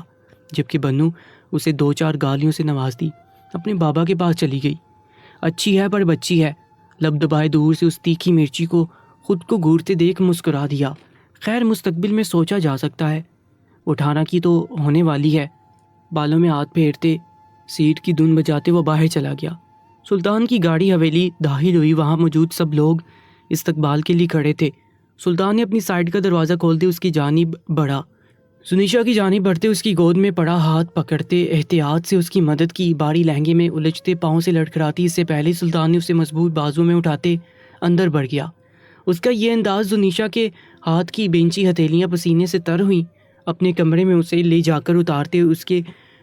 جبکہ بنو اسے 2-4 گالیوں سے نوازتی اپنے بابا کے پاس چلی گئی۔ اچھی ہے پر بچی ہے، لب دبائے دور سے اس تیکھی مرچی کو خود کو گھورتے دیکھ مسکرا دیا۔ خیر مستقبل میں سوچا جا سکتا ہے، 18 کی تو ہونے والی ہے۔ بالوں میں ہاتھ پھیرتے سیٹ کی دھن بجاتے وہ باہر چلا گیا۔ سلطان کی گاڑی حویلی داخل ہوئی، وہاں موجود سب لوگ استقبال کے لیے کھڑے تھے۔ سلطان نے اپنی سائیڈ کا دروازہ کھولتے اس کی جانب بڑھا، زنیشا کی جانب بڑھتے اس کی گود میں پڑا ہاتھ پکڑتے احتیاط سے اس کی مدد کی، باری لہنگے میں الجھتے پاؤں سے لڑکھڑاتی اس سے پہلے سلطان نے اسے مضبوط بازو میں اٹھاتے اندر بڑھ گیا۔ اس کا یہ انداز زنیشا کے ہاتھ کی بینچی ہتھیلیاں پسینے سے تر ہوئیں، اپنے کمرے میں اسے لے جا کر اتارتے، اس کے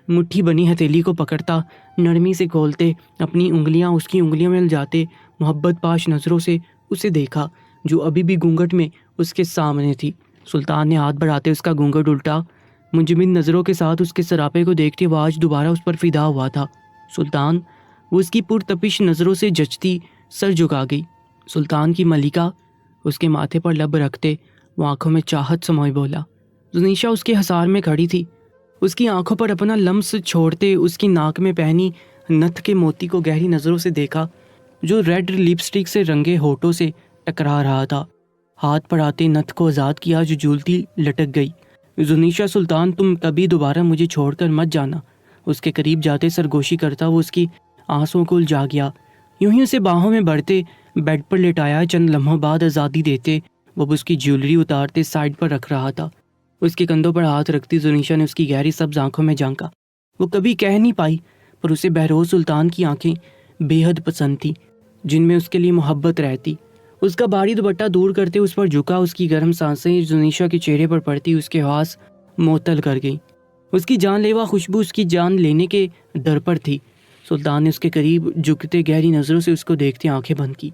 مٹھی بنی ہتھیلی کو پکڑتا، نرمی سے کھولتے، اپنی انگلیاں اس کی انگلیوں میں الجاتے، محبت پاش نظروں سے اسے دیکھا جو ابھی بھی گھونگھٹ میں اس کے سامنے تھی۔ سلطان نے ہاتھ بڑھاتے اس کا گھونگھٹ الٹا، منجمد نظروں کے ساتھ اس کے سراپے کو دیکھتے وہ آج دوبارہ اس پر فدا ہوا تھا۔ سلطان، وہ اس کی پرتپش نظروں سے جچتی سر جھکا گئی۔ سلطان کی ملکہ اس کے ماتھے پر لب رکھتے وہ آنکھوں میں چاہت سموئے بولا۔ زنیشا اس کے حصار میں کھڑی تھی، اس کی آنکھوں پر اپنا لمس چھوڑتے اس کی ناک میں پہنی نتھ کے موتی کو گہری نظروں سے دیکھا جو ریڈ لپسٹک سے رنگے ہونٹوں سے ٹکرا رہا تھا۔ ہاتھ پڑھاتے نتھ کو آزاد کیا جو جھولتی لٹک گئی۔ زنیشا، سلطان تم کبھی دوبارہ مجھے چھوڑ کر مت جانا۔ اس کے قریب جاتے سرگوشی کرتا وہ اس کی آنسوں کو الجھا گیا۔ یوں ہی اسے باہوں میں بڑھتے بیڈ پر لٹایا، چند لمحوں بعد آزادی دیتے وہ اس کی جیولری اتارتے سائڈ پر رکھ رہا تھا۔ اس کے کندھوں پر ہاتھ رکھتی زنیشا نے اس کی گہری سبز آنکھوں میں جھانکا۔ وہ کبھی کہہ نہیں پائی پر اسے بہروز سلطان کی آنکھیں بے حد پسند تھیں جن میں اس کے لیے محبت رہتی۔ اس کا بھاری دوپٹہ دور کرتے اس پر جھکا، اس کی گرم سانسیں زنیشا کے چہرے پر پڑتی اس کے حواس معطل کر گئی۔ اس کی جان لیوا خوشبو اس کی جان لینے کے در پر تھی۔ سلطان نے اس کے قریب جھکتے گہری نظروں سے اس کو دیکھتے آنکھیں بند کی۔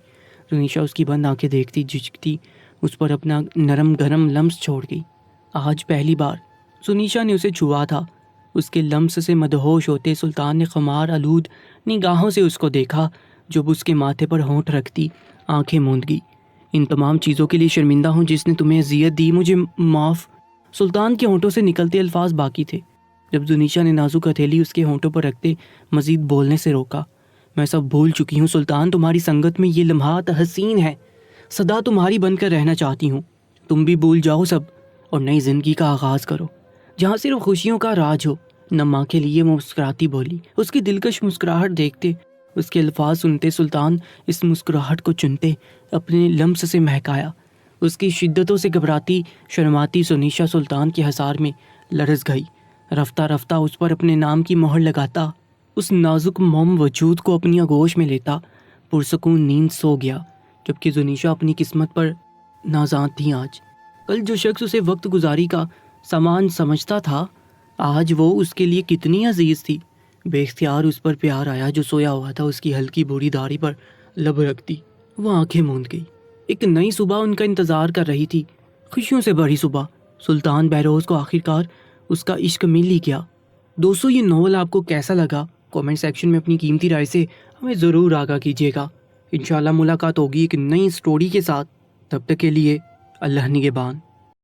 زنیشا اس کی بند آنکھیں دیکھتی جھجکتی اس پر اپنا نرم گرم لمس چھوڑ گئی۔ آج پہلی بار زنیشا نے اسے چھوا تھا۔ اس کے لمس سے مدہوش ہوتے سلطان نے خمار آلود نگاہوں سے اس کو دیکھا، جب اس کے ماتھے پر ہونٹ رکھتی آنکھیں موند گئی۔ ان تمام چیزوں کے لیے شرمندہ ہوں جس نے تمہیں اذیت دی، مجھے معاف۔ سلطان کے ہونٹوں سے نکلتے الفاظ باقی تھے جب زنیشا نے نازک ہتھیلی اس کے ہونٹوں پر رکھتے مزید بولنے سے روکا۔ میں سب بھول چکی ہوں سلطان، تمہاری سنگت میں یہ لمحات حسین ہے، سدا تمہاری بن کر رہنا چاہتی ہوں۔ تم بھی بھول جاؤ سب اور نئی زندگی کا آغاز کرو جہاں صرف خوشیوں کا راج ہو۔ نما کے لیے مسکراتی بولی۔ اس کی دلکش مسکراہٹ دیکھتے، اس کے الفاظ سنتے سلطان اس مسکراہٹ کو چنتے اپنے لمس سے مہکایا۔ اس کی شدتوں سے گھبراتی شرماتی زنیشا سلطان کے حصار میں لرز گئی۔ رفتہ رفتہ اس پر اپنے نام کی مہر لگاتا، اس نازک موم وجود کو اپنی آغوش میں لیتا پرسکون نیند سو گیا، جبکہ زنیشا اپنی قسمت پر نازاں تھی۔ آج کل جو شخص اسے وقت گزاری کا سامان سمجھتا تھا، آج وہ اس کے لیے کتنی عزیز تھی۔ بے اختیار اس پر پیار آیا جو سویا ہوا تھا، اس کی ہلکی بوڑھی داڑھی پر لب رکھتی وہ آنکھیں موند گئی۔ ایک نئی صبح ان کا انتظار کر رہی تھی، خوشیوں سے بھری صبح۔ سلطان بہروز کو آخرکار اس کا عشق مل ہی گیا۔ دوستو، یہ ناول آپ کو کیسا لگا؟ کامنٹ سیکشن میں اپنی قیمتی رائے سے ہمیں ضرور آگاہ کیجیے گا۔ انشاءاللہ ملاقات ہوگی ایک نئی سٹوری کے ساتھ، تب تک کے لیے اللہ نگہبان۔